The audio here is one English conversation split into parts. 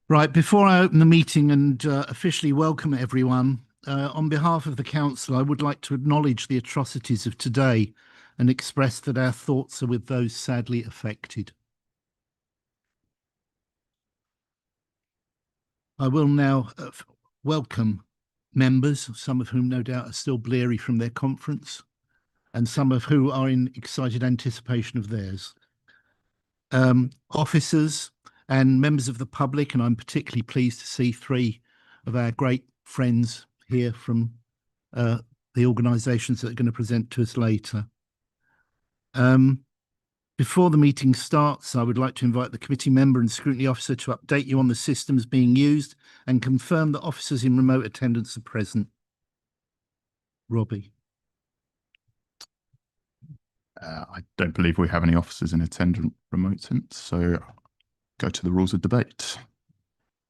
Right, before I open the meeting and officially welcome everyone, on behalf of the Council, I would like to acknowledge the atrocities of today and express that our thoughts are with those sadly affected. I will now welcome members, some of whom no doubt are still bleary from their conference, and some of who are in excited anticipation of theirs. Officers and members of the public, and I'm particularly pleased to see three of our great friends here from the organisations that are going to present to us later. Before the meeting starts, I would like to invite the committee member and scrutiny officer to update you on the systems being used and confirm that officers in remote attendance are present. Robbie. I don't believe we have any officers in attendance remote, so go to the rules of debate.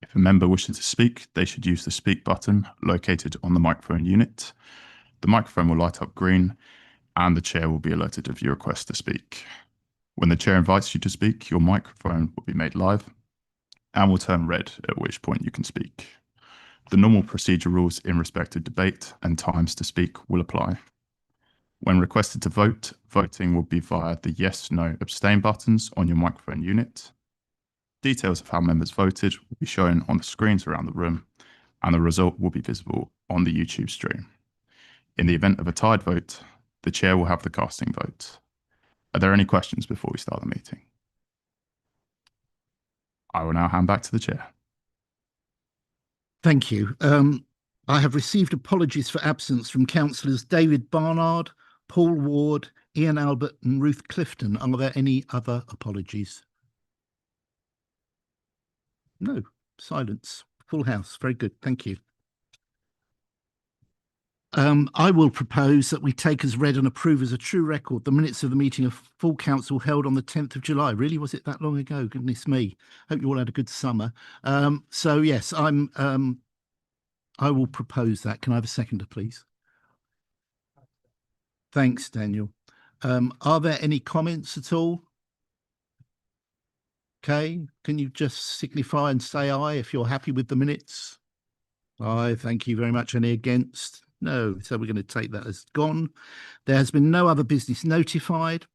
If a member wishes to speak, they should use the speak button located on the microphone unit. The microphone will light up green and the chair will be alerted of your request to speak. When the chair invites you to speak, your microphone will be made live and will turn red, at which point you can speak. The normal procedure rules in respect of debate and times to speak will apply. When requested to vote, voting will be via the yes, no, abstain buttons on your microphone unit. Details of how members voted will be shown on the screens around the room, and the result will be visible on the YouTube stream. In the event of a tied vote, the chair will have the casting vote. Are there any questions before we start the meeting? I will now hand back to the chair. Thank you. I have received apologies for absence from councillors David Barnard, Paul Ward, Ian Albert and Ruth Clifton. Are there any other apologies? No, silence. Full house. Very good. Thank you. I will propose that we take as read and approve as a true record the minutes of the meeting of full council held on the 10th of July. Really, was it that long ago? Goodness me. Hope you all had a good summer. So yes, I will propose that. Can I have a seconder, please? Thanks, Daniel. Are there any comments at all? Okay, can you just signify and say aye if you're happy with the minutes? Aye, thank you very much. Any against? No, so we're going to take that as gone. There has been no other business notified.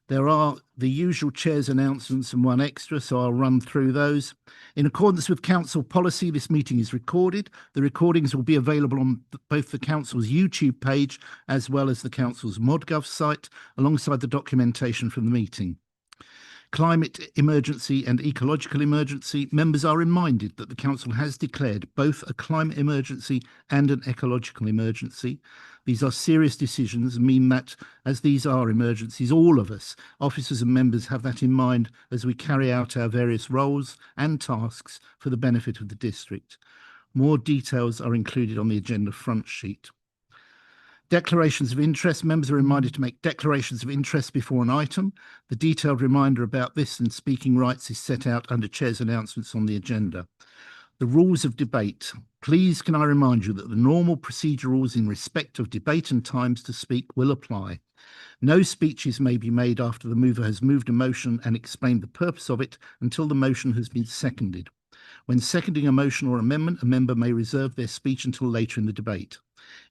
There are the usual chair's announcements and one extra, so I'll run through those. In accordance with council policy, this meeting is recorded. The recordings will be available on both the council's YouTube page as well as the council's ModGov site, alongside the documentation from the meeting. Climate emergency and ecological emergency. Members are reminded that the council has declared both a climate emergency and an ecological emergency. These are serious decisions and mean that, as these are emergencies, all of us, officers and members, have that in mind as we carry out our various roles and tasks for the benefit of the district. More details are included on the agenda front sheet. Declarations of interest. Members are reminded to make declarations of interest before an item. The detailed reminder about this and speaking rights is set out under Chair's announcements on the agenda. The rules of debate. Please can I remind you that the normal procedure rules in respect of debate and times to speak will apply. No speeches may be made after the mover has moved a motion and explained the purpose of it until the motion has been seconded. When seconding a motion or amendment, a member may reserve their speech until later in the debate.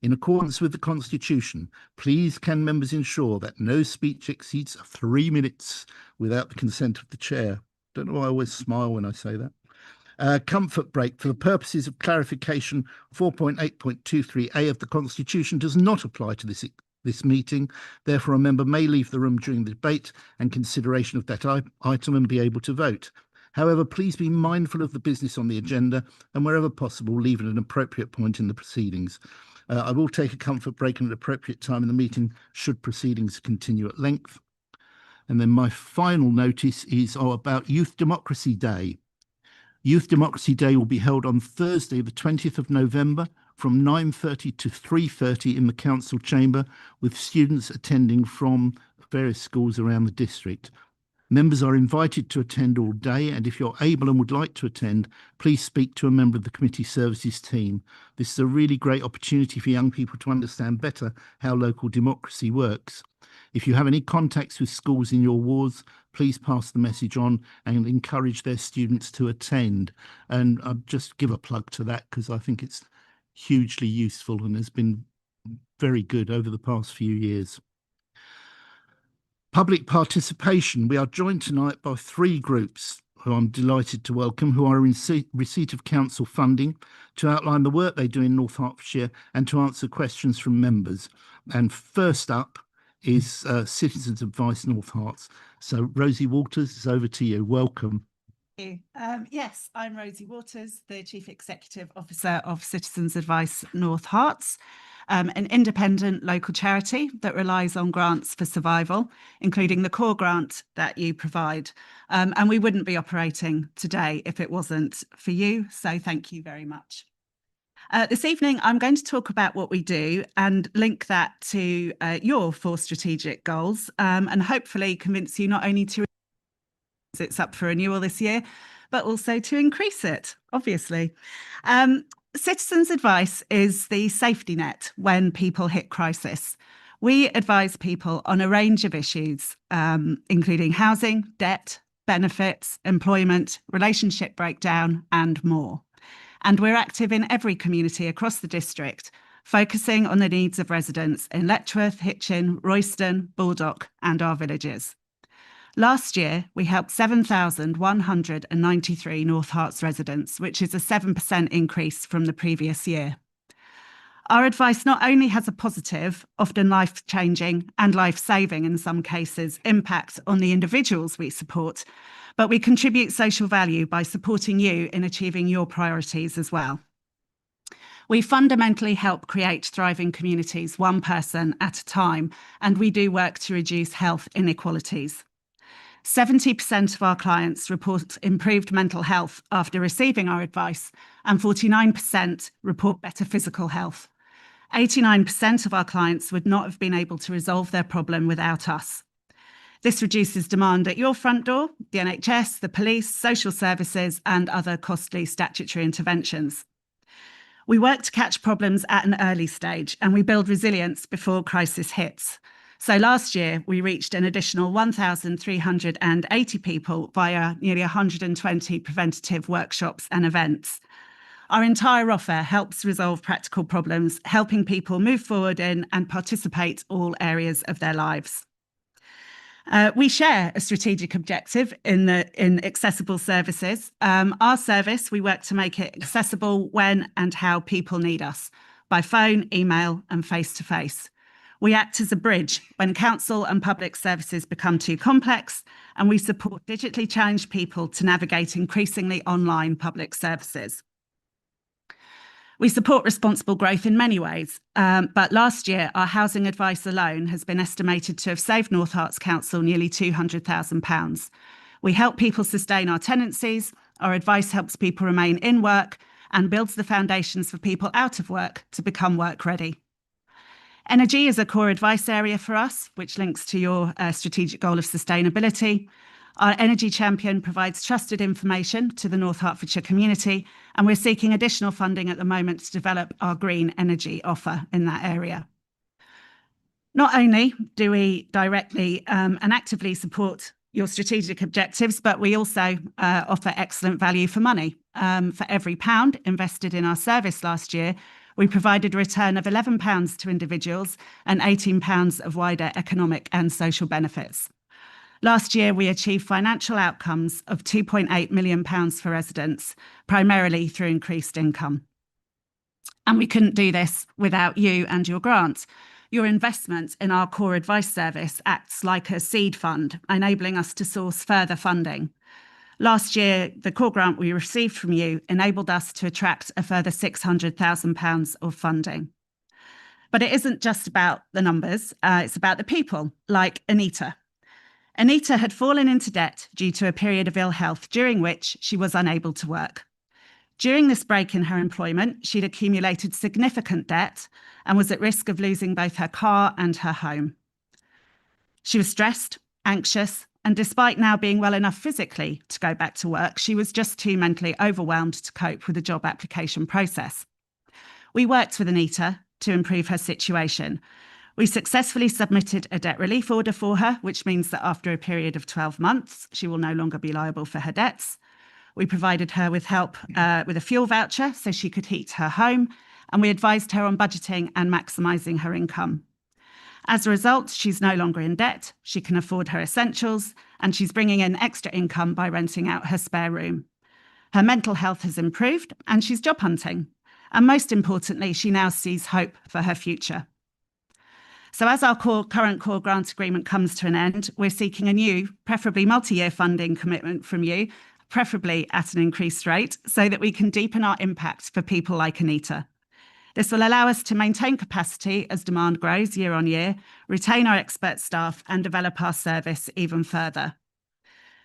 In accordance with the Constitution, please can members ensure that no speech exceeds 3 minutes without the consent of the chair. Don't know why I always smile when I say that. Comfort break. For the purposes of clarification, 4.8.23a of the Constitution does not apply to this meeting. Therefore, a member may leave the room during the debate and consideration of that item and be able to vote. However, please be mindful of the business on the agenda and wherever possible, leave at an appropriate point in the proceedings. I will take a comfort break at an appropriate time in the meeting should proceedings continue at length. And then my final notice is about Youth Democracy Day. Youth Democracy Day will be held on Thursday, the 20th of November from 9:30 to 3:30 in the council chamber, with students attending from various schools around the district. Members are invited to attend all day, and if you're able and would like to attend, please speak to a member of the committee services team. This is a really great opportunity for young people to understand better how local democracy works. If you have any contacts with schools in your wards, please pass the message on and encourage their students to attend. And I'll just give a plug to that because I think it's hugely useful and has been very good over the past few years. Public participation. We are joined tonight by 3 groups who I'm delighted to welcome, who are in receipt of council funding to outline the work they do in North Hertfordshire and to answer questions from members. And first up is Citizens Advice North Herts. So Rosie Waters, it's over to you. Welcome. Thank you. Yes, I'm Rosie Waters, the Chief Executive Officer of Citizens Advice North Herts, an independent local charity that relies on grants for survival, including the core grant that you provide. And we wouldn't be operating today if it wasn't for you. So thank you very much. This evening, I'm going to talk about what we do and link that to your 4 strategic goals and hopefully convince you not only to it's up for renewal this year, but also to increase it, obviously. Citizens Advice is the safety net when people hit crisis. We advise people on a range of issues, including housing, debt, benefits, employment, relationship breakdown, and more. And we're active in every community across the district, focusing on the needs of residents in Letchworth, Hitchin, Royston, Baldock, and our villages. Last year, we helped 7,193 North Herts residents, which is a 7% increase from the previous year. Our advice not only has a positive, often life-changing and life-saving in some cases, impact on the individuals we support, but we contribute social value by supporting you in achieving your priorities as well. We fundamentally help create thriving communities, one person at a time, and we do work to reduce health inequalities. 70% of our clients report improved mental health after receiving our advice, and 49% report better physical health. 89% of our clients would not have been able to resolve their problem without us. This reduces demand at your front door, the NHS, the police, social services, and other costly statutory interventions. We work to catch problems at an early stage, and we build resilience before crisis hits. So last year, we reached an additional 1,380 people via nearly 120 preventative workshops and events. Our entire offer helps resolve practical problems, helping people move forward in and participate all areas of their lives. We share a strategic objective in accessible services. Our service, we work to make it accessible when and how people need us, by phone, email, and face-to-face. We act as a bridge when council and public services become too complex, and we support digitally challenged people to navigate increasingly online public services. We support responsible growth in many ways, but last year our housing advice alone has been estimated to have saved North Herts Council nearly £200,000. We help people sustain our tenancies, our advice helps people remain in work and builds the foundations for people out of work to become work ready. Energy is a core advice area for us, which links to your strategic goal of sustainability. Our energy champion provides trusted information to the North Hertfordshire community, and we're seeking additional funding at the moment to develop our green energy offer in that area. Not only do we directly and actively support your strategic objectives, but we also offer excellent value for money. For every £1 invested in our service last year, we provided a return of £11 to individuals and £18 of wider economic and social benefits. Last year, we achieved financial outcomes of £2.8 million for residents, primarily through increased income. And we couldn't do this without you and your grant. Your investment in our core advice service acts like a seed fund, enabling us to source further funding. Last year, the core grant we received from you enabled us to attract a further £600,000 of funding. But it isn't just about the numbers, it's about the people, like Anita. Anita had fallen into debt due to a period of ill health during which she was unable to work. During this break in her employment, she'd accumulated significant debt and was at risk of losing both her car and her home. She was stressed, anxious, and despite now being well enough physically to go back to work, she was just too mentally overwhelmed to cope with the job application process. We worked with Anita to improve her situation. We successfully submitted a debt relief order for her, which means that after a period of 12 months, she will no longer be liable for her debts. We provided her with help with a fuel voucher so she could heat her home, and we advised her on budgeting and maximising her income. As a result, she's no longer in debt, she can afford her essentials, and she's bringing in extra income by renting out her spare room. Her mental health has improved and she's job hunting. And most importantly, she now sees hope for her future. So as our current core grant agreement comes to an end, we're seeking a new, preferably multi-year funding commitment from you, preferably at an increased rate, so that we can deepen our impact for people like Anita. This will allow us to maintain capacity as demand grows year on year, retain our expert staff and develop our service even further.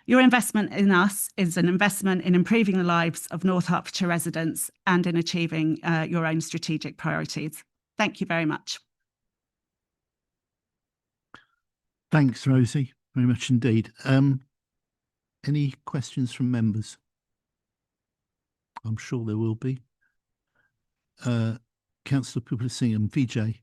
Your investment in us is an investment in improving the lives of North Hertfordshire residents and in achieving your own strategic priorities. Thank you very much. Thanks, Rosie, very much indeed. Any questions from members? I'm sure there will be. Councillor Puplasingham, VJ.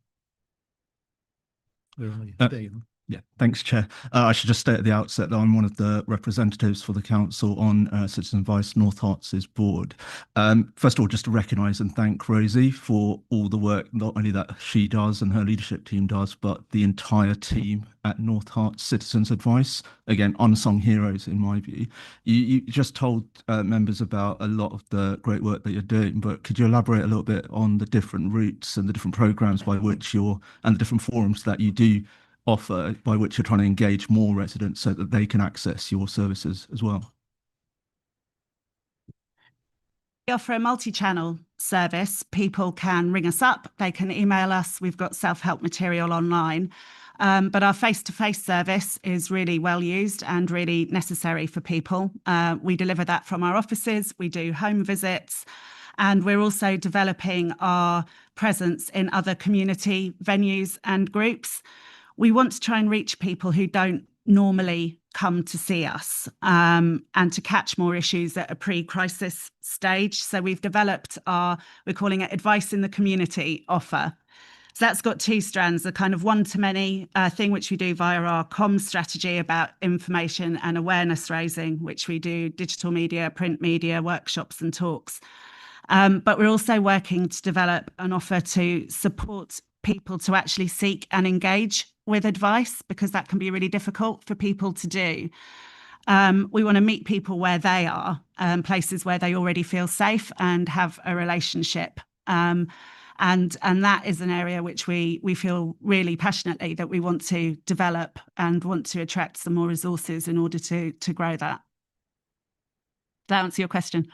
Where are you? There you are. Yeah, thanks, Chair. I should just state at the outset that I'm one of the representatives for the Council on Citizen Advice North Herts' board. First of all, just to recognise and thank Rosie for all the work, not only that she does and her leadership team does, but the entire team at North Herts Citizens Advice. Again, unsung heroes in my view. You just told members about a lot of the great work that you're doing, but could you elaborate a little bit on the different routes and the different programmes by which and the different forums that you do offer by which you're trying to engage more residents so that they can access your services as well? We offer a multi-channel service. People can ring us up, they can email us, we've got self-help material online. But our face-to-face service is really well used and really necessary for people. We deliver that from our offices, we do home visits, and we're also developing our presence in other community venues and groups. We want to try and reach people who don't normally come to see us and to catch more issues at a pre-crisis stage. So we've developed we're calling it Advice in the Community offer. So that's got two strands, a kind of one-to-many thing, which we do via our comms strategy about information and awareness raising, which we do digital media, print media, workshops and talks. But we're also working to develop an offer to support people to actually seek and engage with advice, because that can be really difficult for people to do. We want to meet people where they are, places where they already feel safe and have a relationship. And that is an area which we feel really passionately that we want to develop and want to attract some more resources in order to grow that. Does that answer your question?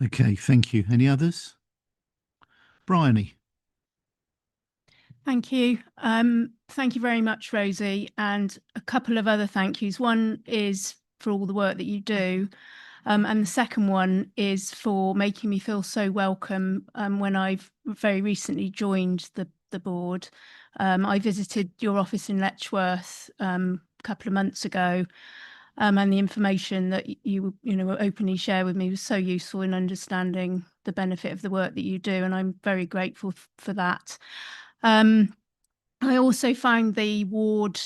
Okay, thank you. Any others? Bryony. Thank you. Thank you very much, Rosie, and a couple of other thank yous. One is for all the work that you do, and the second one is for making me feel so welcome when I've very recently joined the board. I visited your office in Letchworth a couple of months ago, and the information that you openly share with me was so useful in understanding the benefit of the work that you do, and I'm very grateful for that. I also found the ward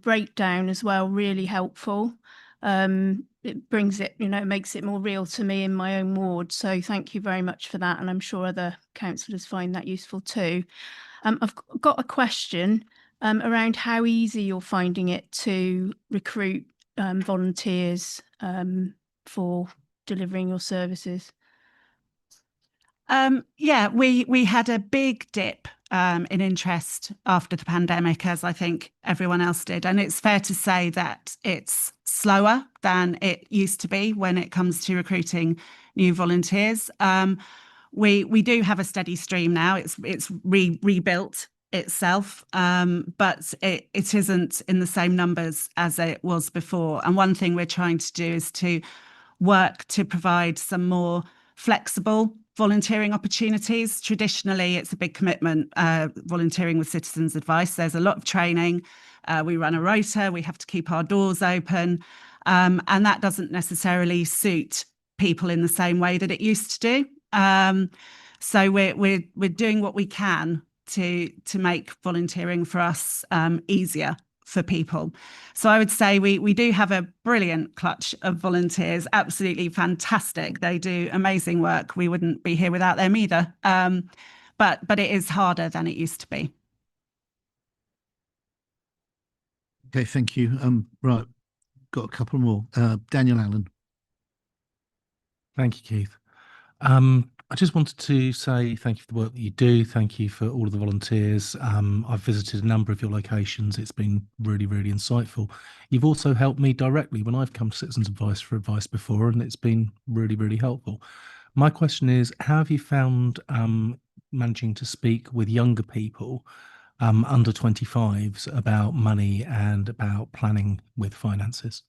breakdown as well really helpful. It brings it, makes it more real to me in my own ward. So thank you very much for that. And I'm sure other councillors find that useful too. I've got a question around how easy you're finding it to recruit volunteers for delivering your services. Yeah, we had a big dip in interest after the pandemic, as I think everyone else did. And it's fair to say that it's slower than it used to be when it comes to recruiting new volunteers. We do have a steady stream now. It's rebuilt itself, but it isn't in the same numbers as it was before. And one thing we're trying to do is to work to provide some more flexible volunteering opportunities. Traditionally, it's a big commitment, volunteering with Citizens Advice. There's a lot of training. We run a rota, we have to keep our doors open, and that doesn't necessarily suit people in the same way that it used to do. So we're doing what we can to make volunteering for us easier for people. So I would say we do have a brilliant clutch of volunteers, absolutely fantastic. They do amazing work. We wouldn't be here without them either. But it is harder than it used to be. Okay, thank you. Right, got a couple more. Daniel Allen. Thank you, Keith. I just wanted to say thank you for the work that you do. Thank you for all of the volunteers. I've visited a number of your locations. It's been really, really insightful. You've also helped me directly when I've come to Citizens Advice for advice before, and it's been really, really helpful. My question is, how have you found managing to speak with younger people under 25s about money and about planning with finances?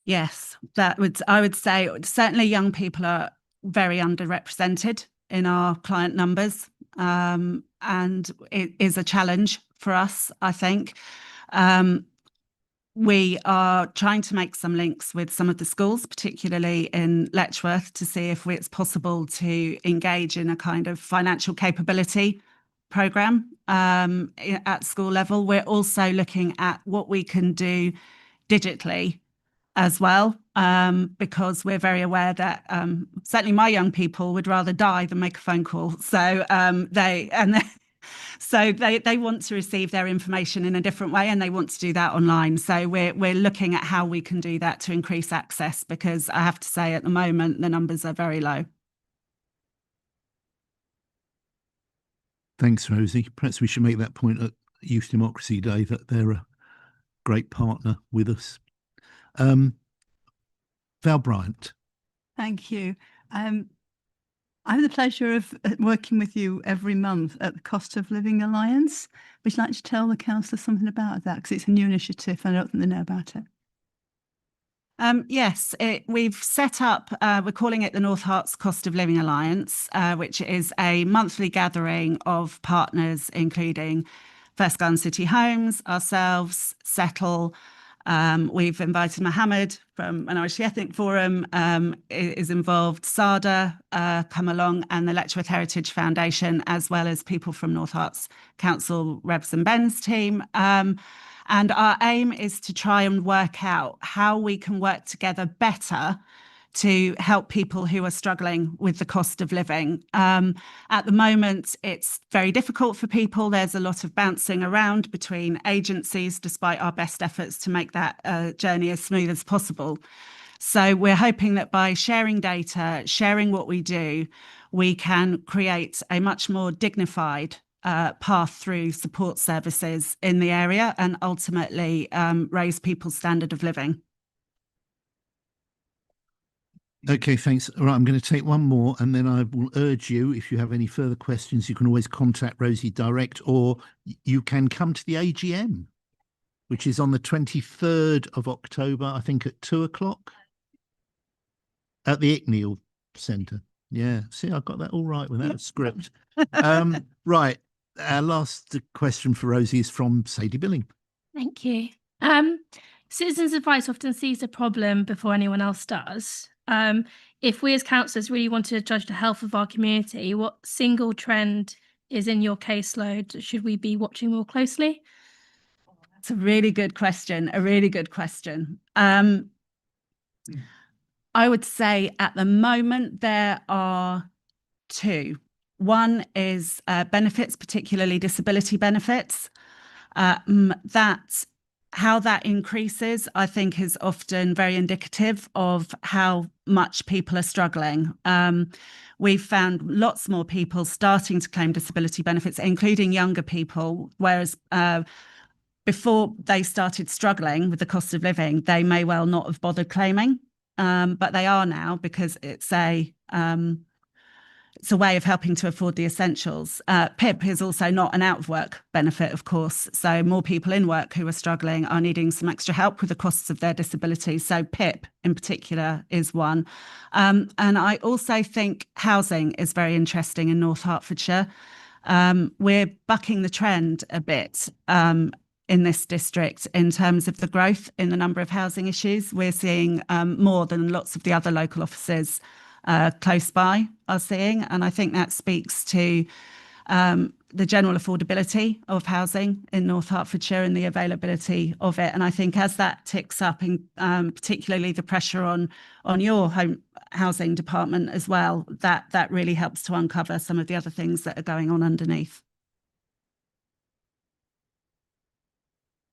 Yes, I would say certainly young people are very underrepresented in our client numbers, and it is a challenge for us, I think. We are trying to make some links with some of the schools, particularly in Letchworth, to see if it's possible to engage in a kind of financial capability programme at school level. We're also looking at what we can do digitally as well, because we're very aware that certainly my young people would rather die than make a phone call. So they want to receive their information in a different way, and they want to do that online. So we're looking at how we can do that to increase access, because I have to say at the moment the numbers are very low. Thanks, Rosie. Perhaps we should make that point at Youth Democracy Day, that they're a great partner with us. Val Bryant. Thank you. I have the pleasure of working with you every month at the Cost of Living Alliance. Would you like to tell the councillor something about that? Because it's a new initiative and I don't think they know about it. Yes, we've set up, we're calling it the North Herts Cost of Living Alliance, which is a monthly gathering of partners, including First Garden City Homes, ourselves, Settle. We've invited Mohammed from Minority Ethnic Forum, is involved, SADA come along, and the Letchworth Heritage Foundation, as well as people from North Herts Council, Rebs and Ben's team. And our aim is to try and work out how we can work together better to help people who are struggling with the cost of living. At the moment, it's very difficult for people. There's a lot of bouncing around between agencies, despite our best efforts to make that journey as smooth as possible. So we're hoping that by sharing data, sharing what we do, we can create a much more dignified path through support services in the area, and ultimately raise people's standard of living. Okay, thanks. All right, I'm going to take one more, and then I will urge you, if you have any further questions, you can always contact Rosie direct, or you can come to the AGM, which is on the 23rd of October, I think at 2:00 at the Icknield Centre. Yeah, see, I got that all right without a script. Right, our last question for Rosie is from Sadie Billing. Thank you. Citizens Advice often sees a problem before anyone else does. If we as councillors really want to judge the health of our community, what single trend is in your caseload should we be watching more closely? It's a really good question, I would say at the moment there are two. One is benefits, particularly disability benefits. How that increases, I think, is often very indicative of how much people are struggling. We've found lots more people starting to claim disability benefits, including younger people, whereas before they started struggling with the cost of living, they may well not have bothered claiming, but they are now, because it's a way of helping to afford the essentials. PIP is also not an out of work benefit, of course. So more people in work who are struggling are needing some extra help with the costs of their disability. So PIP in particular is one. And I also think housing is very interesting in North Hertfordshire. We're bucking the trend a bit in this district in terms of the growth in the number of housing issues. We're seeing more than lots of the other local offices close by are seeing. And I think that speaks to the general affordability of housing in North Hertfordshire and the availability of it. And I think as that ticks up, and particularly the pressure on your home housing department as well, that really helps to uncover some of the other things that are going on underneath.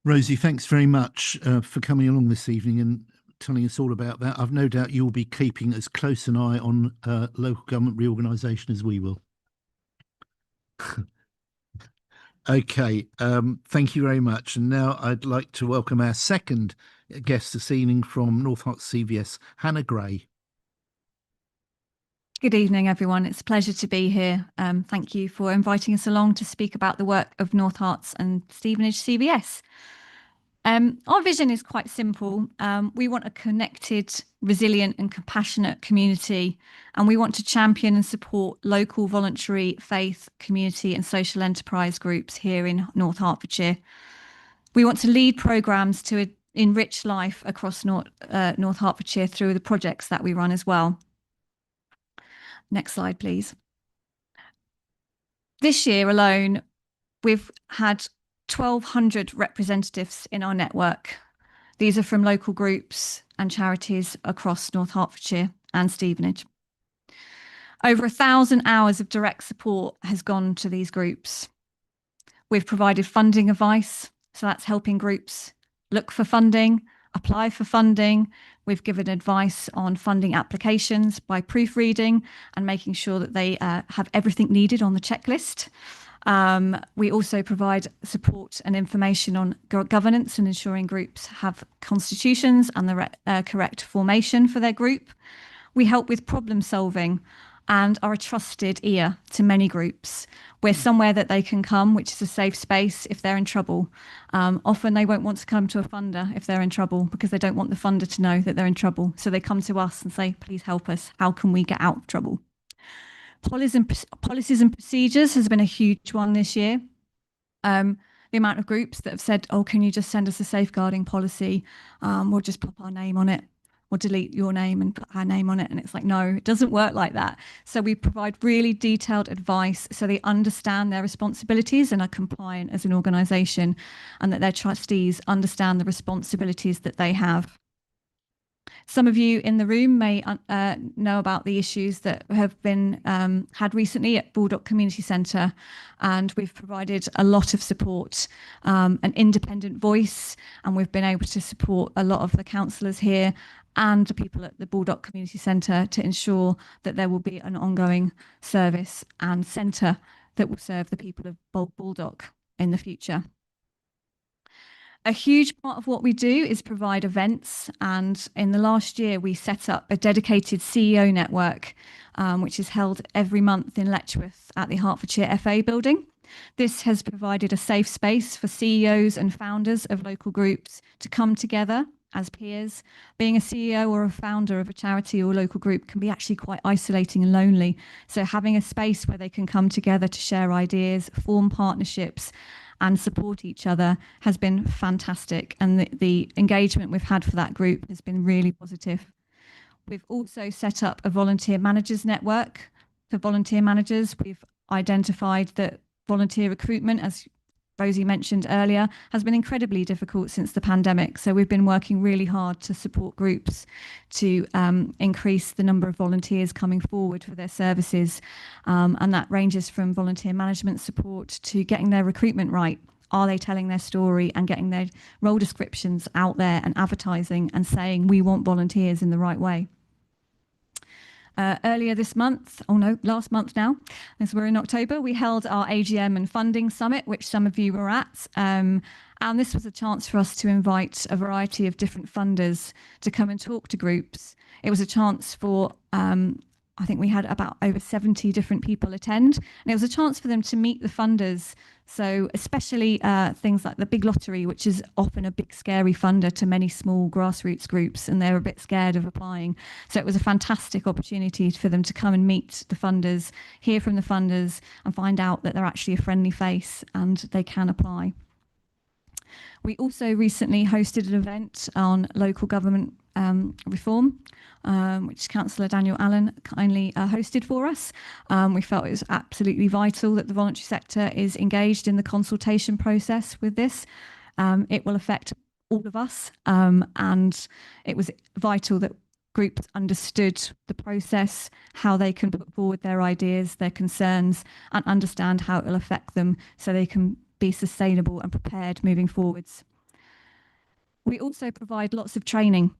Rosie, thanks very much for coming along this evening and telling us all about that. I've no doubt you'll be keeping as close an eye on local government reorganisation as we will. Okay, thank you very much. And now I'd like to welcome our second guest this evening from North Herts CVS, Hannah Gray. Good evening, everyone. It's a pleasure to be here. Thank you for inviting us along to speak about the work of North Herts and Stevenage CVS. Our vision is quite simple. We want a connected, resilient and compassionate community, and we want to champion and support local voluntary faith, community and social enterprise groups here in North Hertfordshire. We want to lead programmes to enrich life across North Hertfordshire through the projects that we run as well. Next slide, please. This year alone, we've had 1,200 representatives in our network. These are from local groups and charities across North Hertfordshire and Stevenage. Over 1,000 hours of direct support has gone to these groups. We've provided funding advice, so that's helping groups look for funding, apply for funding. We've given advice on funding applications by proofreading and making sure that they have everything needed on the checklist. We also provide support and information on governance and ensuring groups have constitutions and the correct formation for their group. We help with problem solving and are a trusted ear to many groups. We're somewhere that they can come, which is a safe space if they're in trouble. Often they won't want to come to a funder if they're in trouble because they don't want the funder to know that they're in trouble. So they come to us and say, please help us. How can we get out of trouble? Policies and procedures has been a huge one this year. The amount of groups that have said, oh, can you just send us a safeguarding policy? We'll just pop our name on it, or delete your name and put our name on it. And it's like, no, it doesn't work like that. So we provide really detailed advice so they understand their responsibilities and are compliant as an organisation, and that their trustees understand the responsibilities that they have. Some of you in the room may know about the issues that have been had recently at Baldock Community Centre, and we've provided a lot of support, an independent voice, and we've been able to support a lot of the councillors here and the people at the Baldock Community Centre to ensure that there will be an ongoing service and centre that will serve the people of Baldock in the future. A huge part of what we do is provide events, and in the last year we set up a dedicated CEO network, which is held every month in Letchworth at the Hertfordshire FA building. This has provided a safe space for CEOs and founders of local groups to come together as peers. Being a CEO or a founder of a charity or local group can be actually quite isolating and lonely. So having a space where they can come together to share ideas, form partnerships, and support each other has been fantastic. And the engagement we've had for that group has been really positive. We've also set up a volunteer managers network for volunteer managers. We've identified that volunteer recruitment, as Rosie mentioned earlier, has been incredibly difficult since the pandemic. So we've been working really hard to support groups to increase the number of volunteers coming forward for their services. And that ranges from volunteer management support to getting their recruitment right. Are they telling their story and getting their role descriptions out there and advertising and saying, we want volunteers in the right way? Earlier this month, last month now, as we're in October, we held our AGM and funding summit, which some of you were at. And this was a chance for us to invite a variety of different funders to come and talk to groups. It was a chance for, I think we had about over 70 different people attend. And it was a chance for them to meet the funders. So especially things like the Big Lottery, which is often a big scary funder to many small grassroots groups, and they're a bit scared of applying. So it was a fantastic opportunity for them to come and meet the funders, hear from the funders, and find out that they're actually a friendly face and they can apply. We also recently hosted an event on local government reform, which Councillor Daniel Allen kindly hosted for us. We felt it was absolutely vital that the voluntary sector is engaged in the consultation process with this. It will affect all of us, and it was vital that groups understood the process, how they can put forward their ideas, their concerns, and understand how it will affect them so they can be sustainable and prepared moving forwards. We also provide lots of training.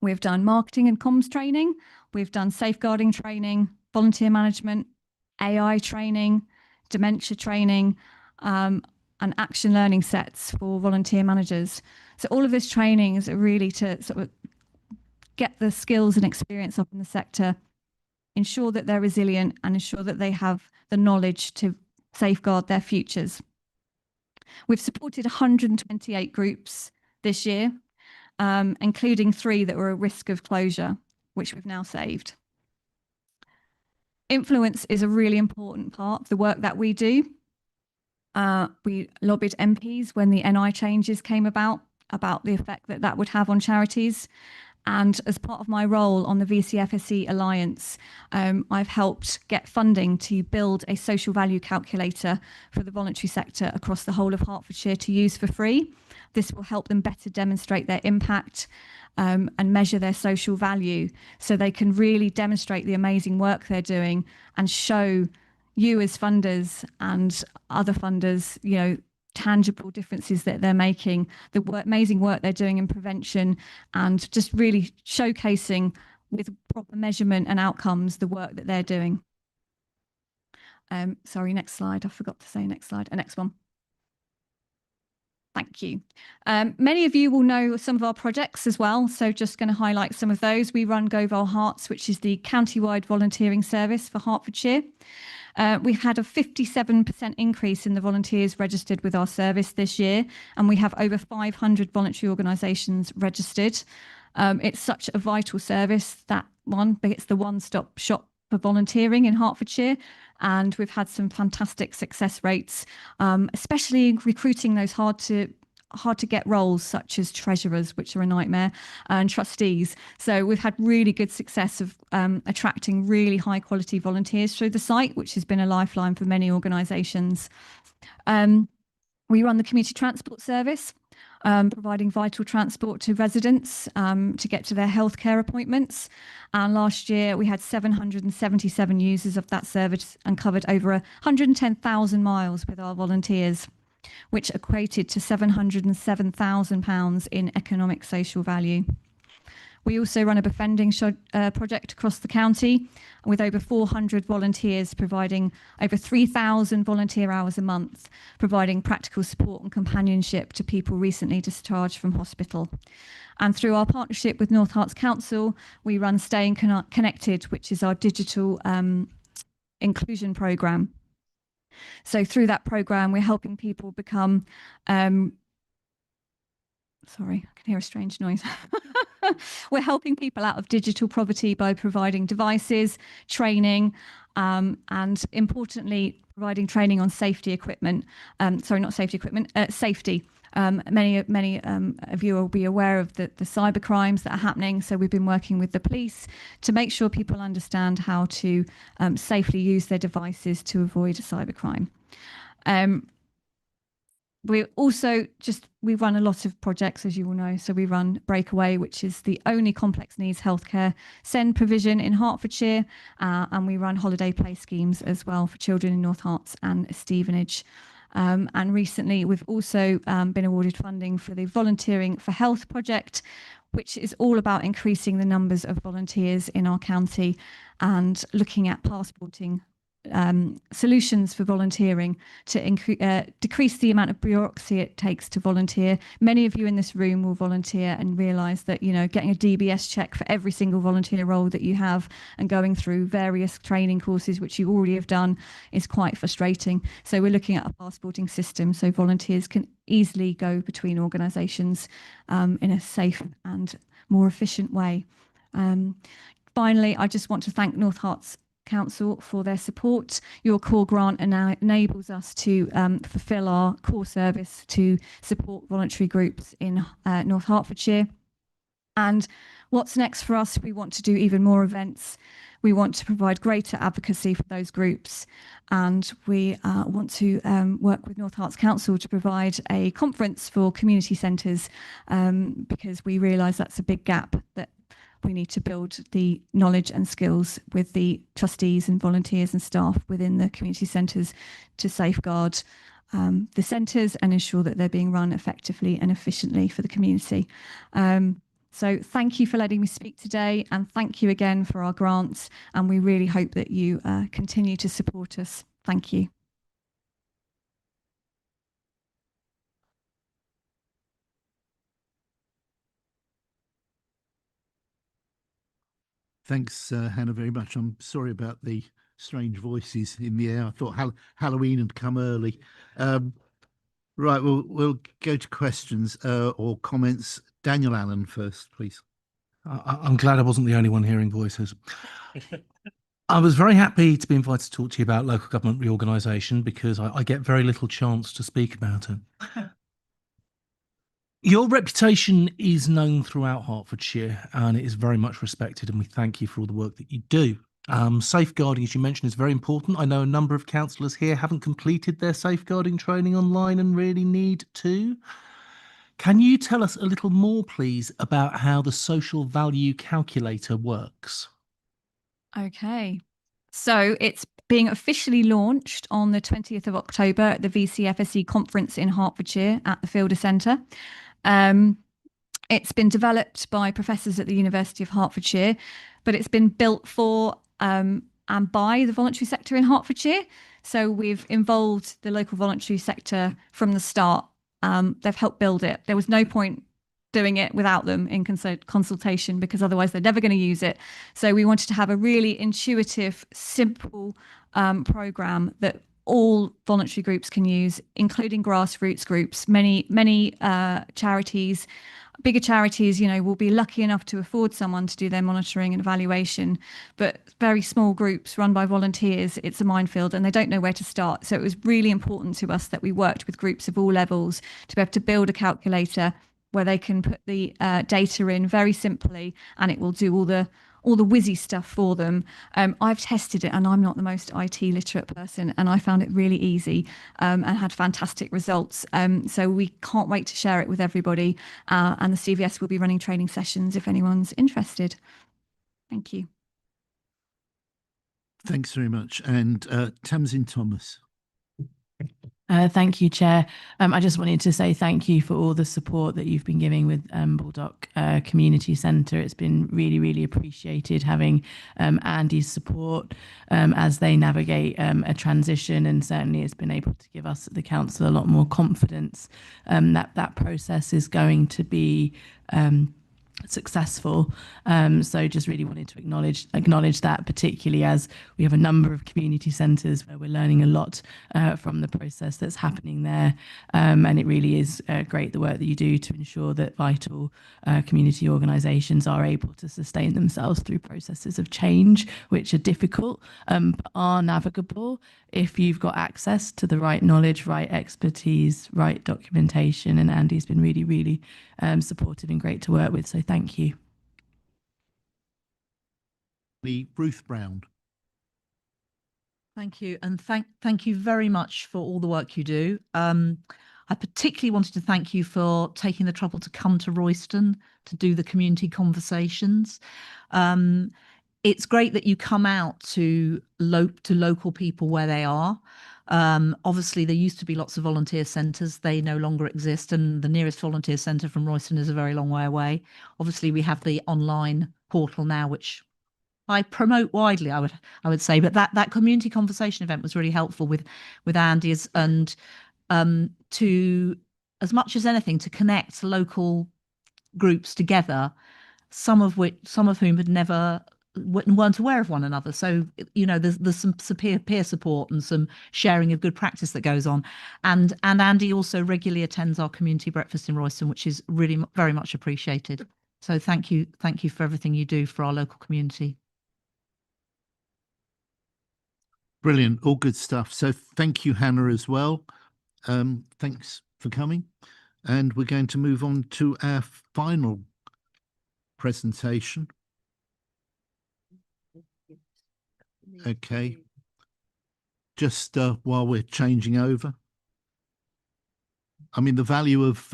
We've done marketing and comms training, we've done safeguarding training, volunteer management, AI training, dementia training, and action learning sets for volunteer managers. So all of this training is really to sort of get the skills and experience up in the sector, ensure that they're resilient, and ensure that they have the knowledge to safeguard their futures. We've supported 128 groups this year, including 3 that were at risk of closure, which we've now saved. Influence is a really important part of the work that we do. We lobbied MPs when the NI changes came about the effect that that would have on charities. And as part of my role on the VCFSE Alliance, I've helped get funding to build a social value calculator for the voluntary sector across the whole of Hertfordshire to use for free. This will help them better demonstrate their impact and measure their social value, so they can really demonstrate the amazing work they're doing and show you as funders and other funders, you know, tangible differences that they're making, the amazing work they're doing in prevention, and just really showcasing with proper measurement and outcomes the work that they're doing. Sorry, next slide. I forgot to say next slide. Next one. Thank you. Many of you will know some of our projects as well, so just going to highlight some of those. We run GoVol Hearts, which is the county-wide volunteering service for Hertfordshire. We've had a 57% increase in the volunteers registered with our service this year, and we have over 500 voluntary organisations registered. It's such a vital service, that one, it's the one-stop shop for volunteering in Hertfordshire, and we've had some fantastic success rates, especially recruiting those hard to get roles such as treasurers, which are a nightmare, and trustees. So we've had really good success of attracting really high quality volunteers through the site, which has been a lifeline for many organisations. We run the community transport service, providing vital transport to residents to get to their healthcare appointments. And last year we had 777 users of that service and covered over 110,000 miles with our volunteers, which equated to £707,000 in economic social value. We also run a befriending project across the county with over 400 volunteers, providing over 3,000 volunteer hours a month, providing practical support and companionship to people recently discharged from hospital. And through our partnership with North Herts Council, we run Staying Connected, which is our digital inclusion programme. So through that programme, we're helping people become, sorry, I can hear a strange noise. We're helping people out of digital poverty by providing devices, training, and importantly, providing training on safety equipment. Sorry, not safety equipment, safety. Many of you will be aware of the cyber crimes that are happening. So we've been working with the police to make sure people understand how to safely use their devices to avoid a cyber crime. We also we run a lot of projects, as you will know. So we run Breakaway, which is the only complex needs healthcare SEND provision in Hertfordshire, and we run holiday play schemes as well for children in North Herts and Stevenage. And recently, we've also been awarded funding for the Volunteering for Health project, which is all about increasing the numbers of volunteers in our county and looking at passporting solutions for volunteering to decrease the amount of bureaucracy it takes to volunteer. Many of you in this room will volunteer and realise that, you know, getting a DBS check for every single volunteer role that you have and going through various training courses, which you already have done, is quite frustrating. So we're looking at a passporting system so volunteers can easily go between organisations in a safe and more efficient way. Finally, I just want to thank North Herts Council for their support. Your core grant enables us to fulfil our core service to support voluntary groups in North Hertfordshire. And what's next for us? We want to do even more events. We want to provide greater advocacy for those groups. And we want to work with North Herts Council to provide a conference for community centres, because we realise that's a big gap, that we need to build the knowledge and skills with the trustees and volunteers and staff within the community centres to safeguard the centres and ensure that they're being run effectively and efficiently for the community. So thank you for letting me speak today, and thank you again for our grants, and we really hope that you continue to support us. Thank you. Thanks, Hannah, very much. I'm sorry about the strange voices in the air. I thought Halloween had come early. Right, we'll go to questions or comments. Daniel Allen first, please. I'm glad I wasn't the only one hearing voices. I was very happy to be invited to talk to you about local government reorganisation, because I get very little chance to speak about it. Your reputation is known throughout Hertfordshire, and it is very much respected, and we thank you for all the work that you do. Safeguarding, as you mentioned, is very important. I know a number of councillors here haven't completed their safeguarding training online and really need to. Can you tell us a little more, please, about how the social value calculator works? Okay, so it's being officially launched on the 20th of October at the VCFSE conference in Hertfordshire at the Fielder Centre. It's been developed by professors at the University of Hertfordshire, but it's been built for and by the voluntary sector in Hertfordshire. So we've involved the local voluntary sector from the start. They've helped build it. There was no point doing it without them in consultation, because otherwise they're never going to use it. So we wanted to have a really intuitive, simple program that all voluntary groups can use, including grassroots groups. Many charities, bigger charities, will be lucky enough to afford someone to do their monitoring and evaluation, but very small groups run by volunteers, it's a minefield and they don't know where to start. So it was really important to us that we worked with groups of all levels to be able to build a calculator where they can put the data in very simply, and it will do all the whizzy stuff for them. I've tested it, and I'm not the most IT literate person, and I found it really easy and had fantastic results. So we can't wait to share it with everybody, and the CVS will be running training sessions if anyone's interested. Thank you. Thanks very much. And Tamsin Thomas. Thank you, Chair. I just wanted to say thank you for all the support that you've been giving with Baldock Community Centre. It's been really, really appreciated having Andy's support as they navigate a transition, and certainly it's been able to give us at the council a lot more confidence that process is going to be successful. So just really wanted to acknowledge that, particularly as we have a number of community centres where we're learning a lot from the process that's happening there. And it really is great the work that you do to ensure that vital community organisations are able to sustain themselves through processes of change, which are difficult but are navigable if you've got access to the right knowledge, right expertise, right documentation. And Andy's been really, really supportive and great to work with. So thank you. Ruth Brown. Thank you. And thank you very much for all the work you do. I particularly wanted to thank you for taking the trouble to come to Royston to do the community conversations. It's great that you come out to local people where they are. Obviously, there used to be lots of volunteer centres. They no longer exist, and the nearest volunteer centre from Royston is a very long way away. Obviously, we have the online portal now, which I promote widely, I would say. But that community conversation event was really helpful with Andy's, and to, as much as anything, to connect local groups together, some of whom had weren't aware of one another. So there's some peer support and some sharing of good practice that goes on. And Andy also regularly attends our community breakfast in Royston, which is really very much appreciated. So thank you for everything you do for our local community. Brilliant, all good stuff. So thank you, Hannah, as well. Thanks for coming. And we're going to move on to our final presentation. Okay. Just while we're changing over. I mean, the value of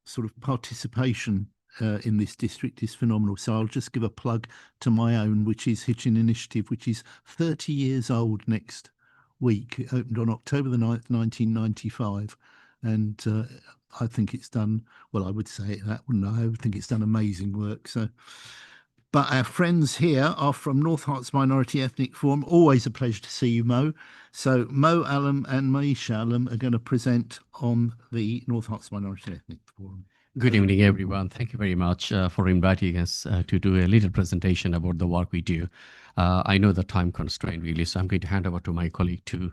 sort of participation in this district is phenomenal. So I'll just give a plug to my own, which is Hitchin Initiative, which is 30 years old next week. It opened on October the 9th, 1995. And I think it's done, well, I would say that, wouldn't I? I would think it's done amazing work. So, but our friends here are from North Herts Minority Ethnic Forum. Always a pleasure to see you, Mo. So Mo Alam and Maisha Alam are going to present on the North Herts Minority Ethnic Forum. Good evening, everyone. Thank you very much for inviting us to do a little presentation about the work we do. I know the time constraint really, so I'm going to hand over to my colleague to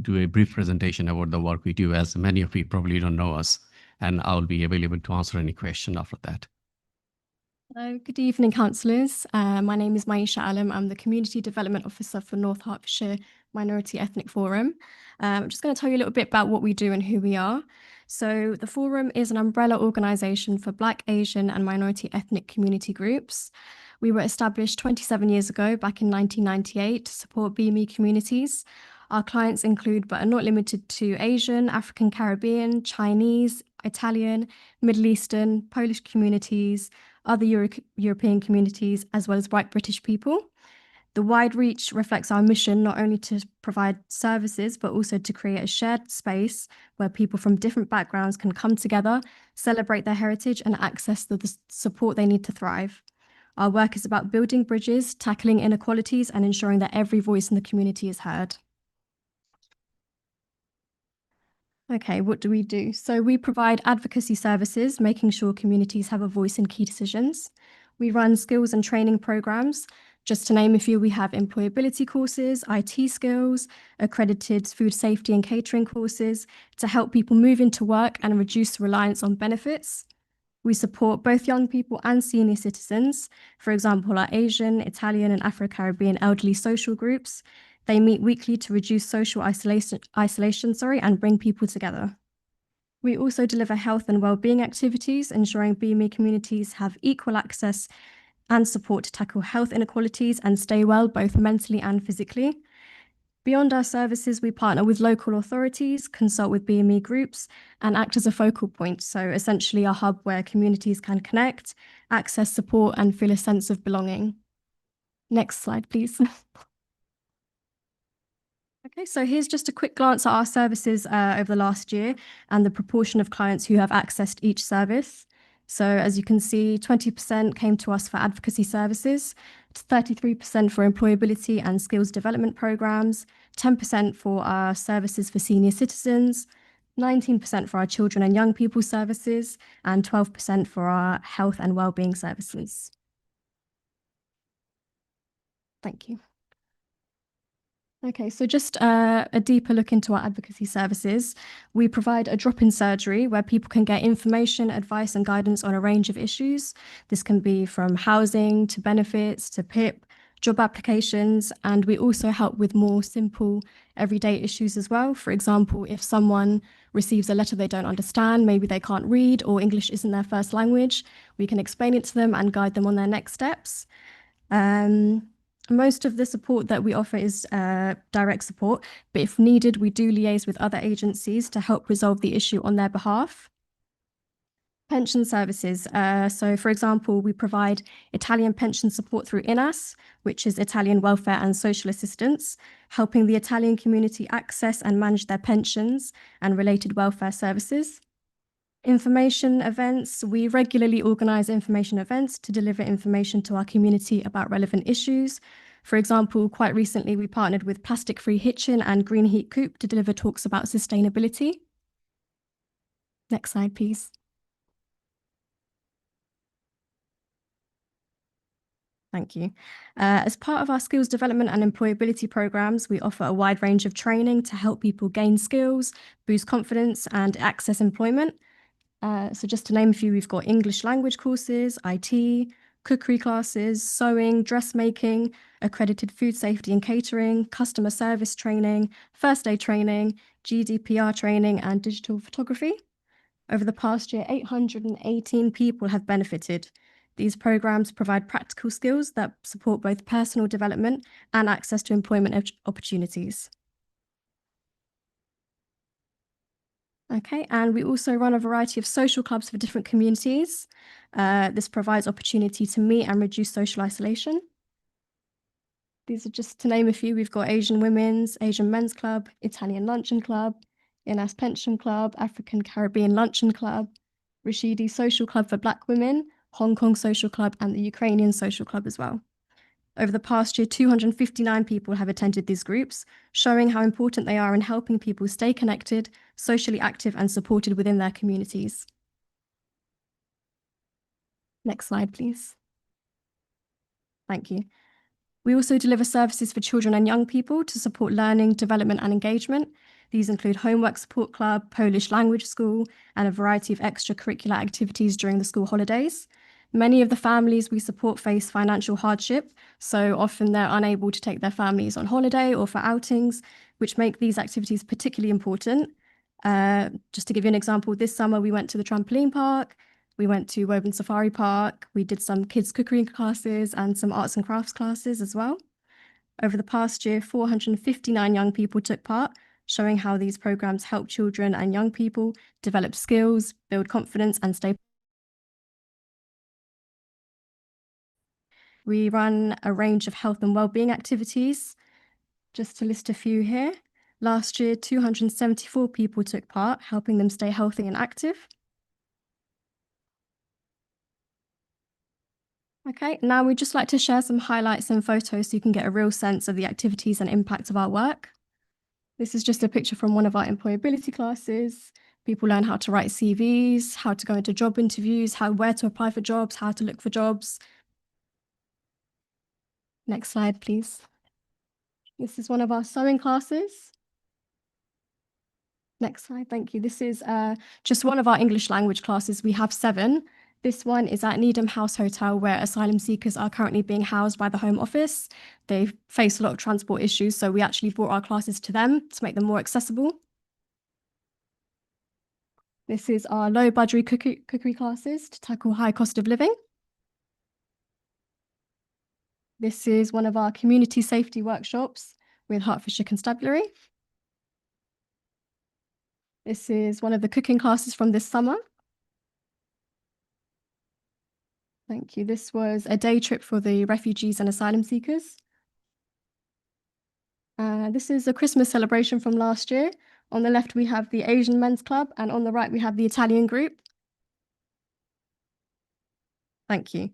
do a brief presentation about the work we do, as many of you probably don't know us, and I'll be available to answer any question after that. Hello, good evening, councillors. My name is Maisha Alam. I'm the Community Development Officer for North Hertfordshire Minority Ethnic Forum. I'm just going to tell you a little bit about what we do and who we are. So the Forum is an umbrella organisation for Black, Asian and minority ethnic community groups. We were established 27 years ago, back in 1998, to support BME communities. Our clients include, but are not limited to, Asian, African Caribbean, Chinese, Italian, Middle Eastern, Polish communities, other European communities, as well as white British people. The wide reach reflects our mission not only to provide services, but also to create a shared space where people from different backgrounds can come together, celebrate their heritage, and access the support they need to thrive. Our work is about building bridges, tackling inequalities, and ensuring that every voice in the community is heard. Okay, what do we do? So we provide advocacy services, making sure communities have a voice in key decisions. We run skills and training programs. Just to name a few, we have employability courses, IT skills, accredited food safety and catering courses to help people move into work and reduce reliance on benefits. We support both young people and senior citizens. For example, our Asian, Italian and Afro-Caribbean elderly social groups. They meet weekly to reduce social isolation, and bring people together. We also deliver health and well-being activities, ensuring BME communities have equal access and support to tackle health inequalities and stay well both mentally and physically. Beyond our services, we partner with local authorities, consult with BME groups, and act as a focal point. So essentially a hub where communities can connect, access support, and feel a sense of belonging. Next slide, please. Okay, so here's just a quick glance at our services over the last year and the proportion of clients who have accessed each service. So as you can see, 20% came to us for advocacy services, 33% for employability and skills development programs, 10% for our services for senior citizens, 19% for our children and young people services, and 12% for our health and wellbeing services. Thank you. Okay, so just a deeper look into our advocacy services. We provide a drop-in surgery where people can get information, advice and guidance on a range of issues. This can be from housing to benefits to PIP, job applications, and we also help with more simple everyday issues as well. For example, if someone receives a letter they don't understand, maybe they can't read or English isn't their first language, we can explain it to them and guide them on their next steps. Most of the support that we offer is direct support, but if needed, we do liaise with other agencies to help resolve the issue on their behalf. Pension services. So, for example, we provide Italian pension support through INAS, which is Italian Welfare and Social Assistance, helping the Italian community access and manage their pensions and related welfare services. Information events. We regularly organise information events to deliver information to our community about relevant issues. For example, quite recently, we partnered with Plastic Free Hitchin and Green Heat Coop to deliver talks about sustainability. Next slide, please. Thank you. As part of our skills development and employability programs, we offer a wide range of training to help people gain skills, boost confidence, and access employment. So just to name a few, we've got English language courses, IT, cookery classes, sewing, dressmaking, accredited food safety and catering, customer service training, first aid training, GDPR training, and digital photography. Over the past year, 818 people have benefited. These programs provide practical skills that support both personal development and access to employment opportunities. Okay, and we also run a variety of social clubs for different communities. This provides opportunity to meet and reduce social isolation. These are just to name a few. We've got Asian Women's, Asian Men's Club, Italian Luncheon Club, Inas Pension Club, African Caribbean Luncheon Club, Rashidi Social Club for Black Women, Hong Kong Social Club, and the Ukrainian Social Club as well. Over the past year, 259 people have attended these groups, showing how important they are in helping people stay connected, socially active, and supported within their communities. Next slide, please. Thank you. We also deliver services for children and young people to support learning, development, and engagement. These include Homework Support Club, Polish Language School, and a variety of extracurricular activities during the school holidays. Many of the families we support face financial hardship, so often they're unable to take their families on holiday or for outings, which make these activities particularly important. Just to give you an example, this summer we went to the trampoline park, we went to Woburn Safari Park, we did some kids cookery classes and some arts and crafts classes as well. Over the past year, 459 young people took part, showing how these programs help children and young people develop skills, build confidence, and stay. We run a range of health and wellbeing activities. Just to list a few here. Last year, 274 people took part, helping them stay healthy and active. Okay, now we'd just like to share some highlights and photos so you can get a real sense of the activities and impact of our work. This is just a picture from one of our employability classes. People learn how to write CVs, how to go into job interviews, where to apply for jobs, how to look for jobs. Next slide, please. This is one of our sewing classes. Next slide, thank you. This is just one of our English language classes. We have 7. This one is at Needham House Hotel, where asylum seekers are currently being housed by the Home Office. They face a lot of transport issues, so we actually brought our classes to them to make them more accessible. This is our low budget cookery classes to tackle high cost of living. This is one of our community safety workshops with Hertfordshire Constabulary. This is one of the cooking classes from this summer. Thank you. This was a day trip for the refugees and asylum seekers. This is a Christmas celebration from last year. On the left, we have the Asian Men's Club, and on the right, we have the Italian group. Thank you.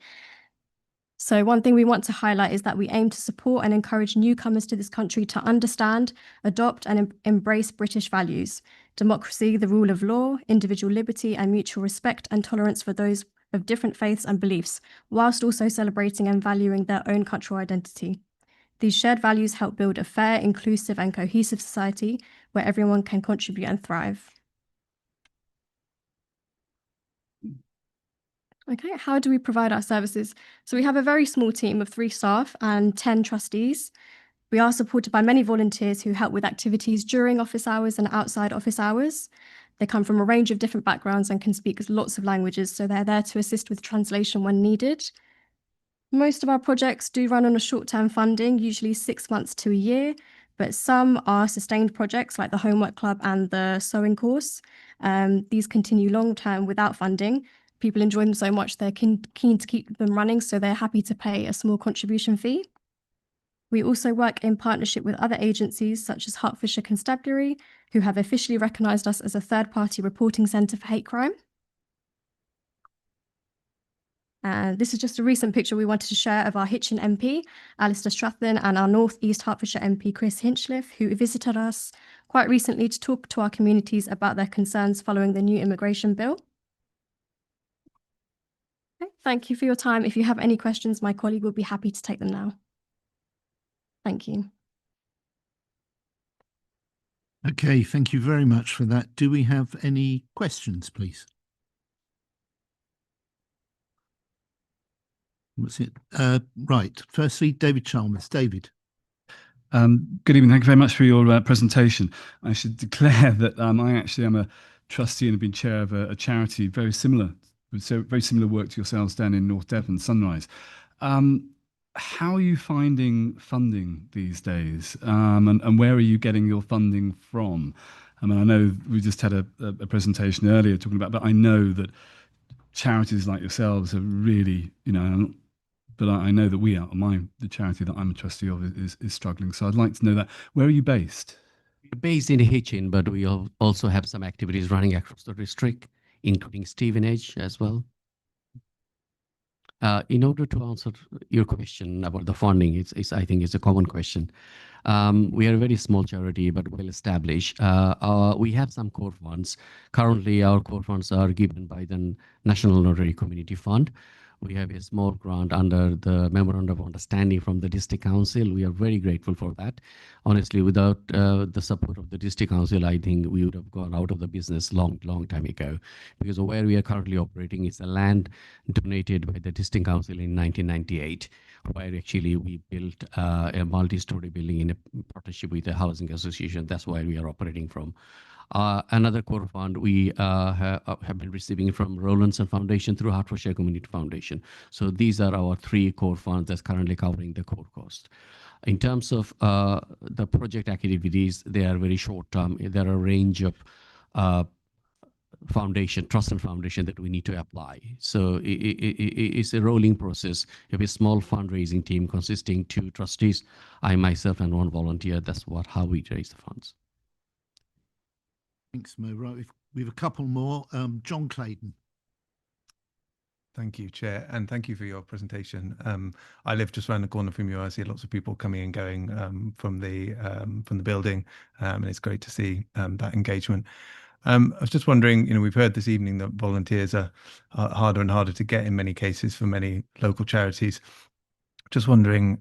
So one thing we want to highlight is that we aim to support and encourage newcomers to this country to understand, adopt, and embrace British values: democracy, the rule of law, individual liberty, and mutual respect and tolerance for those of different faiths and beliefs, whilst also celebrating and valuing their own cultural identity. These shared values help build a fair, inclusive, and cohesive society where everyone can contribute and thrive. Okay, how do we provide our services? So we have a very small team of 3 staff and 10 trustees. We are supported by many volunteers who help with activities during office hours and outside office hours. They come from a range of different backgrounds and can speak lots of languages, so they're there to assist with translation when needed. Most of our projects do run on a short-term funding, usually 6 months to a year, but some are sustained projects like the Homework Club and the sewing course. These continue long-term without funding. People enjoy them so much, they're keen to keep them running, so they're happy to pay a small contribution fee. We also work in partnership with other agencies such as Hertfordshire Constabulary, who have officially recognised us as a third-party reporting centre for hate crime. This is just a recent picture we wanted to share of our Hitchin MP, Alistair Strathern, and our North East Hertfordshire MP, Chris Hinchliffe, who visited us quite recently to talk to our communities about their concerns following the new immigration bill. Okay, thank you for your time. If you have any questions, my colleague will be happy to take them now. Thank you. Okay, thank you very much for that. Do we have any questions, please? What's it? Right. Firstly, David Chalmers. David. Good evening. Thank you very much for your presentation. I should declare that I actually am a trustee and have been chair of a charity very similar work to yourselves down in North Devon, Sunrise. How are you finding funding these days, and where are you getting your funding from? I mean, I know we just had a presentation earlier talking about, but I know that charities like yourselves are really, but I know that the charity that I'm a trustee of is struggling. So I'd like to know that. Where are you based? We're based in Hitchin, but we also have some activities running across the district, including Stevenage as well. In order to answer your question about the funding, I think it's a common question. We are a very small charity, but well established. We have some core funds. Currently, our core funds are given by the National Notary Community Fund. We have a small grant under the Memorandum of Understanding from the District Council. We are very grateful for that. Honestly, without the support of the District Council, I think we would have gone out of the business long time ago. Because where we are currently operating is a land donated by the District Council in 1998, where actually we built a multi-story building in a partnership with a housing association. That's where we are operating from. Another core fund we have been receiving from Rowlandson Foundation through Hertfordshire Community Foundation. So these are our 3 core funds that's currently covering the core cost. In terms of the project activities, they are very short term. There are a range of trust and foundation that we need to apply. So it's a rolling process. We have a small fundraising team consisting 2 trustees, I myself and 1 volunteer. That's how we raise the funds. Thanks, Mo. Right, we've a couple more. John Clayton. Thank you, Chair, and thank you for your presentation. I live just around the corner from you. I see lots of people coming and going from the building, and it's great to see that engagement. I was just wondering, we've heard this evening that volunteers are harder and harder to get in many cases for many local charities. Just wondering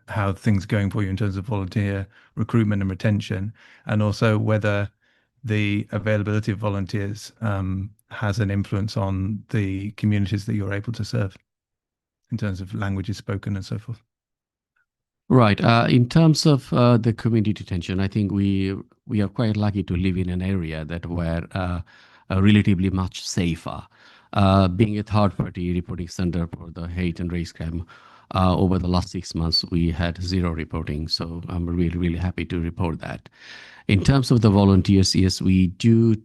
how things are going for you in terms of volunteer recruitment and retention, and also whether the availability of volunteers has an influence on the communities that you're able to serve in terms of languages spoken and so forth. Right. In terms of the community detention, I think we are quite lucky to live in an area that were relatively much safer. Being a third-party reporting center for the hate and race crime, over the last 6 months, we had 0 reporting. So I'm really happy to report that. In terms of the volunteers, yes, we do.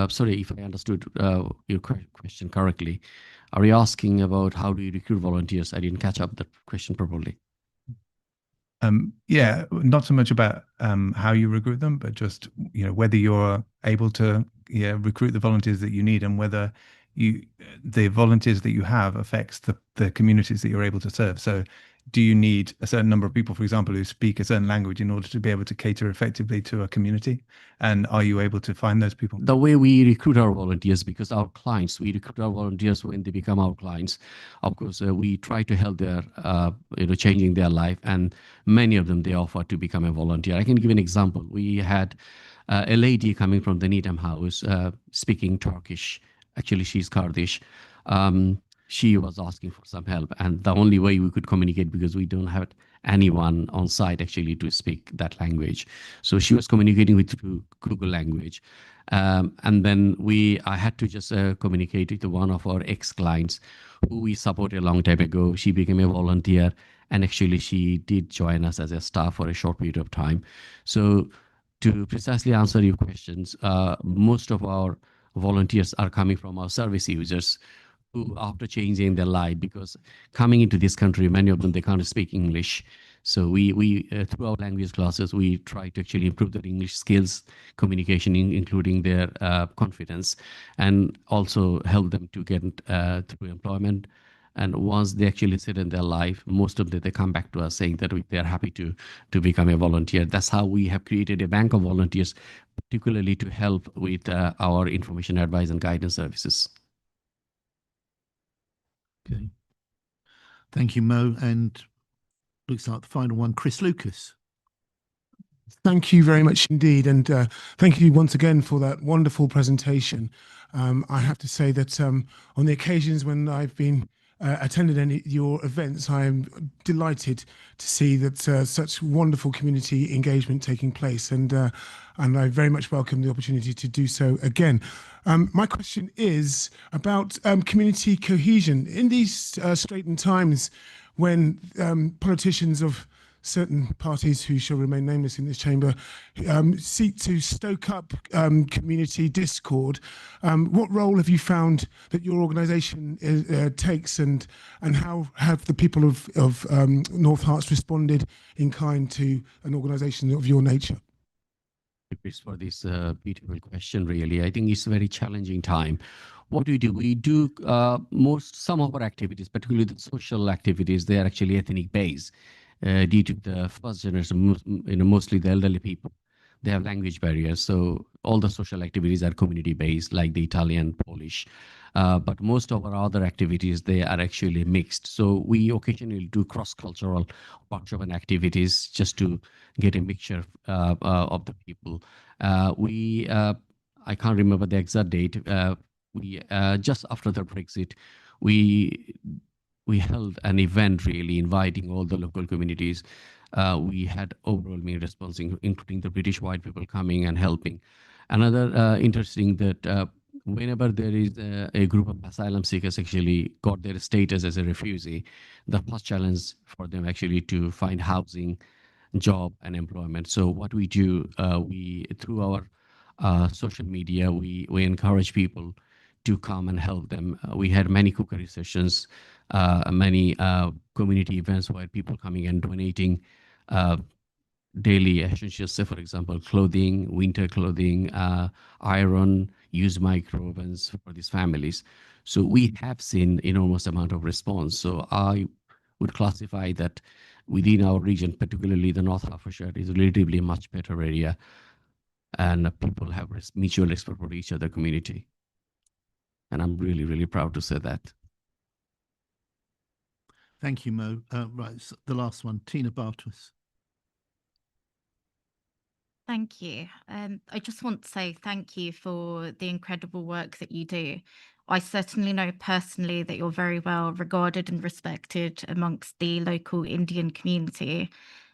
Sorry if I understood your question correctly. Are you asking about how do you recruit volunteers? I didn't catch up the question properly. Yeah, not so much about how you recruit them, but just whether you're able to recruit the volunteers that you need, and whether the volunteers that you have affects the communities that you're able to serve. So do you need a certain number of people, for example, who speak a certain language in order to be able to cater effectively to a community? And are you able to find those people? The way we recruit our volunteers, because we recruit our volunteers when they become our clients. Of course, we try to help their, changing their life. And many of them, they offer to become a volunteer. I can give an example. We had a lady coming from the Needham House speaking Turkish. Actually, she's Kurdish. She was asking for some help, and the only way we could communicate, because we don't have anyone on site actually to speak that language. So she was communicating with through Google language. And then I had to just communicate with one of our ex-clients who we supported a long time ago. She became a volunteer, and actually she did join us as a staff for a short period of time. So to precisely answer your questions, most of our volunteers are coming from our service users who, after changing their life, because coming into this country, many of them, they can't speak English. So we through our language classes, we try to actually improve their English skills, communication, including their confidence, and also help them to get through employment. And once they actually sit in their life, most of them, they come back to us saying that they're happy to become a volunteer. That's how we have created a bank of volunteers, particularly to help with our information advice and guidance services. Okay. Thank you, Mo. And looks like the final one, Chris Lucas. Thank you very much indeed. And thank you once again for that wonderful presentation. I have to say that on the occasions when I've been attended any of your events, I am delighted to see that such wonderful community engagement taking place, and I very much welcome the opportunity to do so again. My question is about community cohesion. In these straitened times when politicians of certain parties who shall remain nameless in this chamber seek to stoke up community discord, what role have you found that your organisation takes, and how have the people of North Herts responded in kind to an organisation of your nature? Thanks for this beautiful question. Really, I think it's a very challenging time. What we do some of our activities, particularly the social activities, they are actually ethnic based. Due to the first generation, mostly the elderly people, they have language barriers. So all the social activities are community based, like the Italian, Polish. But most of our other activities, they are actually mixed. So we occasionally do cross-cultural workshop and activities just to get a mixture of the people. I can't remember the exact date. We just after the Brexit, we held an event really inviting all the local communities. We had overwhelming response, including the British white people coming and helping. Another interesting that whenever there is a group of asylum seekers actually got their status as a refugee, the first challenge for them actually to find housing, job and employment. So what we do, through our social media, we encourage people to come and help them. We had many cookery sessions, many community events where people coming and donating daily essentials, say for example, clothing, winter clothing, iron, used micro ovens for these families. So we have seen enormous amount of response. So I would classify that within our region, particularly the North Hertfordshire, is relatively much better area, and people have mutual respect for each other community. And I'm really, really proud to say that. Thank you, Mo. Right, so the last one, Tina Bartos. Thank you. I just want to say thank you for the incredible work that you do. I certainly know personally that you're very well regarded and respected amongst the local Indian community.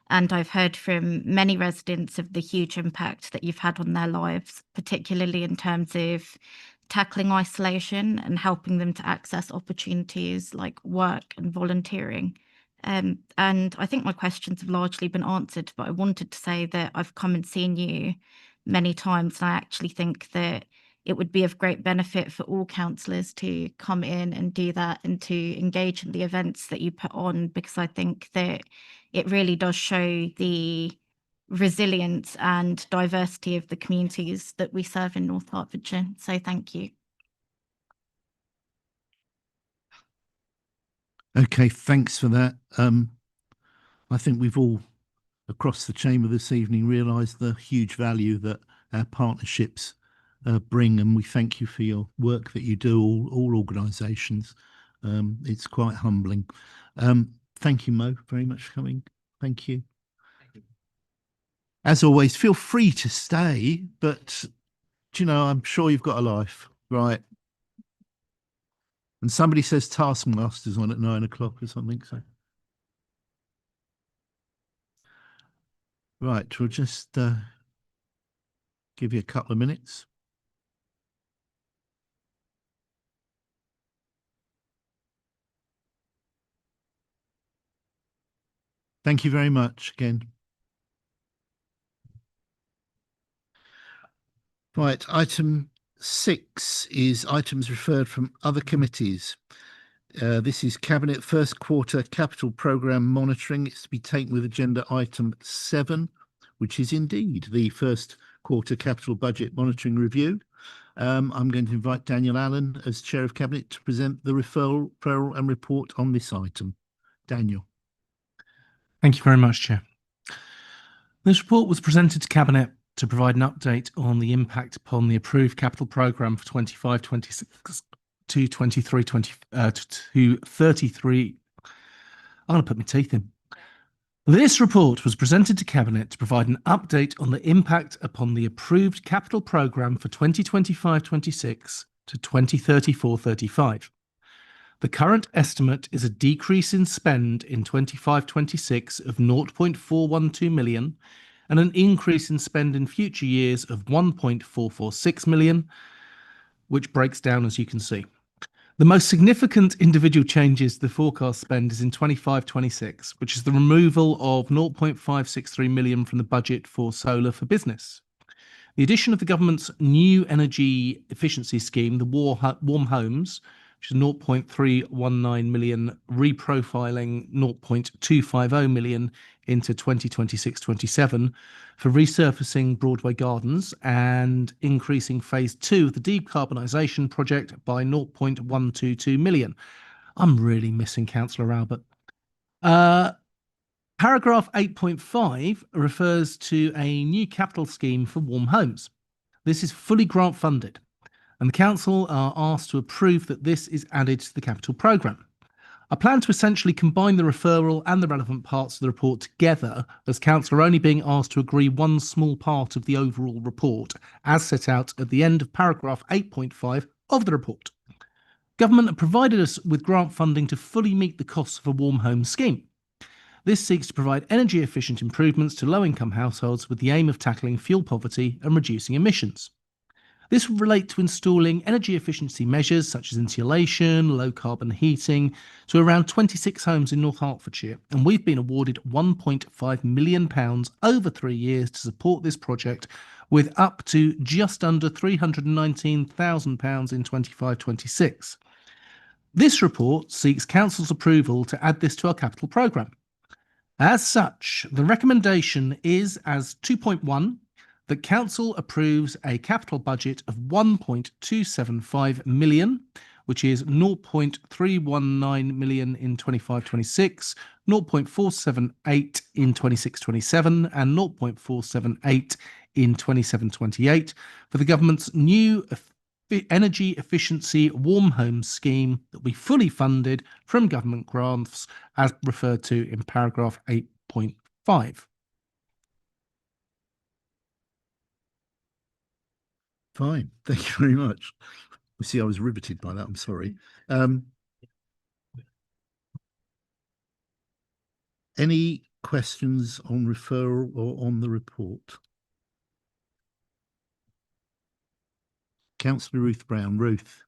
And I've heard from many residents of the huge impact that you've had on their lives, particularly in terms of tackling isolation and helping them to access opportunities like work and volunteering. And I think my questions have largely been answered, but I wanted to say that I've come and seen you many times, and I actually think that it would be of great benefit for all councillors to come in and do that and to engage in the events that you put on, because I think that it really does show the resilience and diversity of the communities that we serve in North Hertfordshire. So thank you. Okay, thanks for that. I think we've all across the chamber this evening realised the huge value that our partnerships bring, and we thank you for your work that you do, all organisations. It's quite humbling. Thank you, Mo, very much for coming. Thank you. As always, feel free to stay, but do you know, I'm sure you've got a life, right? And somebody says Taskmaster's on at 9 o'clock or something. So, right, we'll just give you a couple of minutes. Thank you very much again. Right, item 6 is items referred from other committees. This is Cabinet First Quarter Capital Programme Monitoring. It's to be taken with agenda item 7, which is indeed the First Quarter Capital Budget Monitoring Review. I'm going to invite Daniel Allen as Chair of Cabinet to present the referral and report on this item. Daniel. Thank you very much, Chair. This report was presented to Cabinet to provide an update on the impact upon the approved capital programme for 25-26 to 33. I'm going to put my teeth in. This report was presented to Cabinet to provide an update on the impact upon the approved capital programme for 2025-26 to 2034-35. The current estimate is a decrease in spend in 25-26 of 0.412 million and an increase in spend in future years of 1.446 million. which breaks down as you can see. The most significant individual changes to the forecast spend is in 25-26, which is the removal of 0.563 million from the budget for solar for business. The addition of the government's new energy efficiency scheme, the Warm Homes, which is 0.319 million, reprofiling 0.250 million into 2026-27 for resurfacing Broadway Gardens and increasing phase 2 of the decarbonisation project by 0.122 million. I'm really missing Councillor Albert. Paragraph 8.5 refers to a new capital scheme for Warm Homes. This is fully grant funded, and the council are asked to approve that this is added to the capital programme. I plan to essentially combine the referral and the relevant parts of the report together, as council are only being asked to agree one small part of the overall report, as set out at the end of paragraph 8.5 of the report. Government have provided us with grant funding to fully meet the costs of a Warm Home scheme. This seeks to provide energy efficient improvements to low-income households with the aim of tackling fuel poverty and reducing emissions. This will relate to installing energy efficiency measures such as insulation, low carbon heating to around 26 homes in North Hertfordshire, and we've been awarded £1.5 million over 3 years to support this project, with up to just under £319,000 in 25-26. This report seeks council's approval to add this to our capital programme. As such, the recommendation is as 2.1, that council approves a capital budget of 1.275 million, which is 0.319 million in 25-26, 0.478 in 26-27, and 0.478 in 27-28 for the government's new energy efficiency Warm Homes scheme that will be fully funded from government grants as referred to in paragraph 8.5. Fine. Thank you very much. You see, I was riveted by that. I'm sorry. Any questions on referral or on the report? Councillor Ruth Brown. Ruth.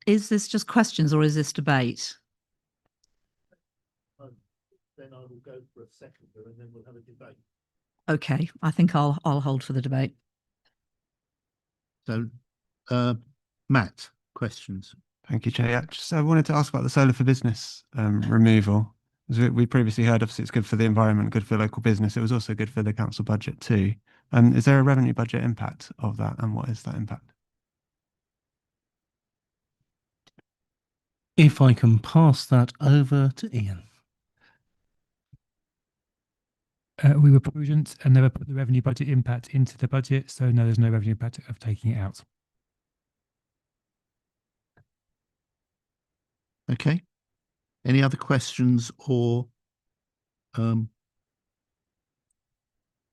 Is this just questions or is this debate? Then I will go for a seconder and then we'll have a debate. Okay, I think I'll hold for the debate. So, Matt, questions? Thank you, Chair. Yeah, just I wanted to ask about the solar for business removal. As we previously heard, obviously it's good for the environment, good for local business. It was also good for the council budget too. Is there a revenue budget impact of that, and what is that impact? If I can pass that over to Ian. We were prudent and never put the revenue budget impact into the budget, so no, there's no revenue impact of taking it out. Okay. Any other questions or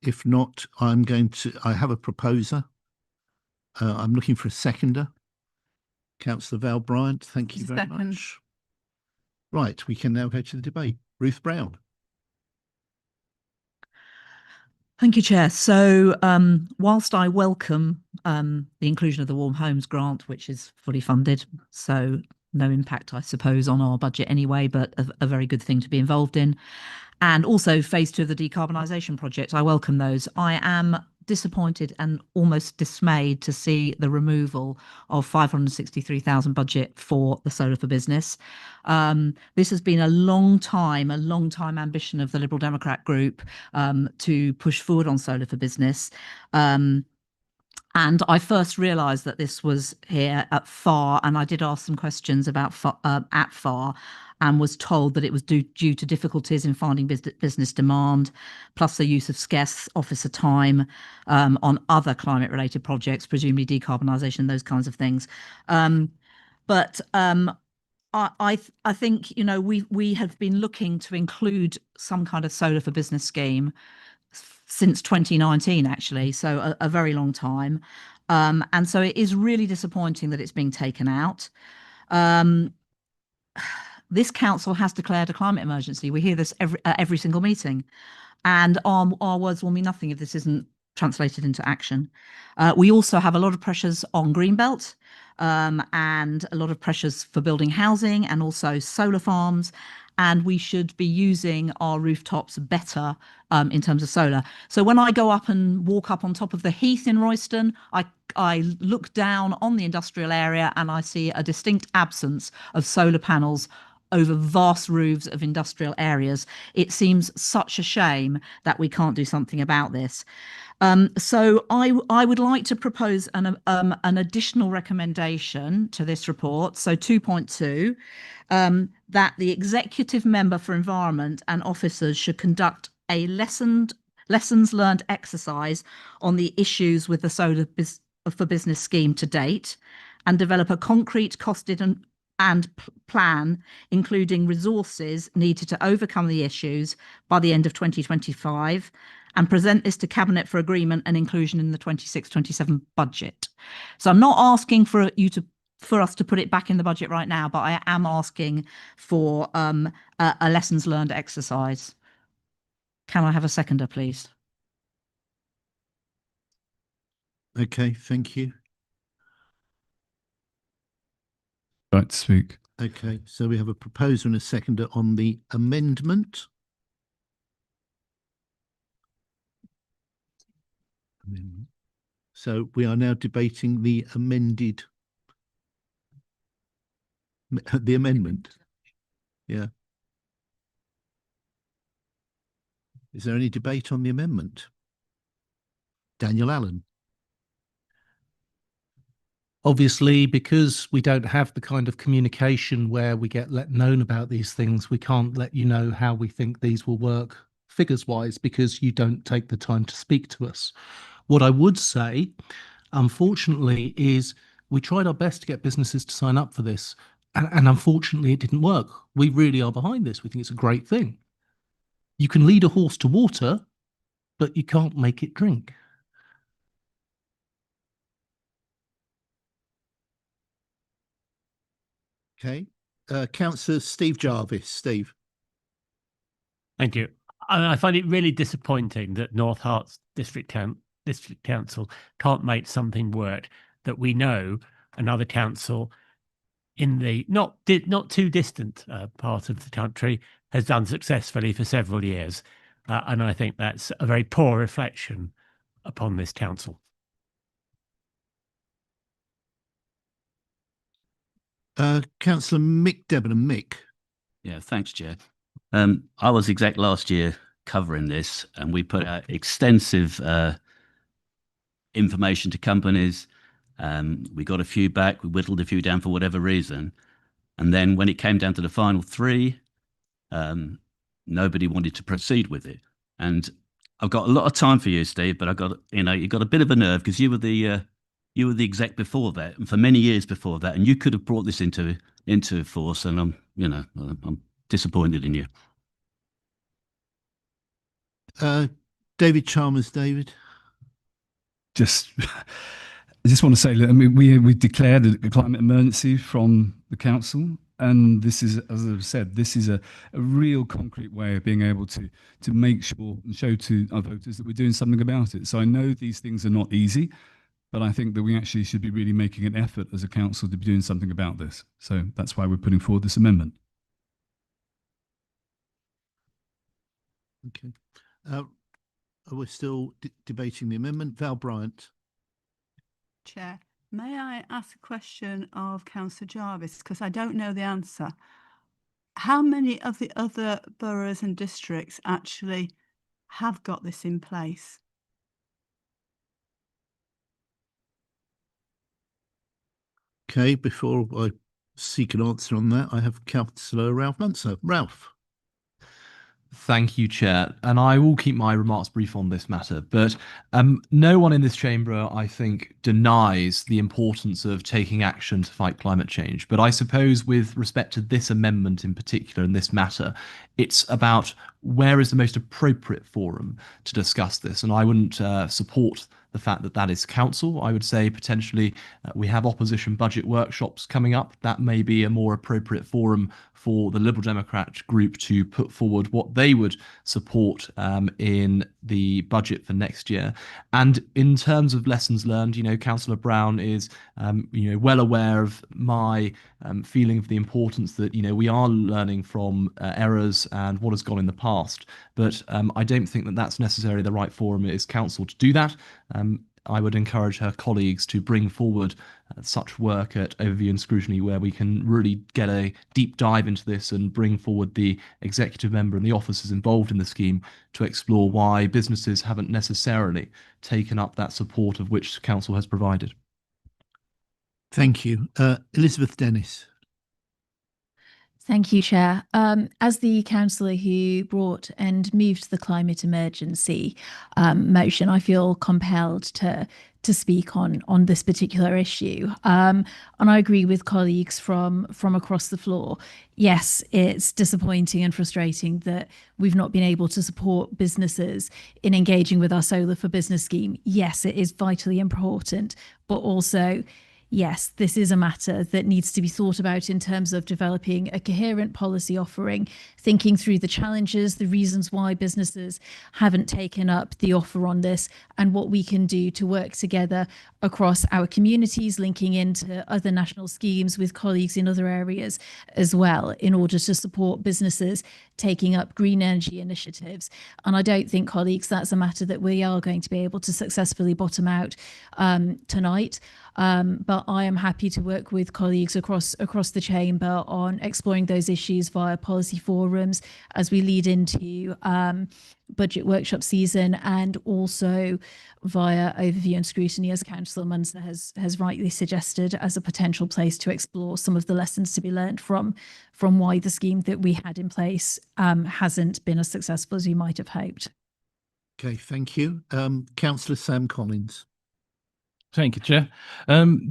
if not, I have a proposer. I'm looking for a seconder. Councillor Val Bryant, thank you very much. Right, we can now go to the debate. Ruth Brown. Thank you, Chair. So whilst I welcome the inclusion of the Warm Homes grant, which is fully funded, so no impact, I suppose, on our budget anyway, but a very good thing to be involved in. And also phase 2 of the decarbonisation project, I welcome those. I am disappointed and almost dismayed to see the removal of 563,000 budget for the solar for business. This has been a long time ambition of the Liberal Democrat group to push forward on solar for business. And I first realised that this was here at FAR, and I did ask some questions about at FAR, and was told that it was due to difficulties in finding business demand, plus the use of scarce officer time on other climate-related projects, presumably decarbonisation, those kinds of things. But I think, you know, we have been looking to include some kind of solar for business scheme since 2019, actually, so a very long time. And so it is really disappointing that it's being taken out. This council has declared a climate emergency. We hear this every single meeting, and our words will mean nothing if this isn't translated into action. We also have a lot of pressures on Greenbelt and a lot of pressures for building housing and also solar farms. And we should be using our rooftops better in terms of solar. So when I go up and walk up on top of the heath in Royston, I look down on the industrial area and I see a distinct absence of solar panels over vast roofs of industrial areas. It seems such a shame that we can't do something about this. So I would like to propose an additional recommendation to this report. So 2.2, that the executive member for environment and officers should conduct a lessons learned exercise on the issues with the Solar for Business scheme to date, and develop a concrete costed and plan, including resources needed to overcome the issues by the end of 2025, and present this to Cabinet for agreement and inclusion in the 26-27 budget. So I'm not asking for us to put it back in the budget right now, but I am asking for a lessons learned exercise. Can I have a seconder, please? Okay, thank you. Right to speak. Okay, so we have a proposer and a seconder on the amendment. So we are now debating the amendment. Yeah. Is there any debate on the amendment? Daniel Allen. Obviously, because we don't have the kind of communication where we get let known about these things, we can't let you know how we think these will work figures wise, because you don't take the time to speak to us. What I would say, unfortunately, is we tried our best to get businesses to sign up for this, and unfortunately it didn't work. We really are behind this. We think it's a great thing. You can lead a horse to water, but you can't make it drink. Okay. Councillor Steve Jarvis. Steve. Thank you. I find it really disappointing that North Herts District Council can't make something work that we know another council in the not too distant part of the country has done successfully for several years. And I think that's a very poor reflection upon this council. Councillor Mick Debenham. Mick. Yeah, thanks, Chair. I was exec last year covering this, and we put out extensive information to companies. We got a few back, we whittled a few down for whatever reason. And then when it came down to the final three, nobody wanted to proceed with it. And I've got a lot of time for you, Steve, but you got a bit of a nerve, because you were the exec before that, and for many years before that, and you could have brought this into force. And I'm disappointed in you. David Chalmers. David. I just want to say that we declared a climate emergency from the council, and this is, as I've said, this is a real concrete way of being able to make sure and show to our voters that we're doing something about it. So I know these things are not easy, but I think that we actually should be really making an effort as a council to be doing something about this. So that's why we're putting forward this amendment. Okay. We're still debating the amendment. Val Bryant. Chair, may I ask a question of Councillor Jarvis, because I don't know the answer. How many of the other boroughs and districts actually have got this in place? Okay, before I seek an answer on that, I have Councillor Ralph Muntzer. Ralph. Thank you, Chair. And I will keep my remarks brief on this matter. But no one in this chamber, I think, denies the importance of taking action to fight climate change. But I suppose with respect to this amendment in particular, in this matter, it's about where is the most appropriate forum to discuss this. And I wouldn't support the fact that that is council. I would say potentially we have opposition budget workshops coming up. That may be a more appropriate forum for the Liberal Democrat group to put forward what they would support in the budget for next year. And in terms of lessons learned, Councillor Brown is, well aware of my feeling of the importance that, we are learning from errors and what has gone in the past. But I don't think that that's necessarily the right forum as council to do that. I would encourage her colleagues to bring forward such work at Overview and Scrutiny, where we can really get a deep dive into this and bring forward the executive member and the officers involved in the scheme to explore why businesses haven't necessarily taken up that support of which council has provided. Thank you. Elizabeth Dennis. Thank you, Chair. As the councillor who brought and moved the climate emergency motion, I feel compelled to speak on this particular issue. And I agree with colleagues from across the floor. Yes, it's disappointing and frustrating that we've not been able to support businesses in engaging with our Solar for Business scheme. Yes, it is vitally important, but also, yes, this is a matter that needs to be thought about in terms of developing a coherent policy offering, thinking through the challenges, the reasons why businesses haven't taken up the offer on this, and what we can do to work together across our communities, linking into other national schemes with colleagues in other areas as well, in order to support businesses taking up green energy initiatives. And I don't think, colleagues, that's a matter that we are going to be able to successfully bottom out tonight. But I am happy to work with colleagues across the chamber on exploring those issues via policy forums as we lead into budget workshop season, and also via Overview and Scrutiny, as Councillor Munster has rightly suggested, as a potential place to explore some of the lessons to be learned from why the scheme that we had in place hasn't been as successful as we might have hoped. Okay, thank you. Councillor Sam Collins. Thank you, Chair.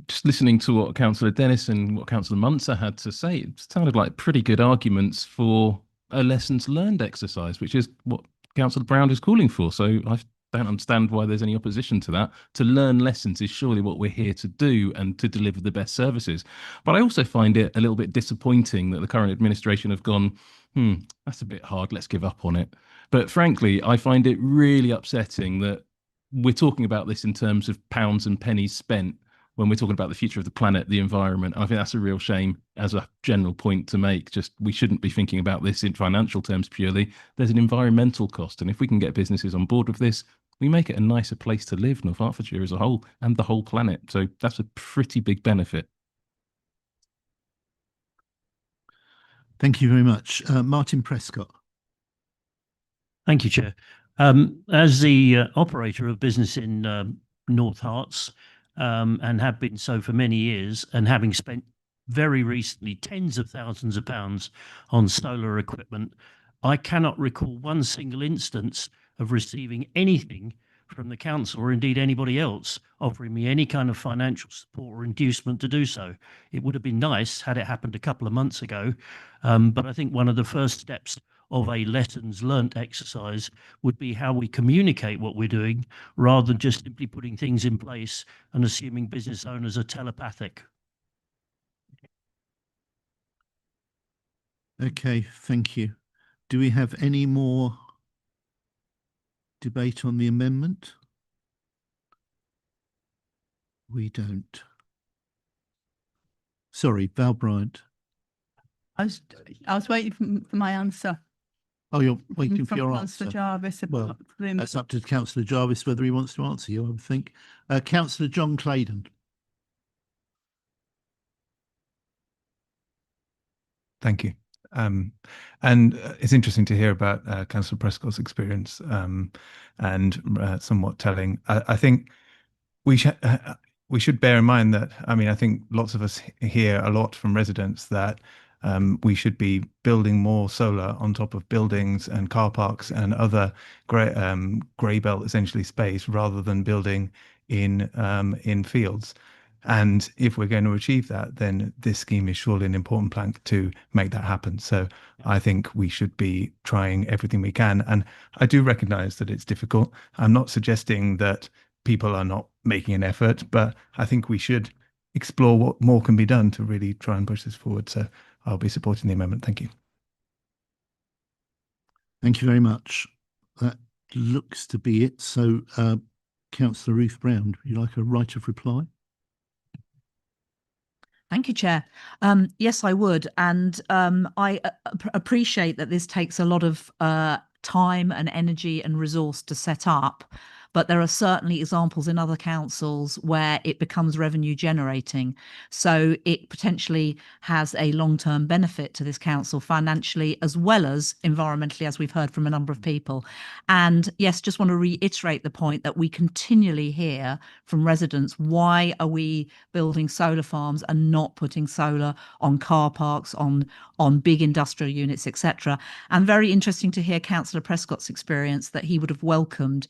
Just listening to what Councillor Dennis and what Councillor Munster had to say, it sounded like pretty good arguments for a lessons learned exercise, which is what Councillor Brown is calling for. So I don't understand why there's any opposition to that. To learn lessons is surely what we're here to do and to deliver the best services. But I also find it a little bit disappointing that the current administration have gone, that's a bit hard, let's give up on it. But frankly, I find it really upsetting that we're talking about this in terms of pounds and pennies spent when we're talking about the future of the planet, the environment. I think that's a real shame as a general point to make. Just we shouldn't be thinking about this in financial terms purely. There's an environmental cost. And if we can get businesses on board with this, we make it a nicer place to live, North Hertfordshire as a whole and the whole planet. So that's a pretty big benefit. Thank you very much. Martin Prescott. Thank you, Chair. As the operator of business in North Herts, and have been so for many years, and having spent very recently tens of thousands of pounds on solar equipment, I cannot recall one single instance of receiving anything from the council, or indeed anybody else, offering me any kind of financial support or inducement to do so. It would have been nice had it happened a couple of months ago, but I think one of the first steps of a lessons learnt exercise would be how we communicate what we're doing, rather than just simply putting things in place and assuming business owners are telepathic. Okay, thank you. Do we have any more debate on the amendment? We don't. Sorry, Val Bryant. I was waiting for my answer. Oh, you're waiting for your Councillor answer. Jarvis. Well, that's up to Councillor Jarvis whether he wants to answer you, I would think. Councillor John Claydon. Thank you. And it's interesting to hear about Councillor Prescott's experience, and somewhat telling. I think we should bear in mind that, I think lots of us hear a lot from residents that we should be building more solar on top of buildings and car parks and other grey belt essentially space, rather than building in fields. And if we're going to achieve that, then this scheme is surely an important plank to make that happen. So I think we should be trying everything we can. And I do recognise that it's difficult. I'm not suggesting that people are not making an effort, but I think we should explore what more can be done to really try and push this forward. So I'll be supporting the amendment. Thank you. Thank you very much. That looks to be it. So, Councillor Ruth Brown, would you like a right of reply? Thank you, Chair. Yes, I would. And I appreciate that this takes a lot of time and energy and resource to set up. But there are certainly examples in other councils where it becomes revenue generating. So it potentially has a long-term benefit to this council financially as well as environmentally, as we've heard from a number of people. And yes, just want to reiterate the point that we continually hear from residents, why are we building solar farms and not putting solar on car parks, on big industrial units, etc. And very interesting to hear Councillor Prescott's experience that he would have welcomed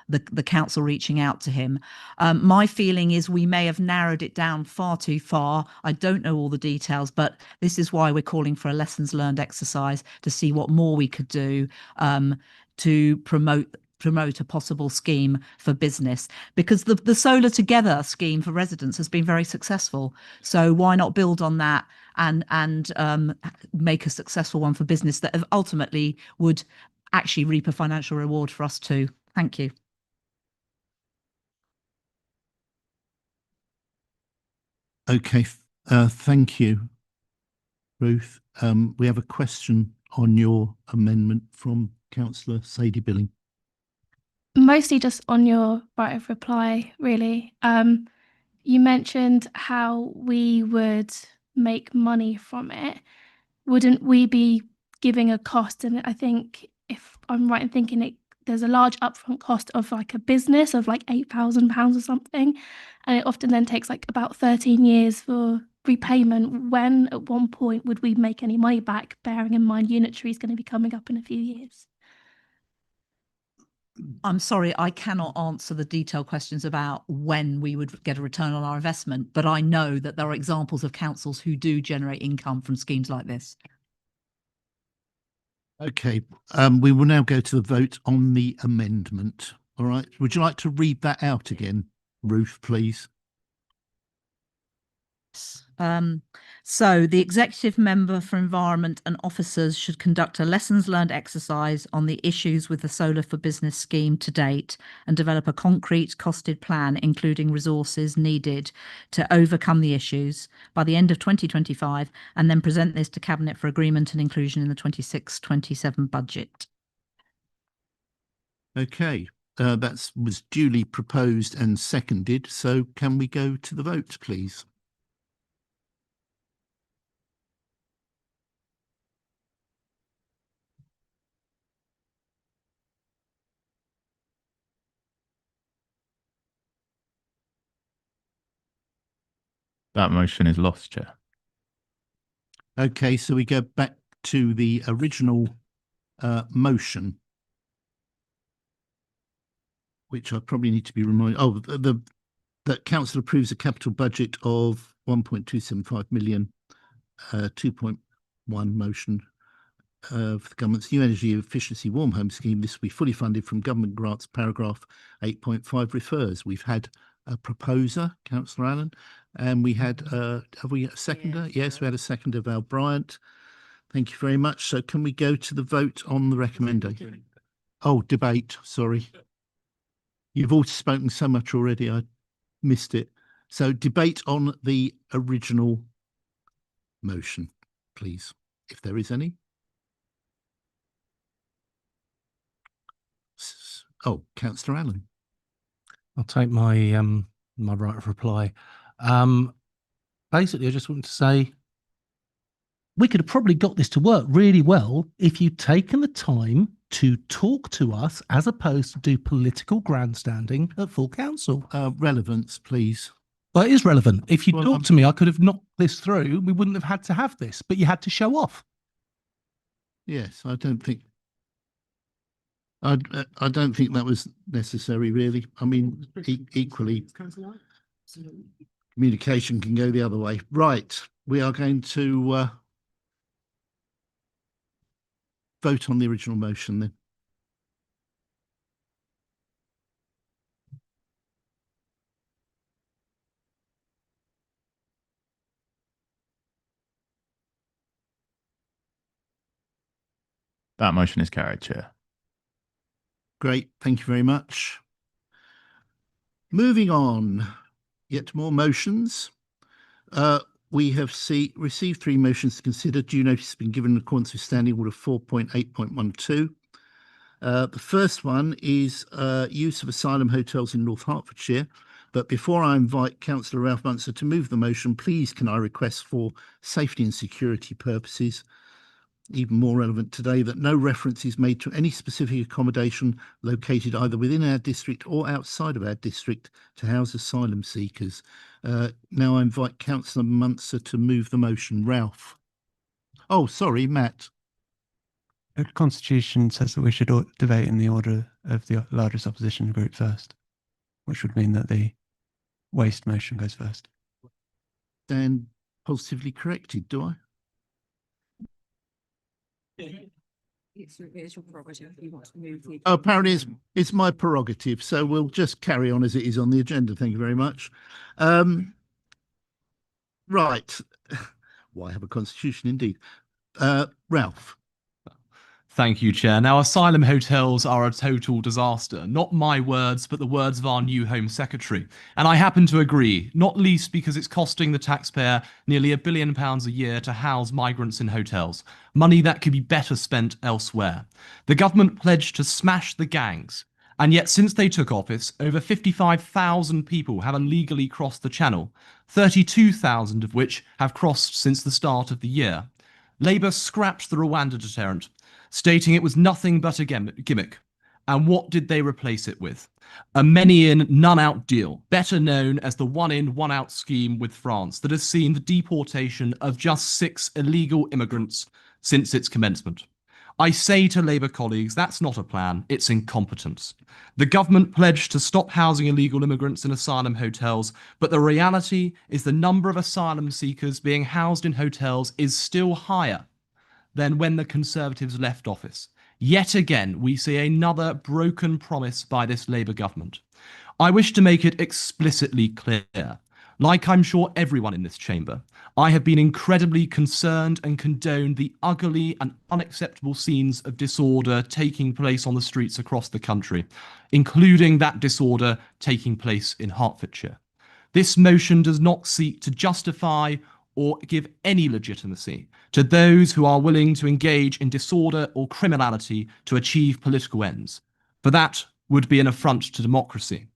the council reaching out to him. My feeling is we may have narrowed it down far too far. I don't know all the details, but this is why we're calling for a lessons learned exercise to see what more we could do to promote a possible scheme for business, because the Solar Together scheme for residents has been very successful. So why not build on that and make a successful one for business that ultimately would actually reap a financial reward for us too. Thank you. Okay, thank you, Ruth. We have a question on your amendment from Councillor Sadie Billing. Mostly just on your right of reply, really. You mentioned how we would make money from it. Wouldn't we be giving a cost? And I think, if I'm right in thinking, there's a large upfront cost of like a business of like £8,000 or something, and it often then takes like about 13 years for repayment. When at one point would we make any money back, bearing in mind Unitary is going to be coming up in a few years? I'm sorry, I cannot answer the detailed questions about when we would get a return on our investment, but I know that there are examples of councils who do generate income from schemes like this. Okay, we will now go to the vote on the amendment. All right, would you like to read that out again, Ruth, please? So the executive member for environment and officers should conduct a lessons learned exercise on the issues with the Solar for Business scheme to date and develop a concrete costed plan, including resources needed to overcome the issues by the end of 2025, and then present this to Cabinet for agreement and inclusion in the 26-27 budget. Okay, that was duly proposed and seconded. So can we go to the vote, please? That motion is lost, Chair. Okay, so we go back to the original motion, which I probably need to be reminded. Oh, that council approves a capital budget of 1.275 million, 2.1 motion for the government's new energy efficiency warm home scheme. This will be fully funded from government grants. Paragraph 8.5 refers. We've had a proposer, Councillor Allen, and we had, have we a seconder? Yes, we had a seconder, Val Bryant. Thank you very much. So can we go to the vote on the recommendation? Oh, debate, sorry. You've all spoken so much already, I missed it. So debate on the original motion, please, if there is any. Oh, Councillor Allen. I'll take my my right of reply. Basically, I just wanted to say we could have probably got this to work really well if you'd taken the time to talk to us as opposed to do political grandstanding at full council. Relevance, please. Well, it is relevant. If you talked to me, I could have knocked this through. We wouldn't have had to have this, but you had to show off. Yes, I don't think that was necessary, really. I mean, equally, communication can go the other way. Right, we are going to vote on the original motion then. That motion is carried, Chair. Great, thank you very much. Moving on, yet more motions. We have received 3 motions to consider. Due notice has been given in accordance with Standing Order 4.8.12. The first one is use of asylum hotels in North Hertfordshire. But before I invite Councillor Ralph Munster to move the motion, please can I request for safety and security purposes, even more relevant today, that no reference is made to any specific accommodation located either within our district or outside of our district to house asylum seekers. Now I invite Councillor Munster to move the motion. Ralph. Oh, sorry, Matt. The Constitution says that we should debate in the order of the largest opposition group first, which would mean that the waste motion goes first. Then positively corrected, do I? It's your prerogative if you want to move the Oh, apparently it's my prerogative, so we'll just carry on as it is on the agenda. Thank you very much. Right. Why have a constitution indeed? Ralph. Thank you, Chair. Now, asylum hotels are a total disaster. Not my words, but the words of our new Home Secretary. And I happen to agree, not least because it's costing the taxpayer nearly £1 billion a year to house migrants in hotels. Money that could be better spent elsewhere. The government pledged to smash the gangs. And yet, since they took office, over 55,000 people have illegally crossed the Channel, 32,000 of which have crossed since the start of the year. Labour scrapped the Rwanda deterrent, stating it was nothing but a gimmick. And what did they replace it with? A many-in, none-out deal, better known as the one-in, one-out scheme with France, that has seen the deportation of just 6 illegal immigrants since its commencement. I say to Labour colleagues, that's not a plan, it's incompetence. The government pledged to stop housing illegal immigrants in asylum hotels, but the reality is the number of asylum seekers being housed in hotels is still higher than when the Conservatives left office. Yet again, we see another broken promise by this Labour government. I wish to make it explicitly clear, like I'm sure everyone in this chamber, I have been incredibly concerned and condoned the ugly and unacceptable scenes of disorder taking place on the streets across the country, including that disorder taking place in Hertfordshire. This motion does not seek to justify or give any legitimacy to those who are willing to engage in disorder or criminality to achieve political ends, for that would be an affront to democracy.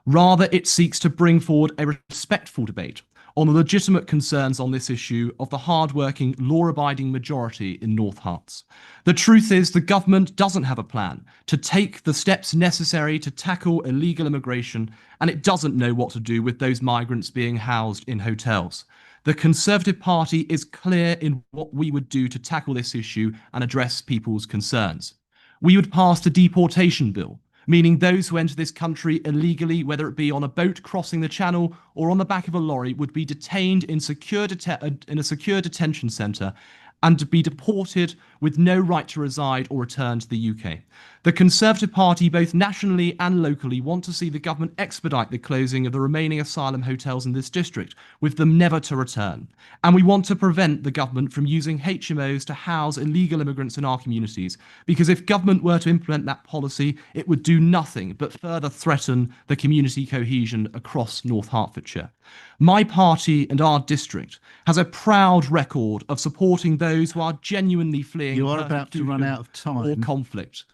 Rather, it seeks to bring forward a respectful debate on the legitimate concerns on this issue of the hard-working, law-abiding majority in North Herts. The truth is the government doesn't have a plan to take the steps necessary to tackle illegal immigration, and it doesn't know what to do with those migrants being housed in hotels. The Conservative Party is clear in what we would do to tackle this issue and address people's concerns. We would pass the deportation bill, meaning those who enter this country illegally, whether it be on a boat crossing the Channel or on the back of a lorry, would be detained in a secure detention centre and to be deported with no right to reside or return to the UK. The Conservative Party, both nationally and locally, want to see the government expedite the closing of the remaining asylum hotels in this district, with them never to return. And we want to prevent the government from using HMOs to house illegal immigrants in our communities, because if government were to implement that policy, it would do nothing but further threaten the community cohesion across North Hertfordshire. My party and our district has a proud record of supporting those who are genuinely fleeing You are about to run out of time. or conflict,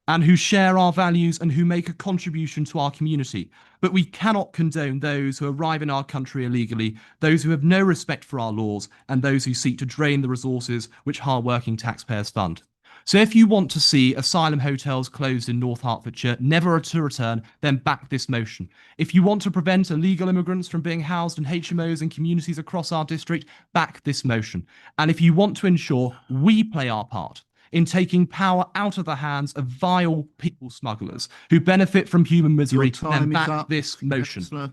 and who share our values and who make a contribution to our community. But we cannot condone those who arrive in our country illegally, those who have no respect for our laws, and those who seek to drain the resources which hard-working taxpayers fund. So if you want to see asylum hotels closed in North Hertfordshire, never to return, then back this motion. If you want to prevent illegal immigrants from being housed in HMOs and communities across our district, back this motion. And if you want to ensure we play our part in taking power out of the hands of vile people smugglers who benefit from human misery, then back this motion. Councillor.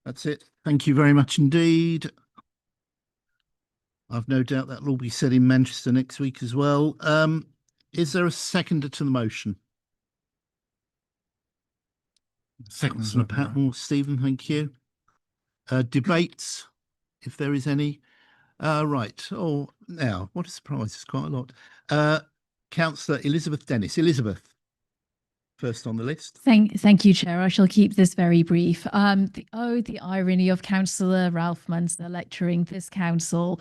That's it. Thank you very much indeed. I've no doubt that will all be said in Manchester next week as well. Is there a seconder to the motion? Councillor Patmore, Stephen, thank you. Debates, if there is any. Right. Oh, Now, what a surprise, it's quite a lot. Councillor Elizabeth Dennis. Elizabeth, first on the list. Thank you, Chair. I shall keep this very brief. The irony of Councillor Ralph Munster lecturing this council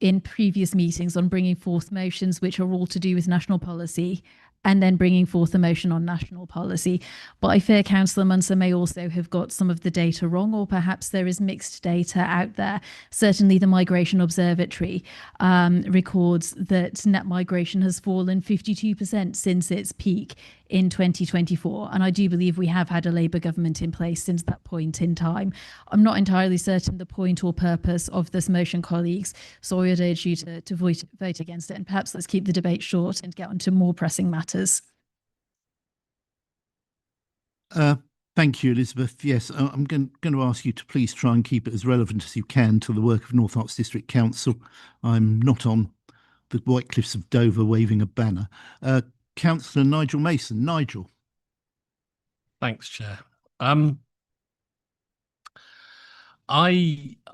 in previous meetings on bringing forth motions which are all to do with national policy, and then bringing forth a motion on national policy. But I fear Councillor Munster may also have got some of the data wrong, or perhaps there is mixed data out there. Certainly the Migration Observatory records that net migration has fallen 52% since its peak in 2024. And I do believe we have had a Labour government in place since that point in time. I'm not entirely certain the point or purpose of this motion, colleagues, so I would urge you to vote against it. And perhaps let's keep the debate short and get on to more pressing matters. Thank you, Elizabeth. Yes, I'm going to ask you to please try and keep it as relevant as you can to the work of North Herts District Council. I'm not on the White Cliffs of Dover waving a banner. Councillor Nigel Mason. Nigel. Thanks, Chair. I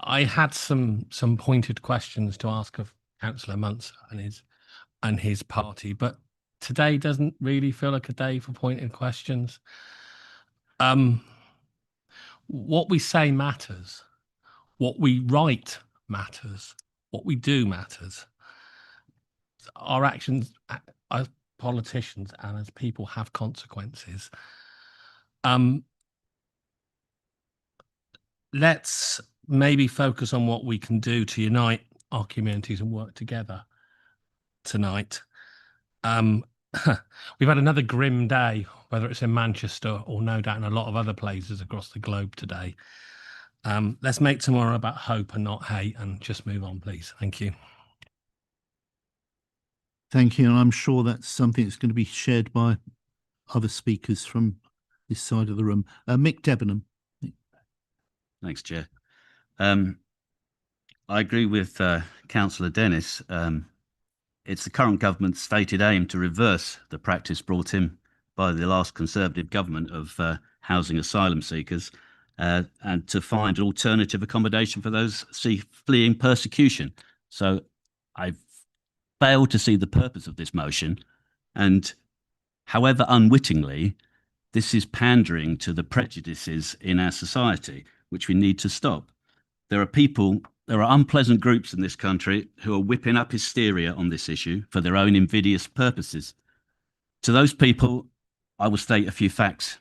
had some pointed questions to ask of Councillor Munster and his party, but today doesn't really feel like a day for pointed questions. What we say matters. What we write matters. What we do matters. Our actions as politicians and as people have consequences. Let's maybe focus on what we can do to unite our communities and work together tonight. We've had another grim day, whether it's in Manchester or no doubt in a lot of other places across the globe today. Let's make tomorrow about hope and not hate, and just move on, please. Thank you. Thank you, and I'm sure that's something that's going to be shared by other speakers from this side of the room. Mick Debenham. Thanks, Chair. I agree with Councillor Dennis. It's the current government's stated aim to reverse the practice brought in by the last Conservative government of housing asylum seekers and to find an alternative accommodation for those fleeing persecution. So I've failed to see the purpose of this motion, and however unwittingly, this is pandering to the prejudices in our society, which we need to stop. There are unpleasant groups in this country who are whipping up hysteria on this issue for their own invidious purposes. To those people, I will state a few facts.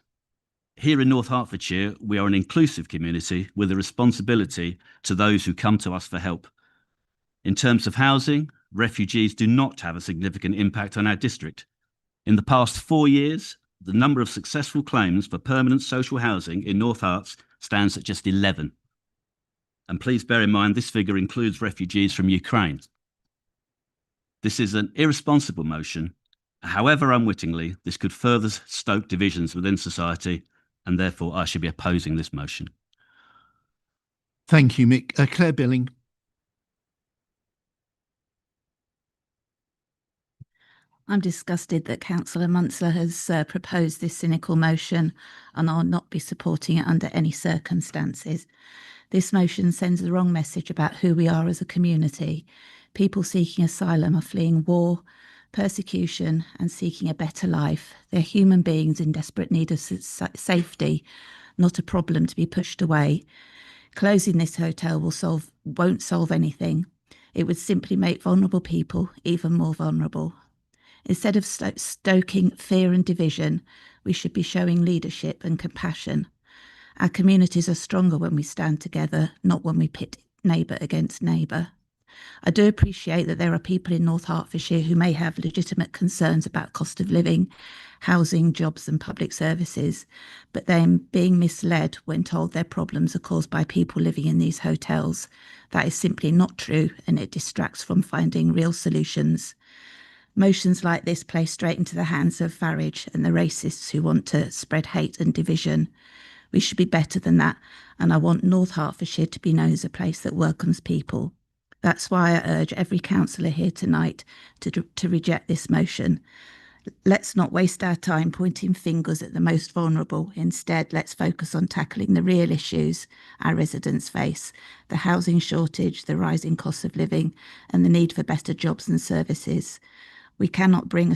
Here in North Hertfordshire, we are an inclusive community with a responsibility to those who come to us for help. In terms of housing, refugees do not have a significant impact on our district. In the past 4 years, the number of successful claims for permanent social housing in North Herts stands at just 11. And please bear in mind, this figure includes refugees from Ukraine. This is an irresponsible motion. However unwittingly, this could further stoke divisions within society, and therefore I should be opposing this motion. Thank you, Mick. Claire Billing. I'm disgusted that Councillor Munster has proposed this cynical motion, and I'll not be supporting it under any circumstances. This motion sends the wrong message about who we are as a community. People seeking asylum are fleeing war, persecution, and seeking a better life. They're human beings in desperate need of safety, not a problem to be pushed away. Closing this hotel won't solve anything. It would simply make vulnerable people even more vulnerable. Instead of stoking fear and division, we should be showing leadership and compassion. Our communities are stronger when we stand together, not when we pit neighbour against neighbour. I do appreciate that there are people in North Hertfordshire who may have legitimate concerns about cost of living, housing, jobs and public services, but they're being misled when told their problems are caused by people living in these hotels. That is simply not true, and it distracts from finding real solutions. Motions like this play straight into the hands of Farage and the racists who want to spread hate and division. We should be better than that, and I want North Hertfordshire to be known as a place that welcomes people. That's why I urge every councillor here tonight to reject this motion. Let's not waste our time pointing fingers at the most vulnerable. Instead, let's focus on tackling the real issues our residents face: the housing shortage, the rising cost of living, and the need for better jobs and services. We cannot build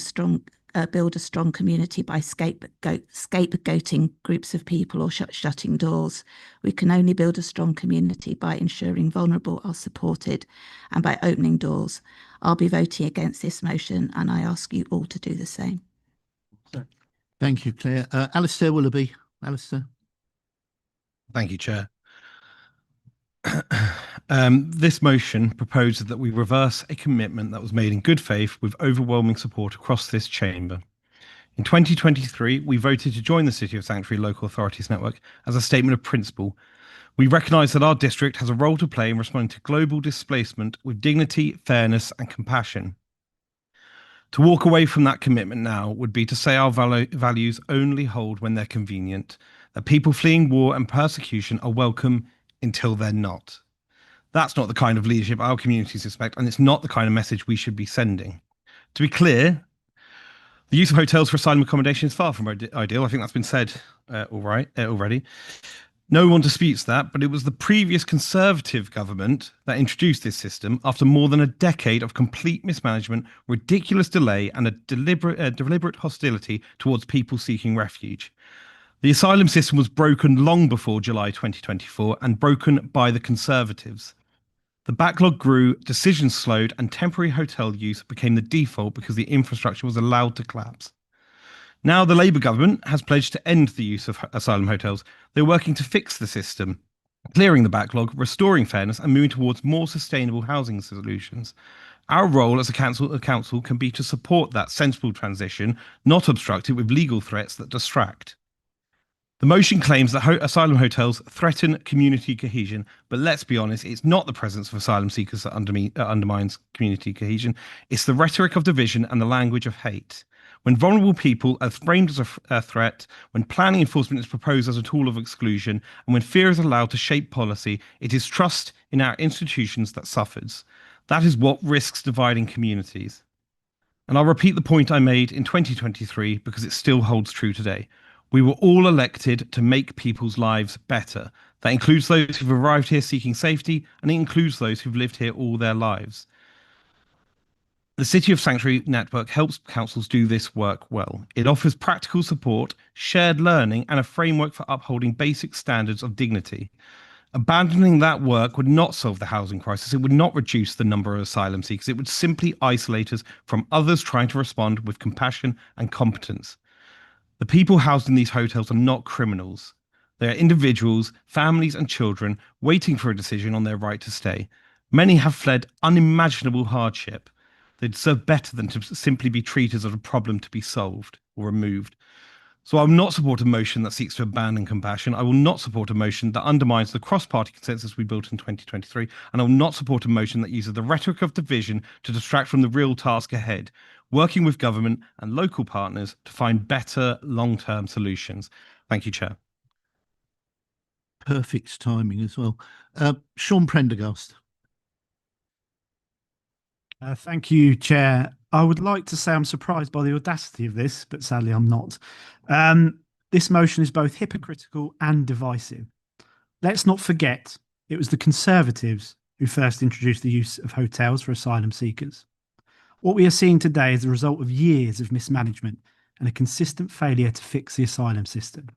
a strong community by scapegoating groups of people or shutting doors. We can only build a strong community by ensuring vulnerable are supported and by opening doors. I'll be voting against this motion, and I ask you all to do the same. Thank you, Claire. Alistair Willoughby. Alistair. Thank you, Chair. This motion proposes that we reverse a commitment that was made in good faith with overwhelming support across this chamber. In 2023, we voted to join the City of Sanctuary Local Authorities Network as a statement of principle. We recognise that our district has a role to play in responding to global displacement with dignity, fairness and compassion. To walk away from that commitment now would be to say our values only hold when they're convenient, that people fleeing war and persecution are welcome until they're not. That's not the kind of leadership our communities expect, and it's not the kind of message we should be sending. To be clear, the use of hotels for asylum accommodation is far from ideal. I think that's been said already. No one disputes that, but it was the previous Conservative government that introduced this system after more than a decade of complete mismanagement, ridiculous delay, and a deliberate hostility towards people seeking refuge. The asylum system was broken long before July 2024 and broken by the Conservatives. The backlog grew, decisions slowed, and temporary hotel use became the default because the infrastructure was allowed to collapse. Now the Labour government has pledged to end the use of asylum hotels. They're working to fix the system, clearing the backlog, restoring fairness, and moving towards more sustainable housing solutions. Our role as a council can be to support that sensible transition, not obstruct it with legal threats that distract. The motion claims that asylum hotels threaten community cohesion, but let's be honest, it's not the presence of asylum seekers that undermines community cohesion. It's the rhetoric of division and the language of hate. When vulnerable people are framed as a threat, when planning enforcement is proposed as a tool of exclusion, and when fear is allowed to shape policy, it is trust in our institutions that suffers. That is what risks dividing communities. And I'll repeat the point I made in 2023 because it still holds true today. We were all elected to make people's lives better. That includes those who've arrived here seeking safety, and it includes those who've lived here all their lives. The City of Sanctuary Network helps councils do this work well. It offers practical support, shared learning, and a framework for upholding basic standards of dignity. Abandoning that work would not solve the housing crisis. It would not reduce the number of asylum seekers. It would simply isolate us from others trying to respond with compassion and competence. The people housed in these hotels are not criminals. They are individuals, families and children waiting for a decision on their right to stay. Many have fled unimaginable hardship. They deserve better than to simply be treated as a problem to be solved or removed. So I will not support a motion that seeks to abandon compassion. I will not support a motion that undermines the cross-party consensus we built in 2023. And I will not support a motion that uses the rhetoric of division to distract from the real task ahead, working with government and local partners to find better long-term solutions. Thank you, Chair. Perfect timing as well. Sean Prendergast. Thank you, Chair. I would like to say I'm surprised by the audacity of this, but sadly I'm not. This motion is both hypocritical and divisive. Let's not forget it was the Conservatives who first introduced the use of hotels for asylum seekers. What we are seeing today is the result of years of mismanagement and a consistent failure to fix the asylum system.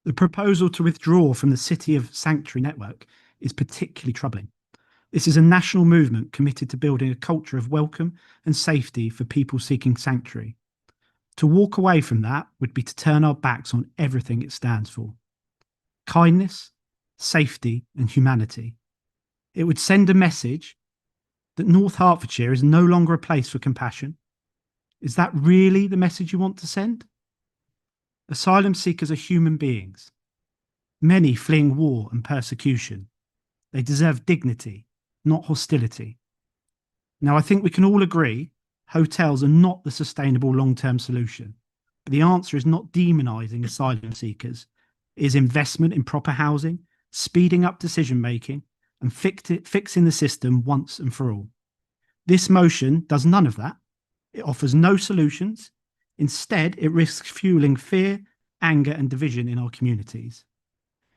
The proposal to withdraw from the City of Sanctuary Network is particularly troubling. This is a national movement committed to building a culture of welcome and safety for people seeking sanctuary. To walk away from that would be to turn our backs on everything it stands for: kindness, safety, and humanity. It would send a message that North Hertfordshire is no longer a place for compassion. Is that really the message you want to send? Asylum seekers are human beings, many fleeing war and persecution. They deserve dignity, not hostility. Now, I think we can all agree hotels are not the sustainable long-term solution. But the answer is not demonising asylum seekers. It is investment in proper housing, speeding up decision-making, and fixing the system once and for all. This motion does none of that. It offers no solutions. Instead, it risks fueling fear, anger, and division in our communities.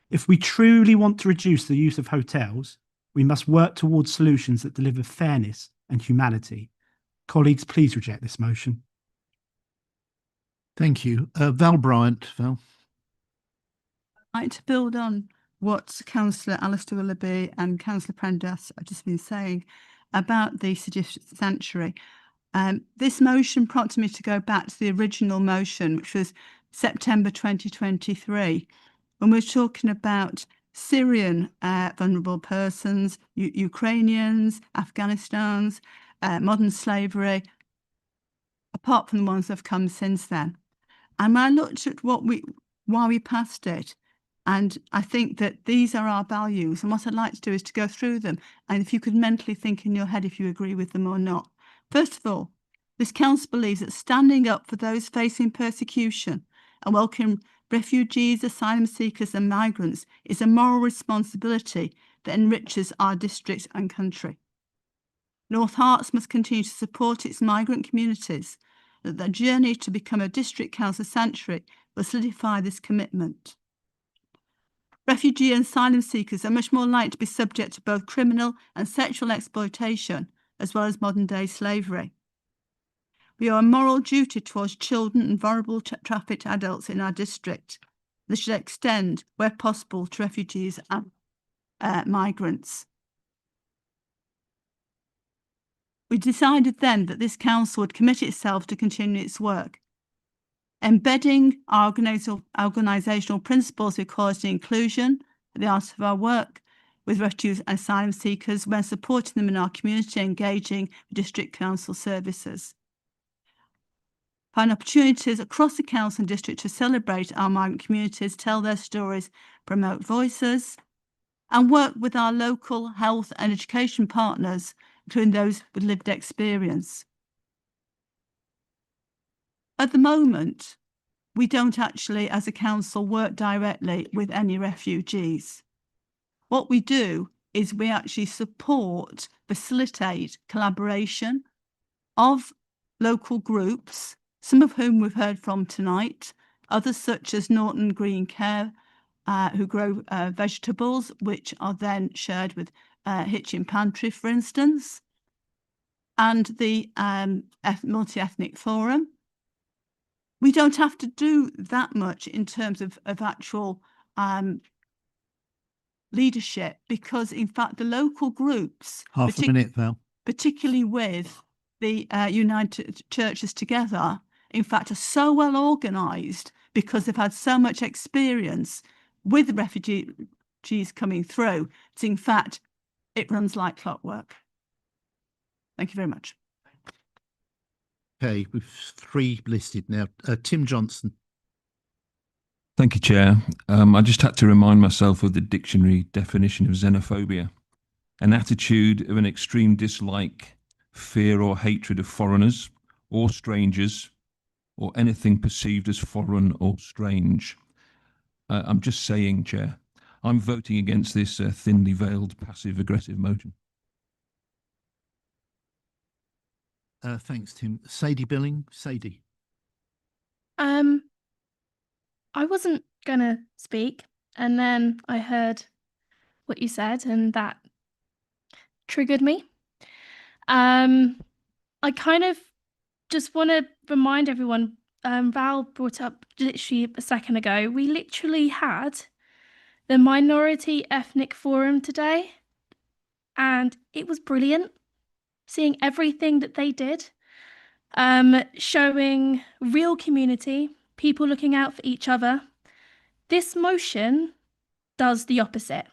If we truly want to reduce the use of hotels, we must work towards solutions that deliver fairness and humanity. Colleagues, please reject this motion. Thank you. Val Bryant, Val. I'd like to build on what Councillor Alistair Willoughby and Councillor Prendergast have just been saying about the suggested sanctuary. This motion prompted me to go back to the original motion, which was September 2023, when we were talking about Syrian vulnerable persons, Ukrainians, Afghanistan's, modern slavery, apart from the ones that have come since then. And when I looked at why we passed it, and I think that these are our values, and what I'd like to do is to go through them, and if you could mentally think in your head if you agree with them or not. First of all, this council believes that standing up for those facing persecution and welcoming refugees, asylum seekers and migrants is a moral responsibility that enriches our district and country. North Hearts must continue to support its migrant communities, that the journey to become a district council sanctuary will solidify this commitment. Refugee and asylum seekers are much more likely to be subject to both criminal and sexual exploitation, as well as modern-day slavery. We owe a moral duty towards children and vulnerable trafficked adults in our district. This should extend, where possible, to refugees and migrants. We decided then that this council would commit itself to continue its work, embedding our organisational principles of equality and inclusion at the heart of our work with refugees and asylum seekers when supporting them in our community, engaging with district council services. Find opportunities across the council and district to celebrate our migrant communities, tell their stories, promote voices, and work with our local health and education partners, including those with lived experience. At the moment, we don't actually, as a council, work directly with any refugees. What we do is we actually support, facilitate collaboration of local groups, some of whom we've heard from tonight, others such as Norton Green Care, who grow vegetables, which are then shared with Hitchin Pantry, for instance, and the Multi-Ethnic Forum. We don't have to do that much in terms of actual leadership, because in fact the local groups, Half a minute, Val. particularly with the United Churches Together, in fact are so well organised because they've had so much experience with refugees coming through. So in fact, it runs like clockwork. Thank you very much. Okay, we've 3 listed now. Tim Johnson. Thank you, Chair. I just had to remind myself of the dictionary definition of xenophobia, an attitude of an extreme dislike, fear or hatred of foreigners or strangers or anything perceived as foreign or strange. I'm just saying, Chair, I'm voting against this thinly veiled passive-aggressive motion. Thanks, Tim. Sadie Billing. Sadie. I wasn't gonna speak, and then I heard what you said, and that triggered me. I kind of just want to remind everyone, Val brought up literally a second ago, we literally had the Minority Ethnic Forum today, and it was brilliant seeing everything that they did, showing real community, people looking out for each other. This motion does the opposite.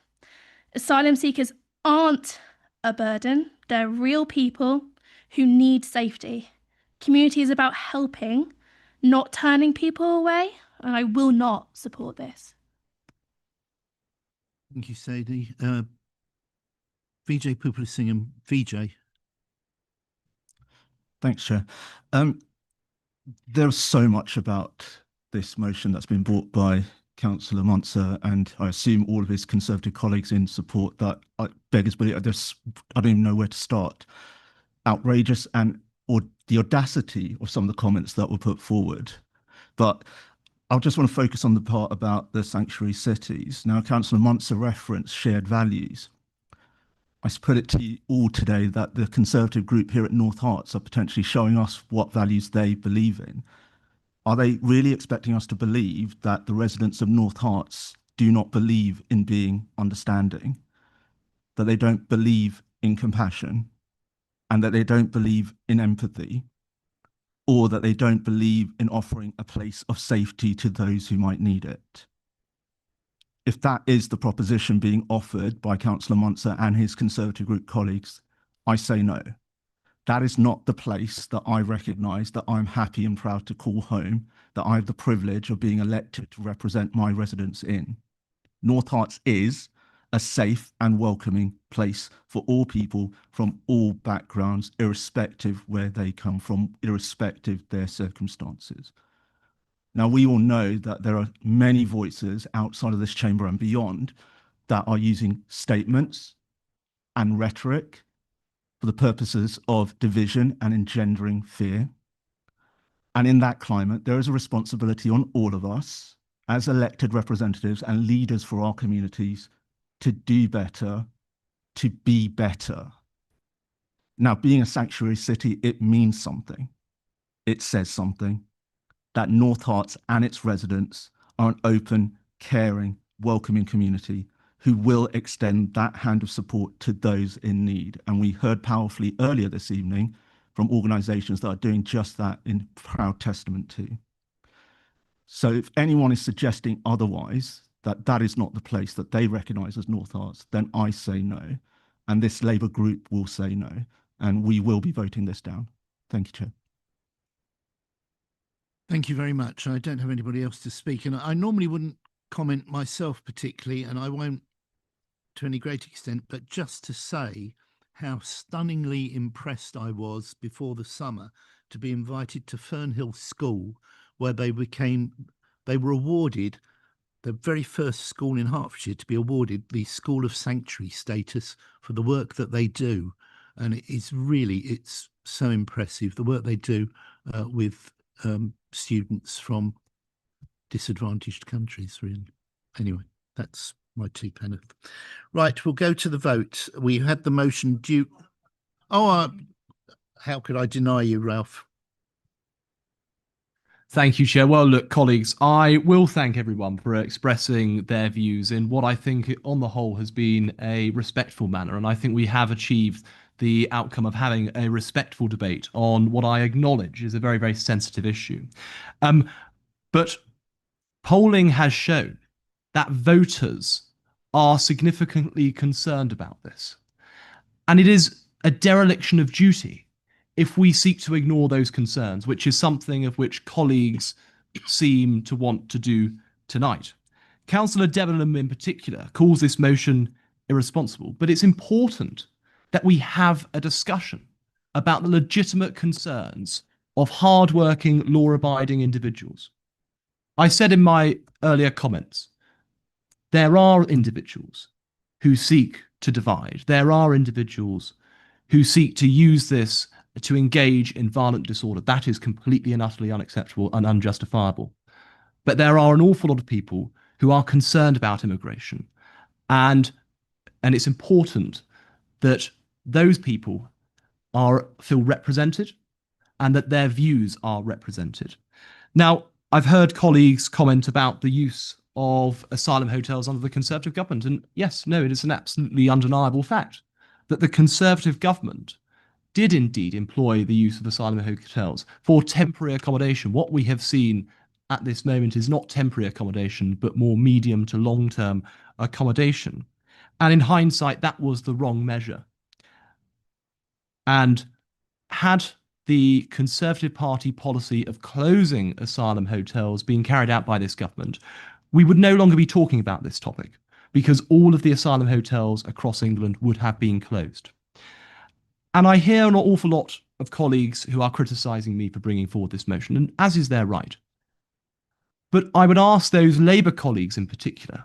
Asylum seekers aren't a burden. They're real people who need safety. Community is about helping, not turning people away, and I will not support this. Thank you, Sadie. Vijay Pupalasingam. Vijay. Thanks, Chair. There's so much about this motion that's been brought by Councillor Monsah, and I assume all of his Conservative colleagues in support, that I beggars belief, I don't even know where to start. Outrageous and or the audacity of some of the comments that were put forward. But I just want to focus on the part about the sanctuary cities. Now, Councillor Muntzer referenced shared values. I put it to you all today that the Conservative group here at North Herts are potentially showing us what values they believe in. Are they really expecting us to believe that the residents of North Herts do not believe in being understanding, that they don't believe in compassion, and that they don't believe in empathy, or that they don't believe in offering a place of safety to those who might need it? If that is the proposition being offered by Councillor Muntzer and his Conservative group colleagues, I say no. That is not the place that I recognise that I'm happy and proud to call home, that I have the privilege of being elected to represent my residents in. North Herts is a safe and welcoming place for all people from all backgrounds, irrespective where they come from, irrespective their circumstances. Now, we all know that there are many voices outside of this chamber and beyond that are using statements and rhetoric for the purposes of division and engendering fear. And in that climate, there is a responsibility on all of us as elected representatives and leaders for our communities to do better, to be better. Now, being a sanctuary city, it means something. It says something. That North Herts and its residents are an open, caring, welcoming community who will extend that hand of support to those in need. And we heard powerfully earlier this evening from organisations that are doing just that in proud testament to. So if anyone is suggesting otherwise, that that is not the place that they recognise as North Herts, then I say no. And this Labour group will say no. And we will be voting this down. Thank you, Chair. Thank you very much. I don't have anybody else to speak, and I normally wouldn't comment myself particularly, and I won't to any great extent, but just to say how stunningly impressed I was before the summer to be invited to Fernhill School, where they were awarded the very first school in Hertfordshire to be awarded the School of Sanctuary status for the work that they do. And it's so impressive, the work they do with students from disadvantaged countries, really. Anyway, that's my 2 pence. Right, we'll go to the vote. We had the motion due. How could I deny you, Ralph? Thank you, Chair. Well, look, colleagues, I will thank everyone for expressing their views in what I think on the whole has been a respectful manner. And I think we have achieved the outcome of having a respectful debate on what I acknowledge is a very, very sensitive issue. But polling has shown that voters are significantly concerned about this. And it is a dereliction of duty if we seek to ignore those concerns, which is something of which colleagues seem to want to do tonight. Councillor Debenham in particular calls this motion irresponsible, but it's important that we have a discussion about the legitimate concerns of hard-working, law-abiding individuals. I said in my earlier comments, there are individuals who seek to divide. There are individuals who seek to use this to engage in violent disorder. That is completely and utterly unacceptable and unjustifiable. But there are an awful lot of people who are concerned about immigration. And it's important that those people feel represented and that their views are represented. Now, I've heard colleagues comment about the use of asylum hotels under the Conservative government. And yes, no, it is an absolutely undeniable fact that the Conservative government did indeed employ the use of asylum hotels for temporary accommodation. What we have seen at this moment is not temporary accommodation, but more medium to long-term accommodation. And in hindsight, that was the wrong measure. And had the Conservative Party policy of closing asylum hotels being carried out by this government, we would no longer be talking about this topic because all of the asylum hotels across England would have been closed. And I hear an awful lot of colleagues who are criticising me for bringing forward this motion, and as is their right. But I would ask those Labour colleagues in particular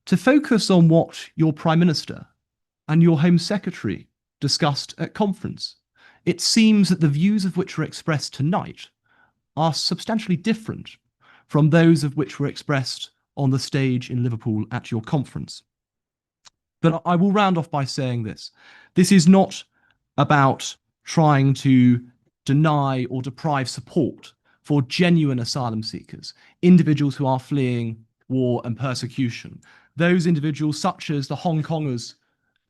to focus on what your Prime Minister and your Home Secretary discussed at conference. it seems that the views of which were expressed tonight are substantially different from those of which were expressed on the stage in Liverpool at your conference. But I will round off by saying this. This is not about trying to deny or deprive support for genuine asylum seekers, individuals who are fleeing war and persecution, those individuals such as the Hong Kongers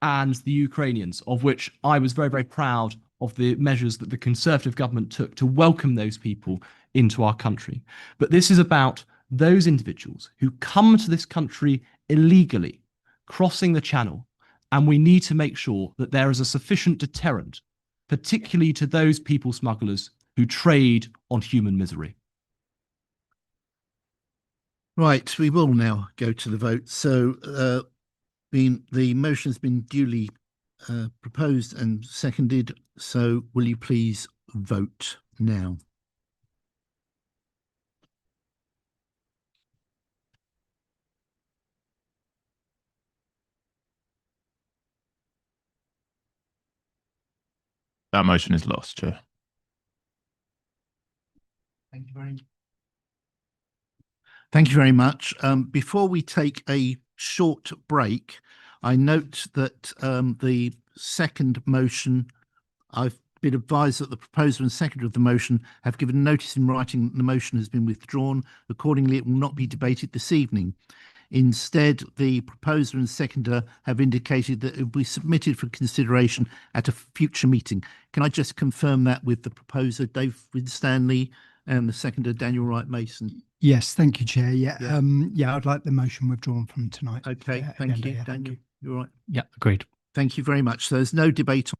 and the Ukrainians, of which I was very, very proud of the measures that the Conservative government took to welcome those people into our country. But this is about those individuals who come to this country illegally, crossing the channel, and we need to make sure that there is a sufficient deterrent, particularly to those people smugglers who trade on human misery. Right, we will now go to the vote. So the motion has been duly proposed and seconded. So will you please vote now? That motion is lost, Chair. Thank you very much. Thank you very much. Before we take a short break, I note that the second motion, I've been advised that the proposer and seconder of the motion have given notice in writing that the motion has been withdrawn. Accordingly, it will not be debated this evening. Instead, the proposer and seconder have indicated that it will be submitted for consideration at a future meeting. Can I just confirm that with the proposer, David Stanley, and the seconder, Daniel Wright Mason? Yes, thank you, Chair. Yeah, Yeah. I'd like the motion withdrawn from tonight. Okay, thank you, agenda, Daniel. You're right. Yeah, agreed. Thank you very much. So there's no debate on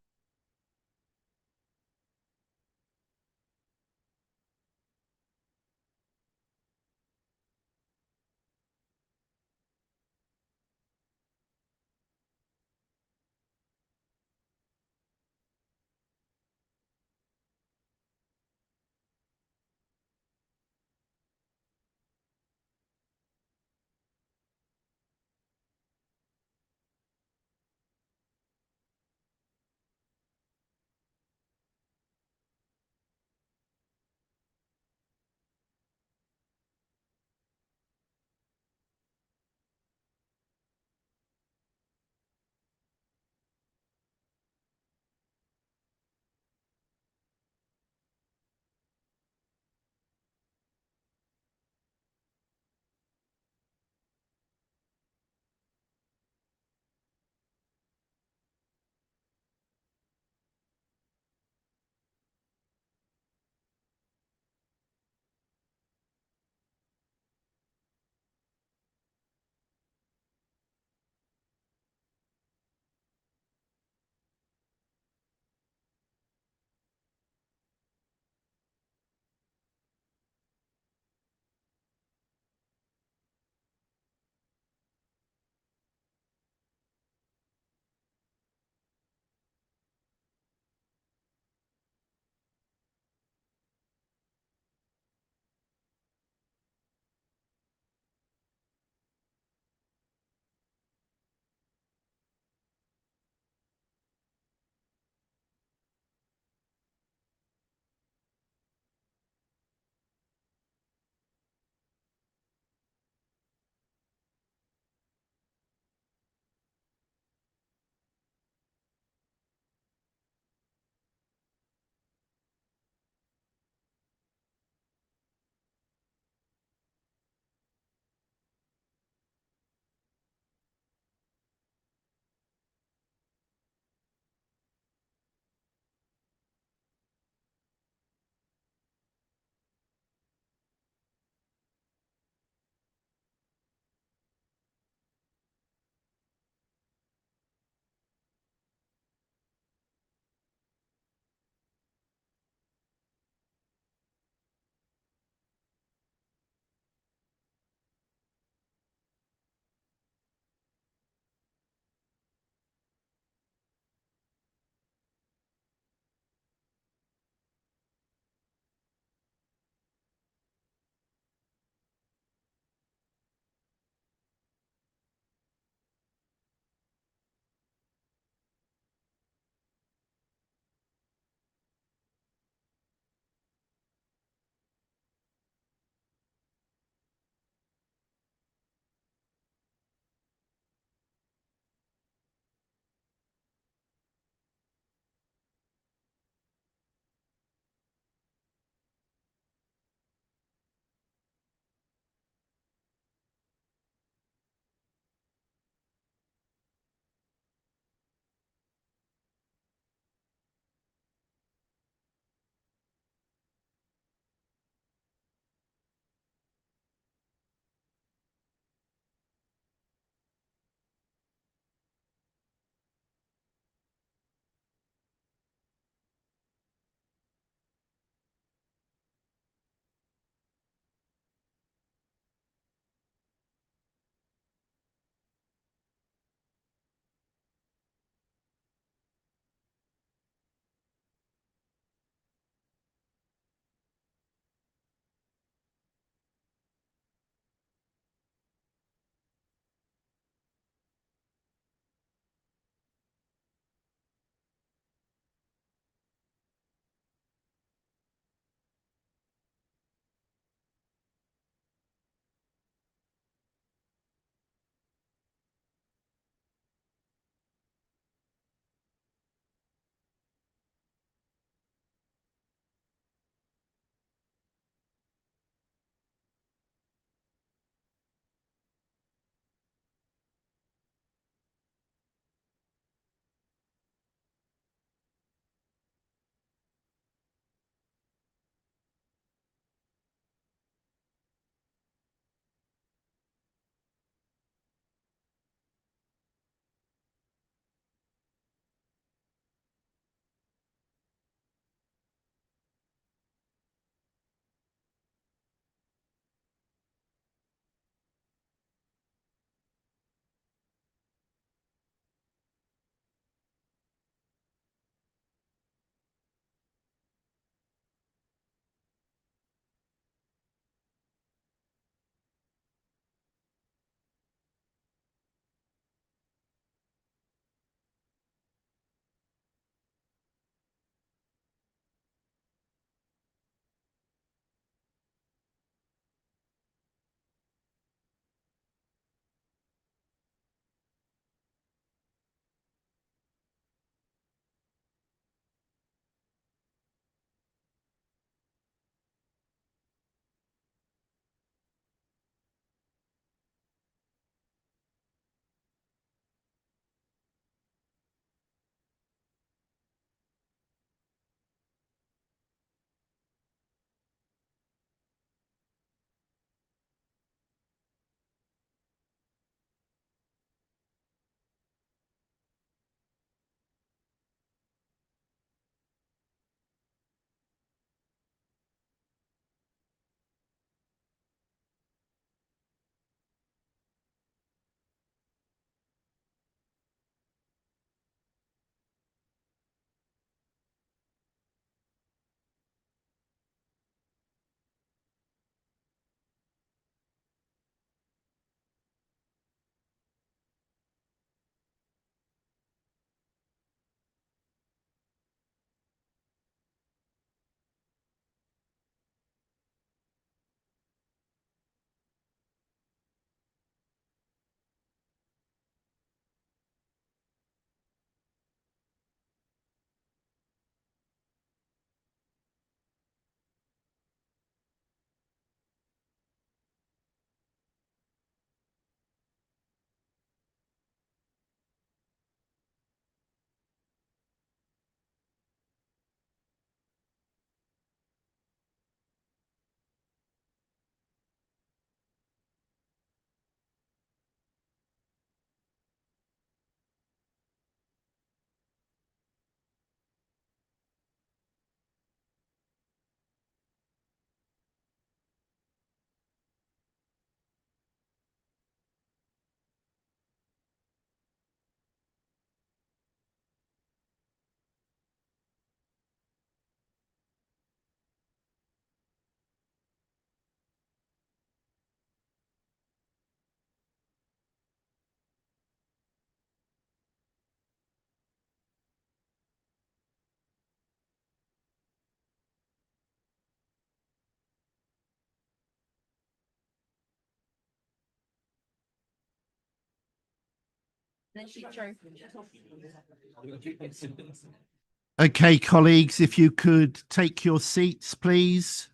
Okay, colleagues, if you could take your seats, please.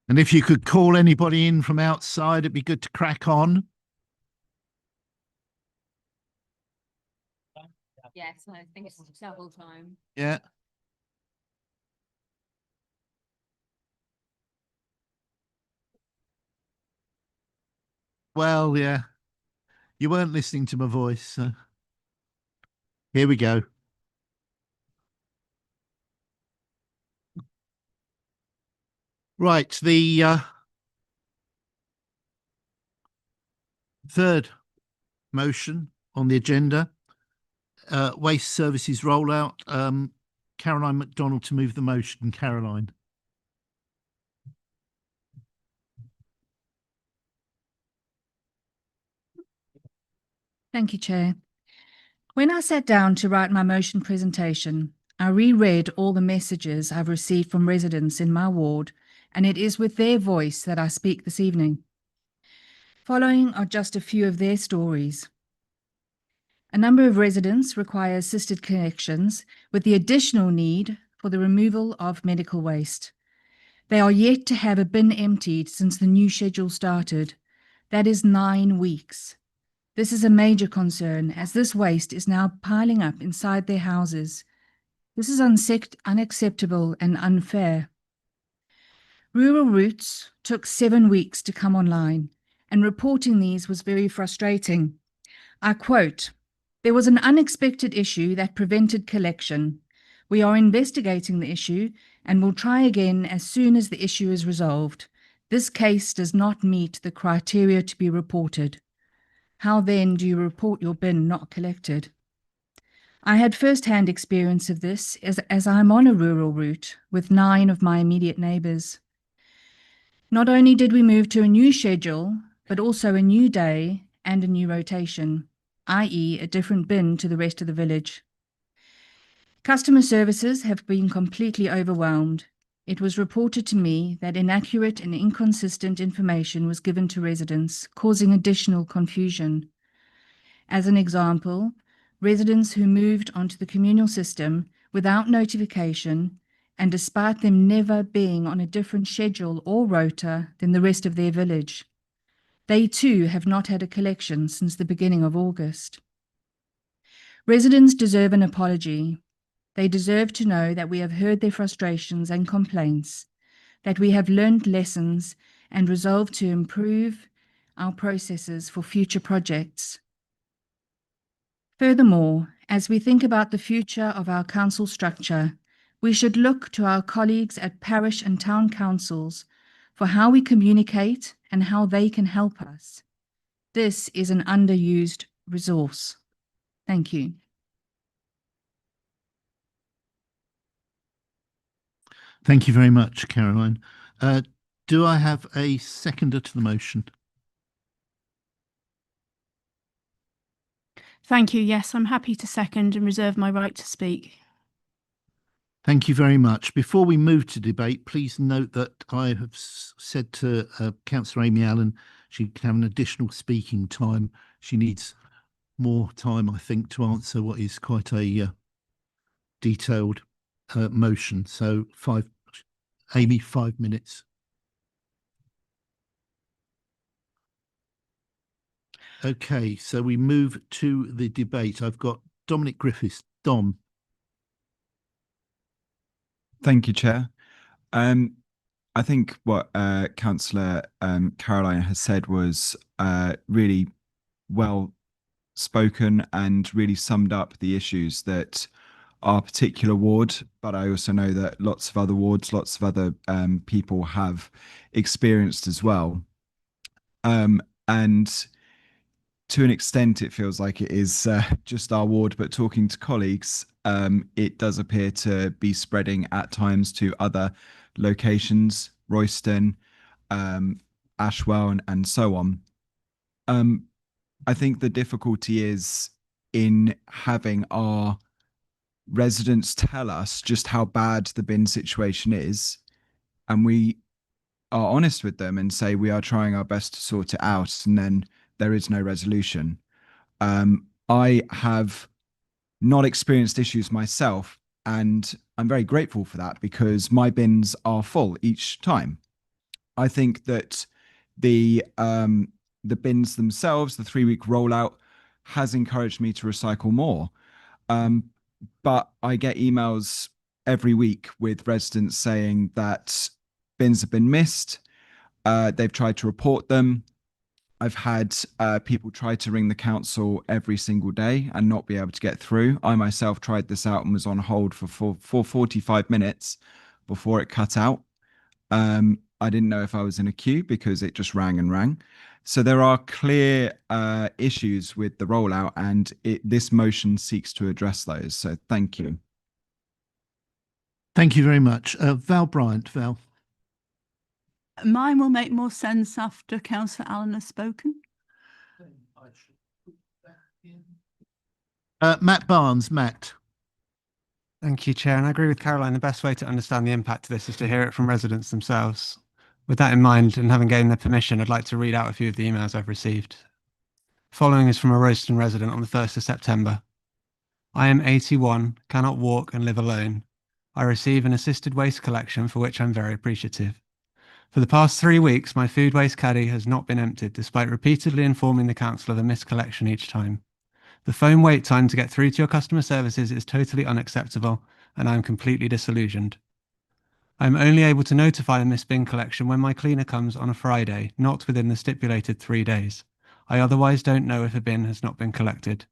And if you could call anybody in from outside, it'd be good to crack on. Yes, I think it's several times. Yeah. Well, yeah. You weren't listening to my voice. So. Here we go. Right, the third motion on the agenda, waste services rollout. Caroline McDonald to move the motion. Caroline. Thank you, Chair. When I sat down to write my motion presentation, I reread all the messages I've received from residents in my ward, and it is with their voice that I speak this evening. Following are just a few of their stories. A number of residents require assisted collections with the additional need for the removal of medical waste. They are yet to have a bin emptied since the new schedule started. That is 9 weeks. This is a major concern as this waste is now piling up inside their houses. This is unacceptable and unfair. Rural Roots took 7 weeks to come online, and reporting these was very frustrating. I quote, "There was an unexpected issue that prevented collection. We are investigating the issue and will try again as soon as the issue is resolved. This case does not meet the criteria to be reported. How then do you report your bin not collected?" I had first-hand experience of this as I'm on a rural route with 9 of my immediate neighbours. Not only did we move to a new schedule, but also a new day and a new rotation, i.e. a different bin to the rest of the village. Customer services have been completely overwhelmed. It was reported to me that inaccurate and inconsistent information was given to residents, causing additional confusion. As an example, residents who moved onto the communal system without notification, and despite them never being on a different schedule or rota than the rest of their village. They too have not had a collection since the beginning of August. Residents deserve an apology. They deserve to know that we have heard their frustrations and complaints, that we have learned lessons and resolved to improve our processes for future projects. Furthermore, as we think about the future of our council structure, we should look to our colleagues at parish and town councils for how we communicate and how they can help us. This is an underused resource. Thank you. Thank you very much, Caroline. Do I have a seconder to the motion? Thank you. Yes, I'm happy to second and reserve my right to speak. Thank you very much. Before we move to debate, please note that I have said to Councillor Amy Allen she can have an additional speaking time. She needs more time, I think, to answer what is quite a detailed motion. So Amy, 5 minutes. Okay, so we move to the debate. I've got Dominic Griffiths. Dom. Thank you, Chair. I think what Councillor Caroline has said was really well spoken and really summed up the issues that our particular ward, but I also know that lots of other wards, lots of other people have experienced as well. And to an extent, it feels like it is just our ward, but talking to colleagues, it does appear to be spreading at times to other locations, Royston, Ashwell, and so on. I think the difficulty is in having our residents tell us just how bad the bin situation is, and we are honest with them and say we are trying our best to sort it out, and then there is no resolution. I have not experienced issues myself, and I'm very grateful for that because my bins are full each time. I think that the bins themselves, the 3-week rollout, has encouraged me to recycle more. But I get emails every week with residents saying that bins have been missed. They've tried to report them. I've had people try to ring the council every single day and not be able to get through. I myself tried this out and was on hold for 45 minutes before it cut out. I didn't know if I was in a queue because it just rang and rang. So there are clear issues with the rollout, and this motion seeks to address those. So thank you. Thank you very much. Val Bryant, Val. Mine will make more sense after Councillor Allen has spoken. Matt Barnes, Matt. Thank you, Chair. And I agree with Caroline. The best way to understand the impact of this is to hear it from residents themselves. With that in mind, and having gained their permission, I'd like to read out a few of the emails I've received. Following is from a Royston resident on the 1st of September. I am 81, cannot walk and live alone. I receive an assisted waste collection for which I'm very appreciative. For the past 3 weeks, my food waste caddy has not been emptied, despite repeatedly informing the council of a missed collection each time. The phone wait time to get through to your customer services is totally unacceptable, and I am completely disillusioned. I am only able to notify a missed bin collection when my cleaner comes on a Friday, not within the stipulated 3 days. I otherwise don't know if a bin has not been collected.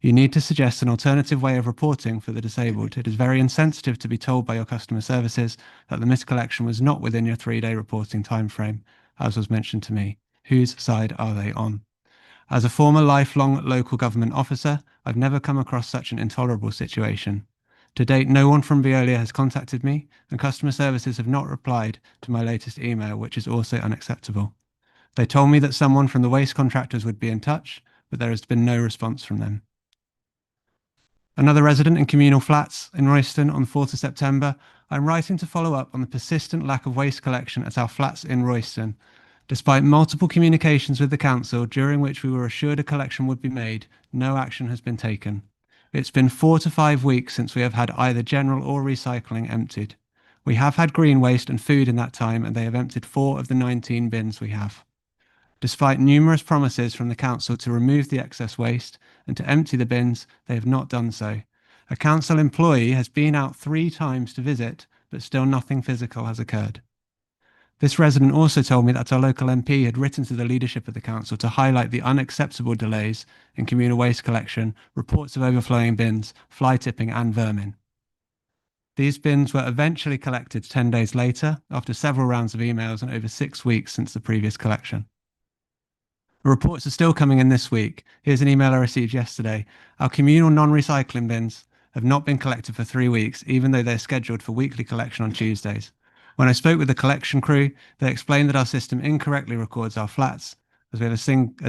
You need to suggest an alternative way of reporting for the disabled. It is very insensitive to be told by your customer services that the missed collection was not within your 3-day reporting timeframe, as was mentioned to me. Whose side are they on? As a former lifelong local government officer, I've never come across such an intolerable situation. To date, no one from Veolia has contacted me, and customer services have not replied to my latest email, which is also unacceptable. They told me that someone from the waste contractors would be in touch, but there has been no response from them. Another resident in communal flats in Royston on the 4th of September, I'm writing to follow up on the persistent lack of waste collection at our flats in Royston. Despite multiple communications with the council, during which we were assured a collection would be made, no action has been taken. It's been 4 to 5 weeks since we have had either general or recycling emptied. We have had green waste and food in that time, and they have emptied 4 of the 19 bins we have. Despite numerous promises from the council to remove the excess waste and to empty the bins, they have not done so. A council employee has been out 3 times to visit, but still nothing physical has occurred. This resident also told me that our local MP had written to the leadership of the council to highlight the unacceptable delays in communal waste collection, reports of overflowing bins, fly tipping and vermin. These bins were eventually collected 10 days later, after several rounds of emails and over 6 weeks since the previous collection. The reports are still coming in this week. Here's an email I received yesterday. Our communal non-recycling bins have not been collected for 3 weeks, even though they're scheduled for weekly collection on Tuesdays. When I spoke with the collection crew, they explained that our system incorrectly records our flats as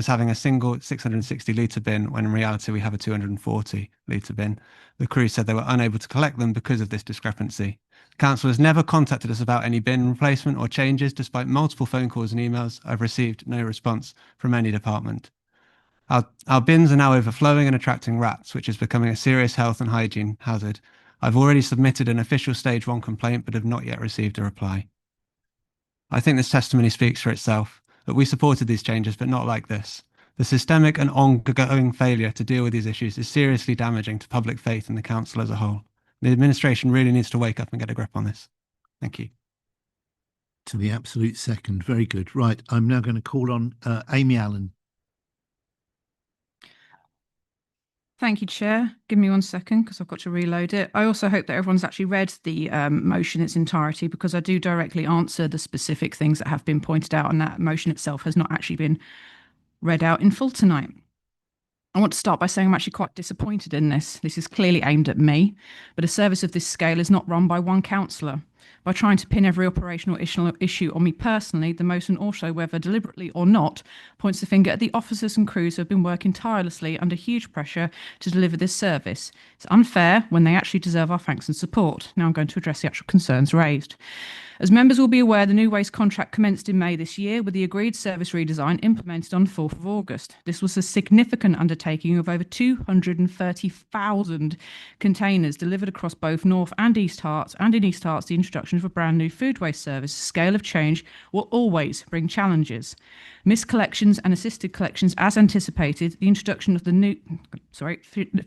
having a single 660 litre bin, when in reality we have a 240 litre bin. The crew said they were unable to collect them because of this discrepancy. The council has never contacted us about any bin replacement or changes, despite multiple phone calls and emails. I've received no response from any department. Our bins are now overflowing and attracting rats, which is becoming a serious health and hygiene hazard. I've already submitted an official stage 1 complaint, but have not yet received a reply. I think this testimony speaks for itself, that we supported these changes, but not like this. The systemic and ongoing failure to deal with these issues is seriously damaging to public faith in the council as a whole. The administration really needs to wake up and get a grip on this. Thank you. To the absolute second. Very good. Right. I'm now going to call on Amy Allen. Thank you, Chair. Give me 1 second because I've got to reload it. I also hope that everyone's actually read the motion in its entirety, because I do directly answer the specific things that have been pointed out, and that motion itself has not actually been read out in full tonight. I want to start by saying I'm actually quite disappointed in this. This is clearly aimed at me, but a service of this scale is not run by one councillor. by trying to pin every operational issue on me personally. The motion also, whether deliberately or not, points the finger at the officers and crews who have been working tirelessly under huge pressure to deliver this service. It's unfair when they actually deserve our thanks and support. Now I'm going to address the actual concerns raised. As members will be aware, the new waste contract commenced in May this year with the agreed service redesign implemented on 4th of August. This was a significant undertaking of over 230,000 containers delivered across both North and East Herts, and in East Herts the introduction of a brand new food waste service. Scale of change will always bring challenges. Missed collections and assisted collections as anticipated, the introduction of the new,